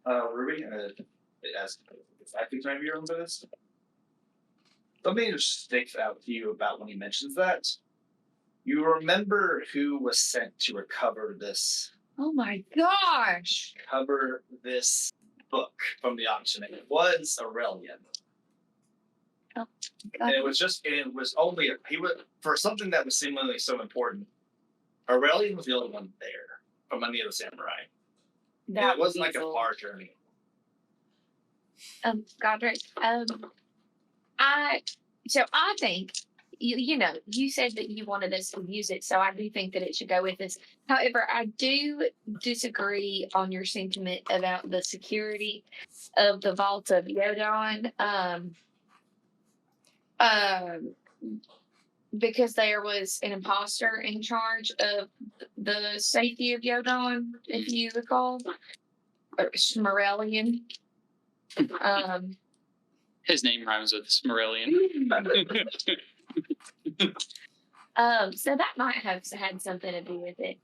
Ruby, as I think maybe you remember this. Something just sticks out to you about when he mentions that. You remember who was sent to recover this Oh my gosh. book from the auction. It was Aurelian. Oh, and it was only he was for something that was seemingly so important. Aurelian was the only one there from any of the samurai. And it wasn't like a far journey. Godric, I think you said that you wanted us to use it, so I do think that it should go with us. However, I do disagree on your sentiment about the security of the vault of Yodon. Because there was an imposter in charge of the safety of Yodon, if you recall, or Shmarelian. His name rhymes with Smarellian. So that might have had something to do with it.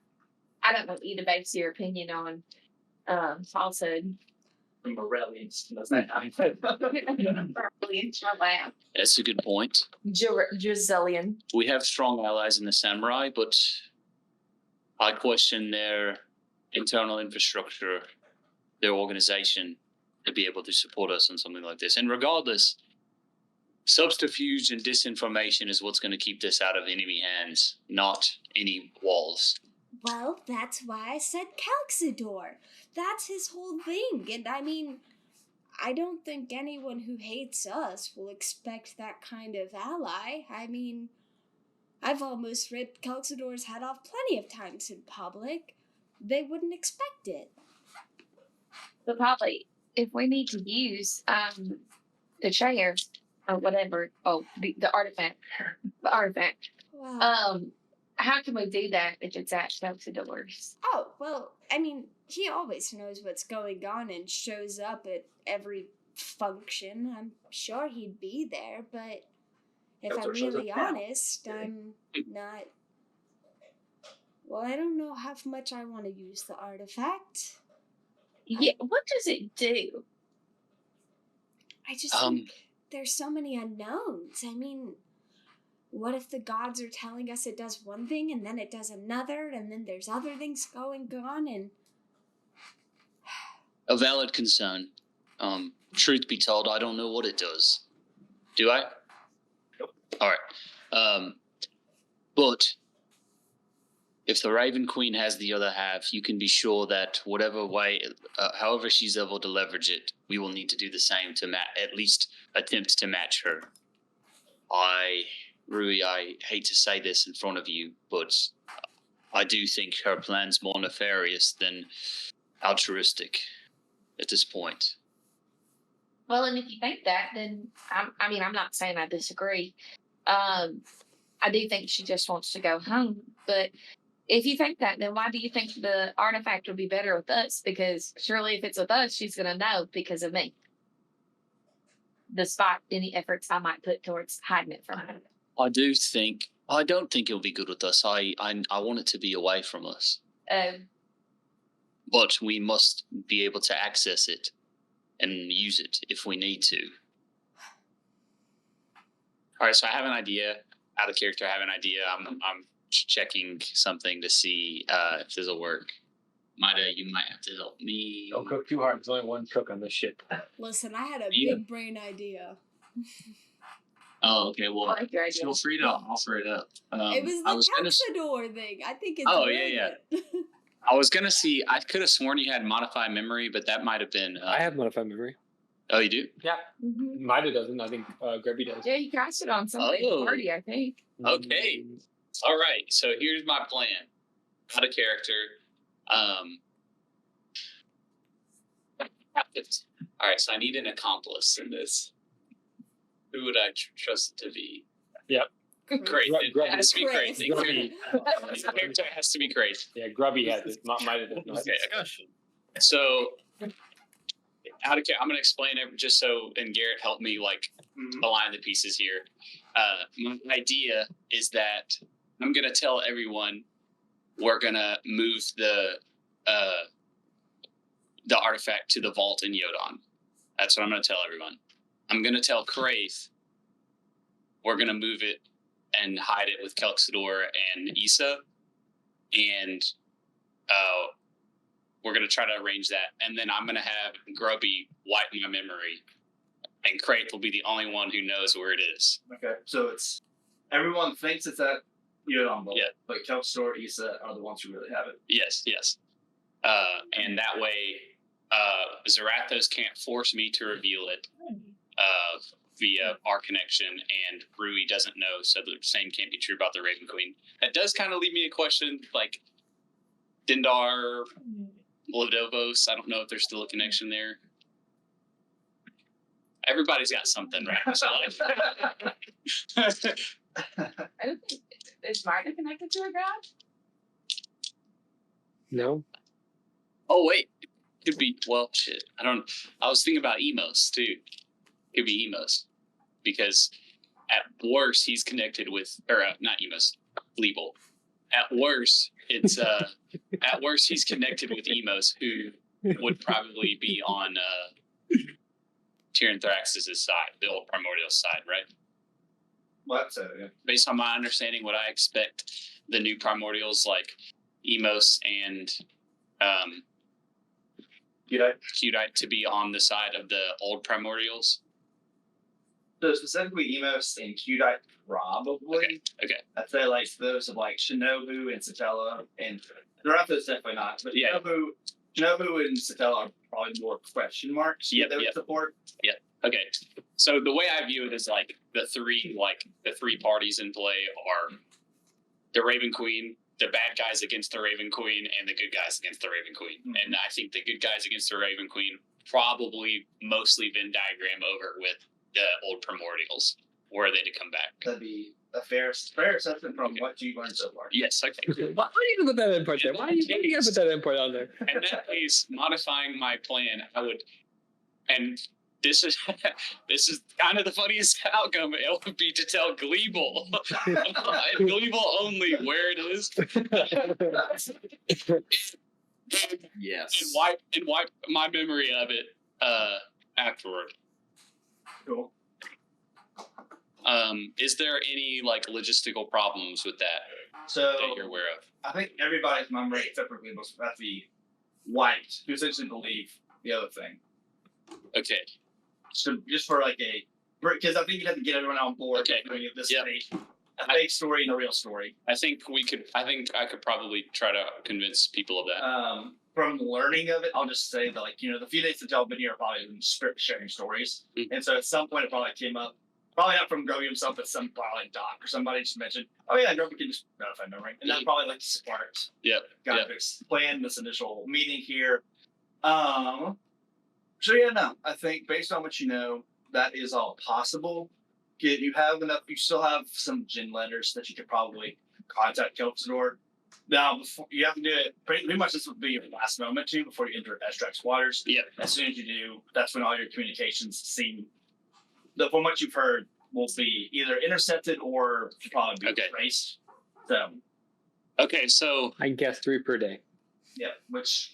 I don't want you to base your opinion on falsehood. Aurelians. That's a good point. Drazillion. We have strong allies in the samurai, but I question their internal infrastructure, their organization, to be able to support us on something like this. And regardless, subterfuge and disinformation is what's going to keep this out of enemy hands, not any walls. Well, that's why I said Calxidor. That's his whole thing. And I mean, I don't think anyone who hates us will expect that kind of ally. I mean, I've almost ripped Calxidor's head off plenty of times in public. They wouldn't expect it. But probably, if we need to use the chair or whatever, the artifact, Wow. how can we do that if it's at Calxidor's? Oh, well, I mean, he always knows what's going on and shows up at every function. I'm sure he'd be there, but if I'm really honest, I'm not... Well, I don't know how much I want to use the artifact. Yeah, what does it do? I just think there's so many unknowns. I mean, what if the gods are telling us it does one thing and then it does another, and then there's other things going on, and... A valid concern. Truth be told, I don't know what it does. Do I? Nope. All right. But if the Raven Queen has the other half, you can be sure that whatever way, however she's able to leverage it, we will need to do the same to at least attempt to match her. Rui, I hate to say this in front of you, but I do think her plan's more nefarious than altruistic at this point. Well, and if you think that, then I'm not saying I disagree. I do think she just wants to go home. But if you think that, then why do you think the artifact would be better with us? Because surely if it's with us, she's going to know because of me. Despite any efforts I might put towards hiding it from her. I don't think it'll be good with us. I want it to be away from us. But we must be able to access it and use it if we need to. All right, so I have an idea. Out of character, I have an idea. I'm checking something to see if this will work. Maida, you might have to help me. Don't cook too hard. There's only one cook on this ship. Listen, I had a big brain idea. Oh, okay. Well, I like your idea. feel free to offer it up. It was the Calxidor thing. I think it's brilliant. I was gonna see. I could have sworn you had modified memory, but that might have been. I have modified memory. Oh, you do? Yeah, Mhm. Mida doesn't. I think Grubby does. Yeah, you cast it on somebody's Oh. party, I think. Okay. All right. So here's my plan. Out of character. All right. So I need an accomplice in this. Who would I trust it to be? Yep. Great. It has to be Great. great. Grubby. This character has to be great. Yeah, Grubby has it. Mida does not. Okay. So, I'm going to explain it just so, and Garrett helped me align the pieces here. My idea is that I'm going to tell everyone we're going to move the artifact to the vault in Yodon. That's what I'm going to tell everyone. I'm going to tell Kraith we're going to move it and hide it with Kelxador and Issa, and we're going to try to arrange that. And then I'm going to have Grubby wipe my memory, and Kraith will be the only one who knows where it is. Okay, so it's everyone thinks it's at Yodon, Yeah. but Kelpstor, Issa are the ones who really have it. Yes. And that way, Zarathos can't force me to reveal it via our connection, and Rui doesn't know, so the same can't be true about the Raven Queen. That does kind of leave me a question, like Dindar, Lodovos. I don't know if there's still a connection there. Everybody's got something, right? So, I don't think is Marta connected to a god? No. oh wait, could be. Well, shit. I was thinking about Emos too. Could be Emos, because at worst he's connected with, or not Emos, Leeble. At worst, it's at worst he's connected with Emos, who would probably be on Tyrion Thraxis' side, the old Primordial side, right? What? So, yeah. Based on my understanding, what I expect the new Primordials like Emos and Cutite to be on the side of the old Primordials. So specifically, Emos and Cutite, probably. Okay. I'd say like those of like Shinobu and Satella, and Zarathos definitely not. But Yeah. Shinobu and Satella are probably more question marks. Yep, They would yep. support. Okay. So the way I view it is like the three parties in play are the Raven Queen, the bad guys against the Raven Queen, and the good guys against the Raven Queen. Mhm. And I think the good guys against the Raven Queen probably mostly Venn diagram over with the old Primordials, were they to come back. That'd be a fair assessment from what you've learned so far. Yes, okay. Why do you put that input there? Why do you gotta put that input on there? In that case, modifying my plan, I would, and this is kind of the funniest outcome. It would be to tell Gleeble, and Gleeble only, where it is, Yes. and wipe my memory of it afterward. Cool. Is there any like logistical problems with that So you're aware of? I think everybody's memory except for Gleeble has to be wiped to essentially believe the other thing. Okay. So just for like because I think you have to get everyone on board. Okay. Doing it this Yep. a fake story and a real story. I think I could probably try to convince people of that. From learning of it, I'll just say that the few days that y'all been here, probably been sharing stories, Mhm. and so at some point it probably came up. Probably not from Groby himself, but some probably like Doc or somebody just mentioned, "Oh yeah, Groby can just notify memory," and that probably like sparked. Yep. Got to plan this initial meeting here. So yeah, no, I think based on what you know, that is all possible. You have enough. You still have some gin letters that you could probably contact Kelpsdor. Now, you have to do it. Pretty much, this would be your last moment too before you enter Estrax waters. Yep. As soon as you do, that's when all your communications seem. From what you've heard, will be either intercepted or probably be Okay. erased. So Okay, so I can cast 3 per day. yeah, which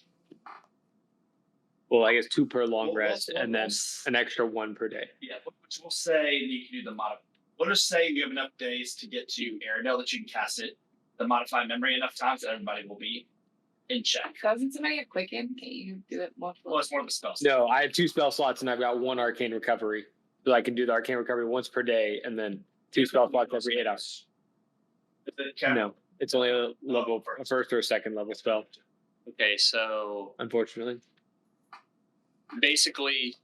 Well, I guess 2 per long We'll- rest, we'll- and then we'll- an extra 1 per day. yeah, which we'll say you can do the mod. We'll just say you have enough days to get to Aerodale that you can cast it, the modified memory enough times that everybody will be in check. Doesn't somebody get quicken? Can't you do it multiple? Well, it's more of a spell. No, I have 2 spell slots, and I've got 1 arcane recovery. So I can do the arcane recovery once per day, and then 2 spell slots every 8 hours. Is it cap- No, it's only a level, a first or a second level spell, okay, so unfortunately. basically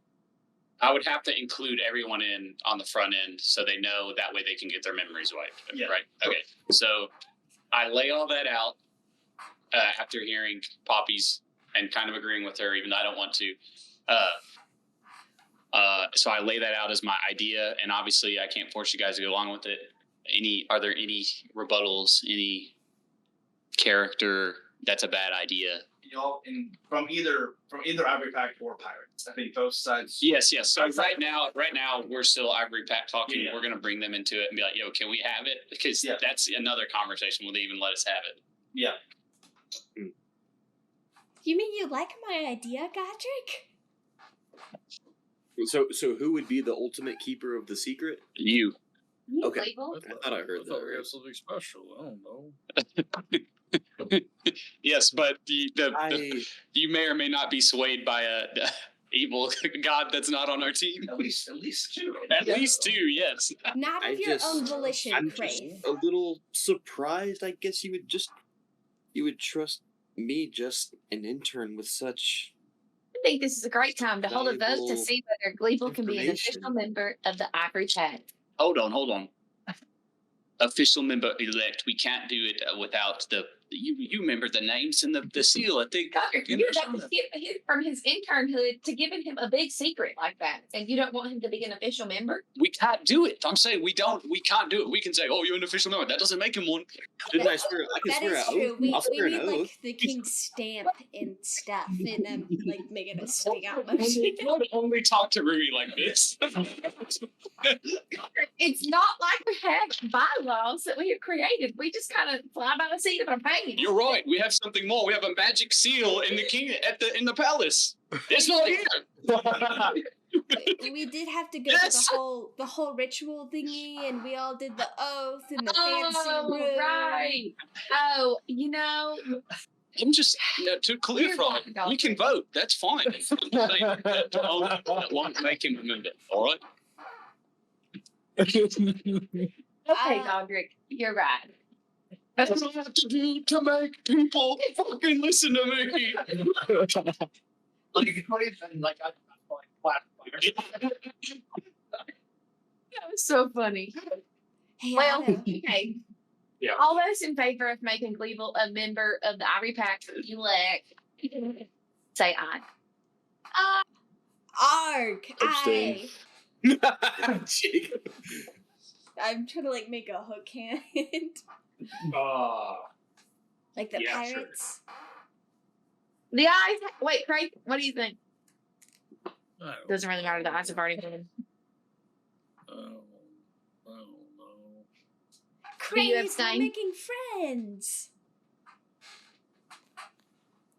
I would have to include everyone in on the front end so they know that way they can get their memories wiped. Yeah. Right. Okay. So I lay all that out after hearing Poppy's and kind of agreeing with her, even though I don't want to. So I lay that out as my idea, and obviously I can't force you guys to go along with it. Are there any rebuttals? Any character that's a bad idea? Y'all from either Ivory Pact or Pirates. I think both sides. Yes. So right now we're still Ivory Pact talking. Yeah. We're gonna bring them into it and be like, "Yo, can we have it?" Because that's another conversation. Will they even let us have it? Yeah. You mean you like my idea, Godric? So who would be the ultimate keeper of the secret? You. Okay. Label? I thought I heard I thought we that. had something special. I don't know. Yes, but you may or may not be swayed by a evil god that's not on our team. At least two. At least two, yes. Not of your own volition, I'm just Crave. a little surprised. I guess you would trust me, just an intern with such. I think this is a great time to hold a vote to valuable see whether Gleeble can be an information. official member of the Ivory Pact. Hold on. Official member elect. We can't do it without you remember the names and the seal. I think. Godric, you're about to skip from his internhood to giving him a big secret like that, and you don't want him to be an official member? We can't do it. I'm saying we can't do it. We can say, "Oh, you're an official member." That doesn't make him one. Didn't I swear? I can That swear is an true. oath. We I'll swear an need oath. like the king's stamp and stuff, and like making a stick out motion. Don't only talk to Ruby like this. It's not like we have bylaws that we have created. We just kind of fly by the seat of our pants. You're right. We have something more. We have a magic seal in in the palace. It's not here. We did have to go Yes. to the whole ritual thingy, and we all did the oath and the fancy room. Right. Oh, you know, I'm just to clarify. We can vote. That's fine. That won't make him remember. All right. okay, Godric, you're right. That's what I have to do to make people fucking listen to me. That was so funny. Hey, Well, Otto, okay. Yeah. All those in favor of making Gleeble a member of the Ivory Pact elect, say aye. Arg! Abstain. Jacob. I'm trying to like make a hook hand, like the Yeah, sure. pirates. The ayes. Wait, Craig, what do you think? I don't Doesn't really matter. The ayes have already been. I don't know. Do you Crave, we're abstain? making friends.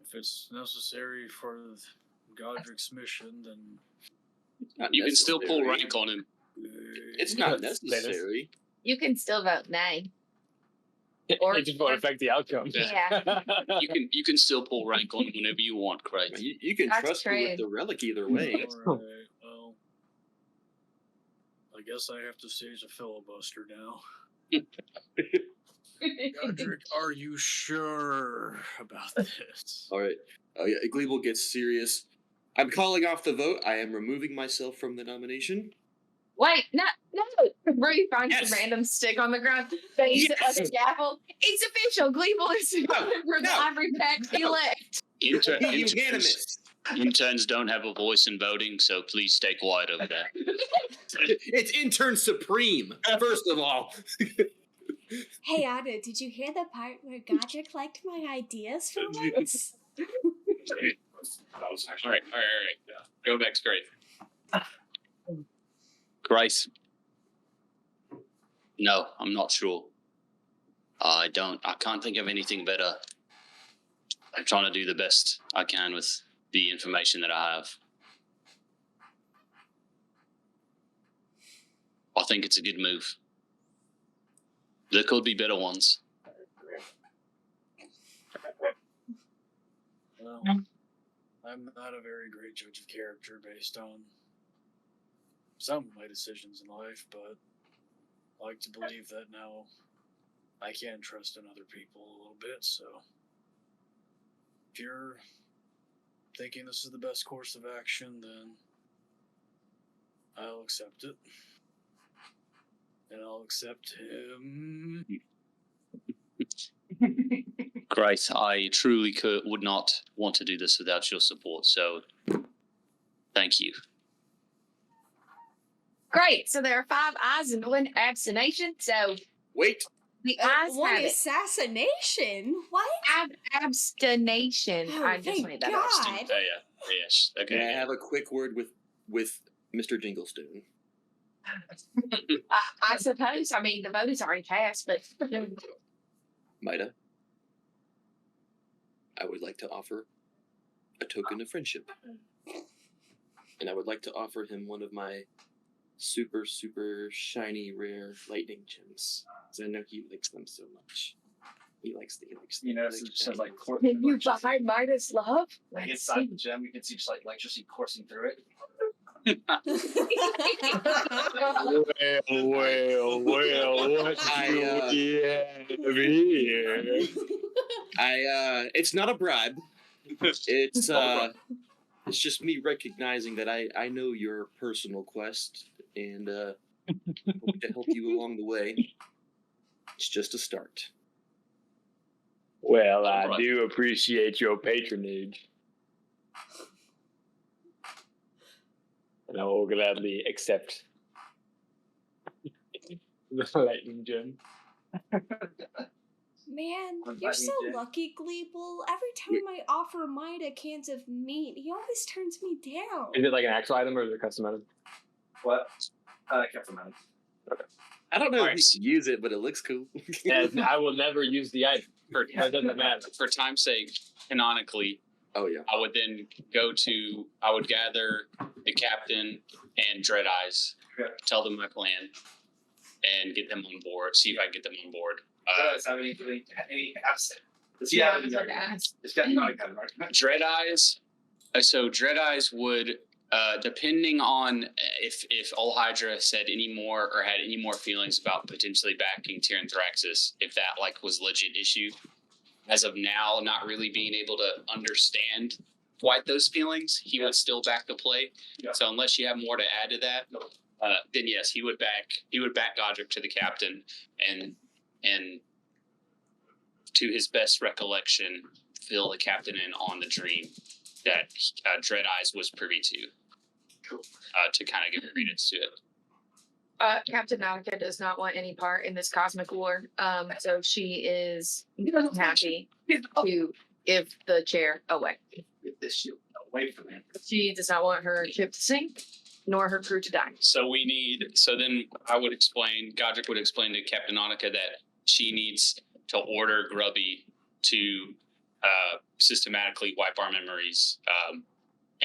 If it's necessary for Godric's mission, then You can still pull rank on him. It's not necessary. You can still vote nay. Or- It just won't affect the outcome. Yeah. You can still pull rank on him whenever you want, Craig. You can That's trust me with true. the relic either way. Alright, well, I guess I have to stage a filibuster now. Godric, are you sure about this? All right. Yeah, Gleeble gets serious. I'm calling off the vote. I am removing myself from the nomination. Wait, no. Ruby finds Yes. a random stick on the ground. They use it like a gavel. It's official. Gleeble is a member of the No. Ivory Pact elect. Be unanimous. Interns don't have a voice in voting, so please stay quiet over there. It's intern supreme, first of all. Hey, Otto, did you hear the part where Godric liked my ideas for once? All right. Go next, Grace. Grace. No, I'm not sure. I can't think of anything better. I'm trying to do the best I can with the information that I have. I think it's a good move. There could be better ones. Well, I'm not a very great judge of character based on some of my decisions in life, but I like to believe that now I can trust in other people a little bit, so if you're thinking this is the best course of action, then I'll accept it. And I'll accept him. Great. I truly would not want to do this without your support, so thank you. Great. So there are 5 ayes and 1 abstination. So Wait. the ayes One have it. assassination? What? Abstination. Oh, I just thank made that God. up. Oh yeah. Yes. Okay. May I have a quick word with Mr. Jinglestone? I suppose. I mean, the vote is already passed, but Mida, I would like to offer a token of friendship. And I would like to offer him one of my super, super shiny, rare lightning gems. Because I know he likes them so much. He likes them. You know, it just says like can you buy Midas love? like inside the gem, you can see just like electricity coursing through it. Well, what do we have here? It's not a bribe. It's just me recognizing that I know your personal quest and hope to help you along the way. It's just a start. Well, I do appreciate your patronage. And I will gladly accept the lightning gem. Man, What you're about so you, Jen? lucky, Gleeple. Every time I offer Mida cans of meat, he always turns me down. Is it like an actual item or is it a custom item? What? I kept them out. I don't know if Alright. you can use it, but it looks cool. And I will never use the item. That doesn't matter. For time's sake, canonically, Oh yeah. I would then I would gather the captain and Dread Eyes, Okay. tell them my plan, and get them on board. See if I can get them on board. Does have any absent? Does he Yeah, I have was any? about to ask. It's got not a kind of argument. Dread Eyes. So Dread Eyes would, depending on if Ol Hydra said any more or had any more feelings about potentially backing Tyrion Thraxus, if that like was legit issue. As of now, not really being able to understand quite those feelings, he would still back the play. Yeah. So unless you have more to add to that, then yes, he would back Godric to the captain, and to his best recollection, fill the captain in on the dream that Dread Eyes was privy to. Cool. To kind of give credence to it. Captain Nautica does not want any part in this cosmic war. So she is happy to give the chair away. Get this shit away from him. She does not want her ship to sink, nor her crew to die. So then Godric would explain to Captain Nautica that she needs to order Grubby to systematically wipe our memories.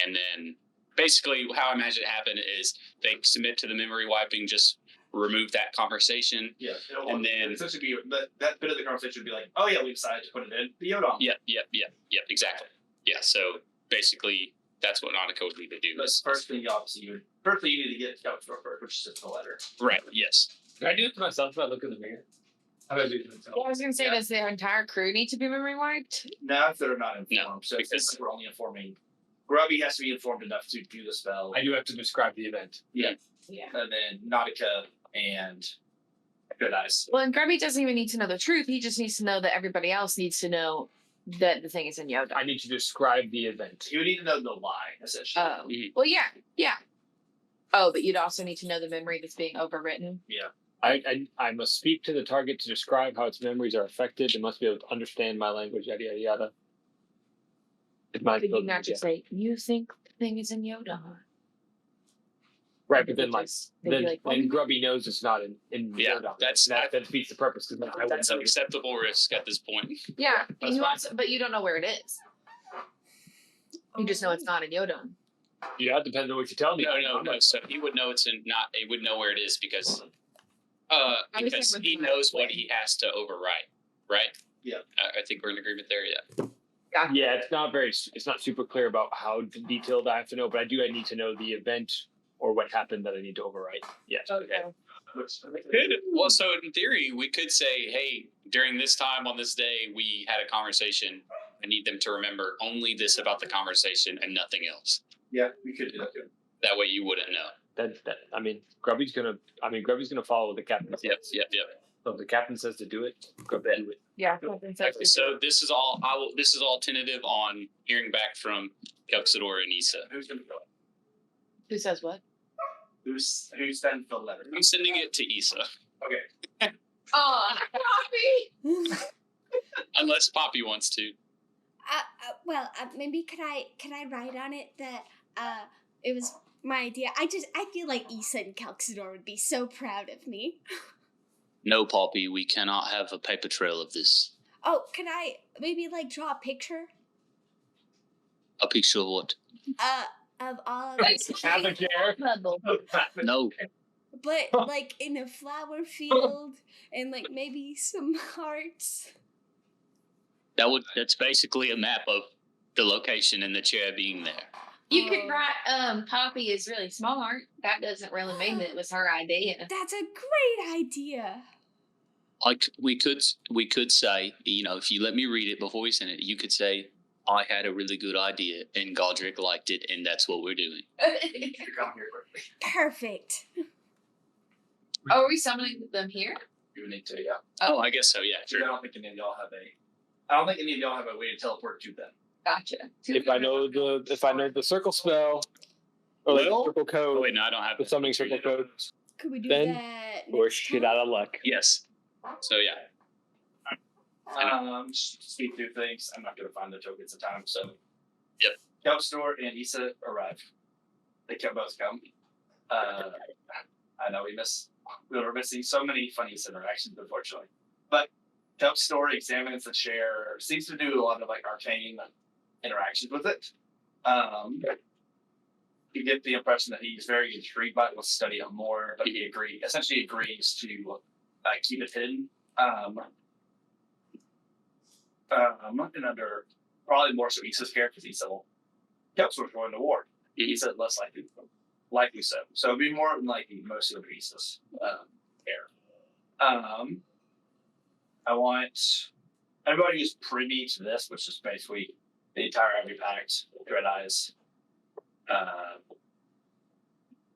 And then basically how I imagine it happen is they submit to the memory wiping, just remove that conversation. Yeah. And then- essentially be that bit of the conversation would be like, oh yeah, we decided to put it in the Yodon. Yep, exactly. Yeah, so basically that's what Nautica would need to do. But first thing, obviously, you need to get Couch first, which is just the letter. Right, yes. Can I do it to myself if I look in the mirror? How do I do it to myself? Well, I was going to say, Yeah. does the entire crew need to be memory wiped? Now, if they're not informed, No, so because- it's like we're only informing. Grubby has to be informed enough to do the spell. I do have to describe the event. Yeah. Yeah. And then Nautica and Good Eyes. Well, and Grubby doesn't even need to know the truth. He just needs to know that everybody else needs to know that the thing is in Yoda. I need to describe the event. You need to know the lie, essentially. Oh, Mhm. well, yeah. Oh, but you'd also need to know the memory that's being overwritten. I must speak to the target to describe how its memories are affected. It must be able to understand my language, yada, yada, yada. It's my Could you ability not to just say, you think the thing is in Yoda? Right, but then They'd be well, then Grubby knows it's not in Yeah, Yoda. that's- that defeats the purpose because I That's an wouldn't know. acceptable risk at this point. yeah, That's and you fine. also, but you don't know where it is. You just know it's not in Yoda. Yeah, it depends on what you tell me. No. So he would know he would know where it is because I'm because saying he with knows my what he has to overwrite, right? Yeah. I think we're in agreement there. Yeah. Yeah, it's not super clear about how detailed I have to know, but I need to know the event or what happened that I need to overwrite. Yes. Okay. Well, so in theory, we could say, hey, during this time on this day, we had a conversation. I need them to remember only this about the conversation and nothing else. Yeah, we could do that too. That way you wouldn't know. I mean, Grubby's gonna follow the captain. Yep. So if the captain says to do it, Grubby do it. Yeah. Okay, so this is all. This is all tentative on hearing back from Kelxador and Issa. Who's gonna go? Who says what? Who's sending the letter? I'm sending it to Issa, Okay. Oh, Poppy! unless Poppy wants to. Well, maybe could I write on it that it was my idea? I feel like Issa and Calxador would be so proud of me. No, Poppy, we cannot have a paper trail of this. Oh, can I maybe like draw a picture? A picture of what? Of all of us. No. But like in a flower field and like maybe some hearts. That's basically a map of the location and the chair being there. You could write, Poppy is really smart. That doesn't really mean that it was her idea. That's a great idea. Like we could say, if you let me read it before we send it, you could say, I had a really good idea and Godric liked it, and that's what we're doing. You come here quickly. Perfect. Oh, are we summoning them here? You need to, yeah. Oh, I guess so. Yeah, I don't think any of y'all have a way to teleport to them. Gotcha. If I know the circle spell or like Well, circle code, Oh wait, no, I don't have the summoning circle code, Could we do then that? we're next shit time? out of luck. Yes. So yeah. Just speed through things. I'm not gonna find the tokens in time, so. Yep. Kelpstor and Issa arrive. They can both come. I know we were missing so many funny interactions, unfortunately. But Kelpstor examines the chair, seems to do a lot of like arcane interactions with it. You get the impression that he's very intrigued by it, will study it more, but he essentially agrees to keep it hidden. And under probably more so Issa's care, because Issa Kelpstor's going to war. Issa less likely so. So it'd be more than likely mostly over Issa's care. I want everybody who's privy to this, which is basically the entire Heavy Pact, Dread Eyes,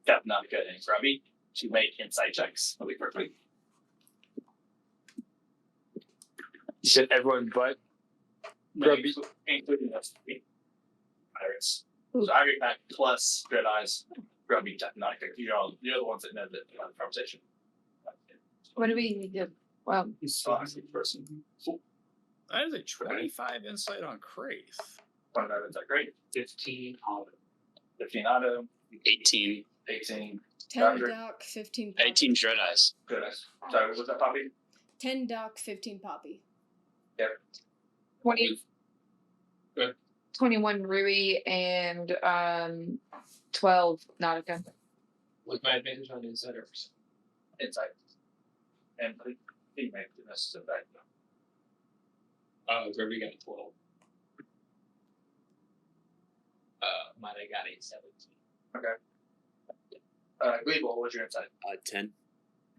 Capnautica, and Grubby, to make insight checks really quickly. You said everyone but Grubby. Including us. Pirates. So Heavy Pact plus Dread Eyes, Grubby, Capnautica. You're the ones that know the conversation. What do we need to? Well, He's a person. That is a 25 insight on Kraith. Point out, is that great? 15 auto. 15 auto, 18. 18. 10 Roger. Doc, 15 Poppy. 18 Dread Eyes. Good. Sorry, was that Poppy? 10 Doc, 15 Poppy. 20. Good. 21 Rui and 12 Nautica. What's my advantage on insight or perception? Insight. And he made the necessary back. Grubby got a 12. Mine I got a 17. Gleeble, what was your insight? 10.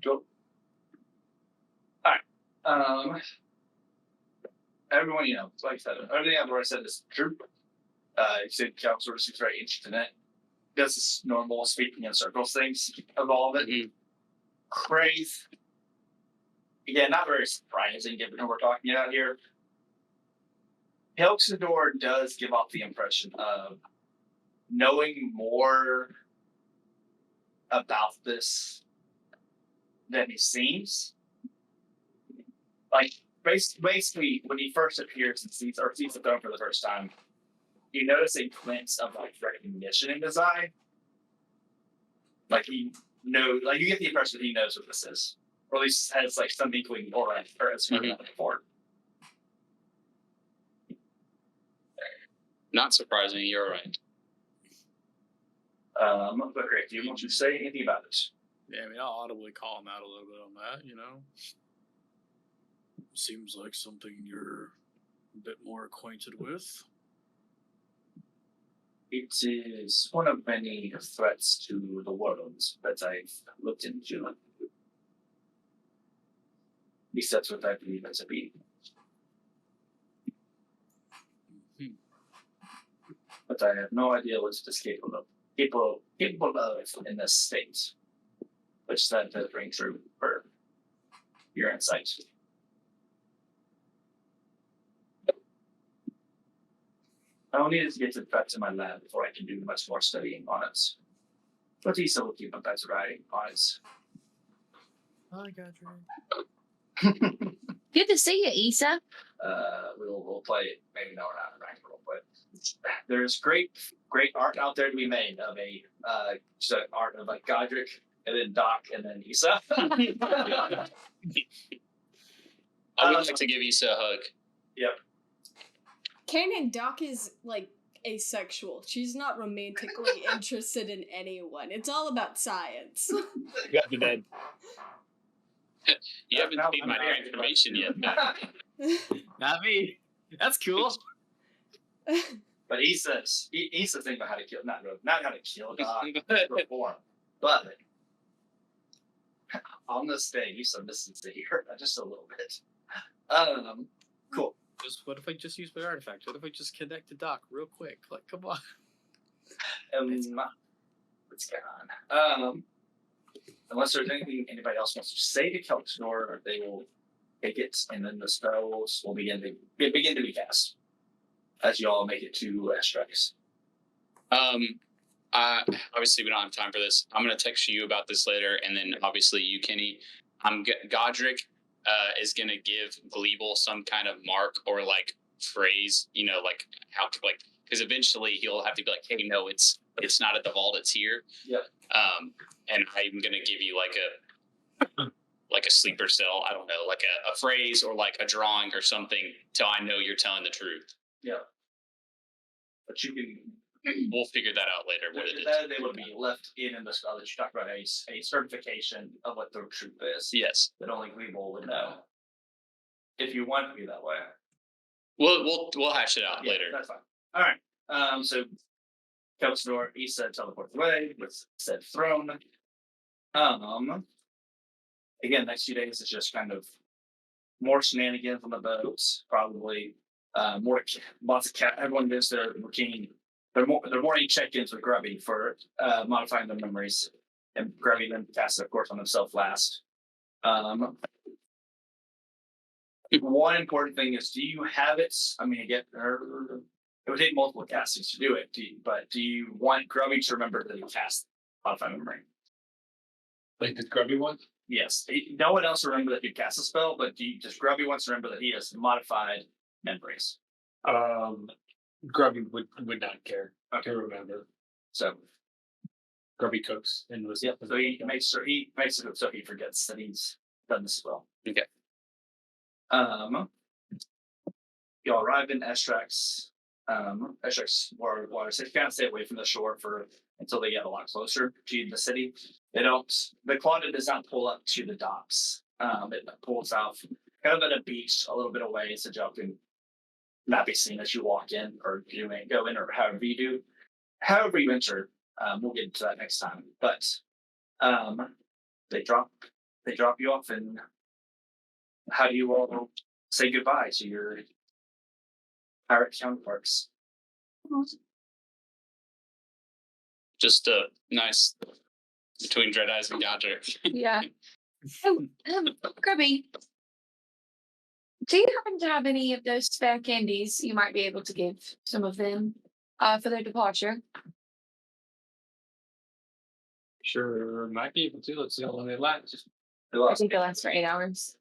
Cool. Alright. Everyone, like I said, everything I've already said is true. You said Cal sort of seems very interested in it. Does this normal speaking in circles things of all of it. Mhm. Craze. Again, not very surprising given who we're talking about here. Helxador does give off the impression of knowing more about this than he seems. Like, basically, when he first appears and sees the throne for the first time, you notice a glimpse of like recognition in his eye. Like you get the impression that he knows what this is, or at least has like some inkling or has heard about it before. Not surprising. You're right. But great. Do you want to say anything about it? Yeah, I mean, I'll audibly call him out a little bit on that, Seems like something you're a bit more acquainted with. It is one of many threats to the world that I've looked into. At least that's what I believe it to be. But I have no idea what it's capable people love in this state, which that does ring true for your insight. I'll need to get back to my lab before I can do much more studying on it. But he still will keep up better writing on it. I got you. Good to see you, Issa. We'll play it. Maybe no, we're not rank roll, but there's great art out there to be made of a just an art of like Godric and then Doc and then Issa. I would like to give Issa a hug. Yep. Canon Doc is like asexual. She's not romantically interested in anyone. It's all about science. Got the dead. You haven't seen my transformation yet. Not me. That's cool. But Issa's thinking about how to kill, not how to kill Doc, reform, but on this day, Issa misses the here just a little bit. Cool. Just what if I just use my artifact? What if I just connect to Doc real quick? Like, come on. What's going on? Unless there's anything anybody else wants to say to Keltnor, they will take it, and then the spells will begin to be cast as you all make it to Astrax. Obviously, we don't have time for this. I'm going to text you about this later, and then obviously you, Kenny. Godric is going to give Gleeble some kind of mark or like phrase, like how to like, because eventually he'll have to be like, hey, no, it's not at the vault, it's here. Yep. And I'm going to give you like a sleeper cell. I don't know, like a phrase or like a drawing or something till I know you're telling the truth. Yeah. But you can. We'll figure that out later. What it is. That they will be left in the spell that you talked about a certification of what the truth is. Yes. That only Gleeble would know. If you want to be that way. We'll hash it out later. That's fine. All right. So Keltnor, Issa teleports away with said throne. Again, next few days is just kind of more shenanigans on the boats, probably. Lots of everyone does their routine. Their morning check-ins with Grubby for modifying their memories, and Grubby then casts it, of course, on himself last. One important thing is, do you have it? I mean, again, it would take multiple castings to do it. Do you want Grubby to remember that he cast modify memory? Like the Grubby one? Yes. No one else remember that you cast a spell, but does Grubby wants to remember that he has modified memories? Grubby would not care to remember. So Grubby cooks and was. Yep. So he makes it so he forgets that he's done this spell. Okay. You all arrive in Astrax. Astrax water city. Kind of stay away from the shore until they get a lot closer to the city. They don't. The Claudia does not pull up to the docks. It pulls out kind of at a beach a little bit away, so y'all can not be seen as you walk in or go in or however you do. However you enter, we'll get into that next time. But they drop you off, and how do you all say goodbye to your pirate counterparts? Just a nice between Dread Eyes and Godric. Yeah. Oh, Grubby, do you happen to have any of those spare candies you might be able to give some of them for their departure? Sure, might be able to. Let's see how long they last. I think they last for 8 hours.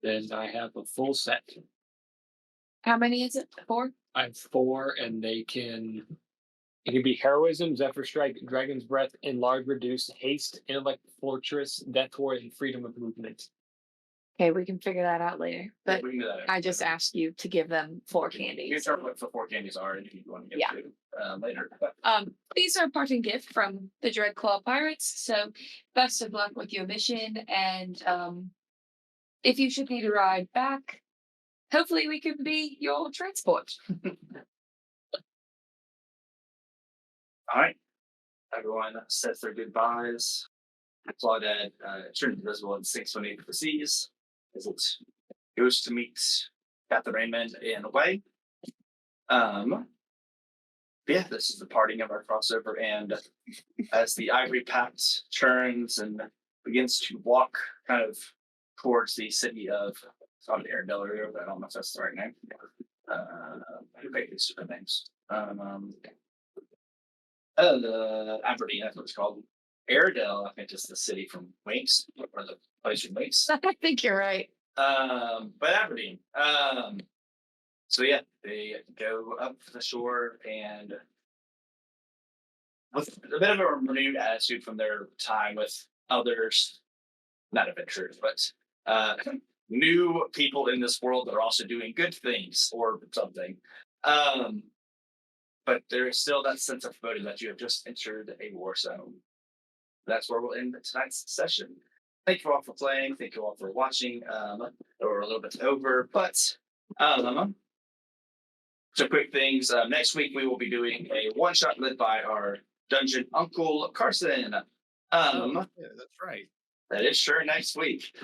Then I have a full set. How many is it? 4? I have 4, and it can be heroism, Zephyr Strike, Dragon's Breath, enlarge, reduce, haste, intellect, fortress, death ward, and freedom of movement. Okay, we can figure that out later. But we can do that I just asked you to give them 4 candies. You can start with what the 4 candies are, and if you want to get to later. But These are a parting gift from the Dreadclaw Pirates. So best of luck with your mission, and if you should need a ride back, hopefully we can be your transport. all right, everyone says their goodbyes. Claudette turned invisible and sinks beneath the seas as it goes to meet Captain Raymond in a way. yeah, this is the parting of our crossover, and as the Ivory Pact turns and begins to walk kind of towards the city of Airedale area, but I don't know if that's the right name. I do make these stupid names. Aberdeen, that's what it's called. Airedale, I think, is the city from Winks, or the place from Winks. I think you're right. But Aberdeen. So yeah, they go up to the shore and with a bit of a renewed attitude from their time with others, not adventurers, but new people in this world that are also doing good things or something. But there is still that sense of foreboding that you have just entered a war zone. That's where we'll end tonight's session. Thank you all for playing. Thank you all for watching. We're a little bit over, but so quick things. Next week we will be doing a one-shot led by our dungeon uncle Carson. Yeah, that's right. That is sure next week.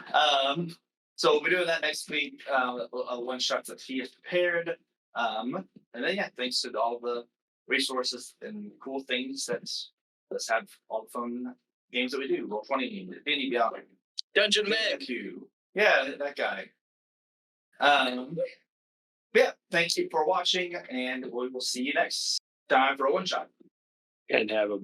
So we'll be doing that next week. One shot that he has prepared. And then yeah, thanks to all the resources and cool things that let's have all the fun games that we do. Roll20, Danny Beyond, Dungeon Thank you. Yeah, that guy. Yeah, thank you for watching, and we will see you next time for a one shot. And have a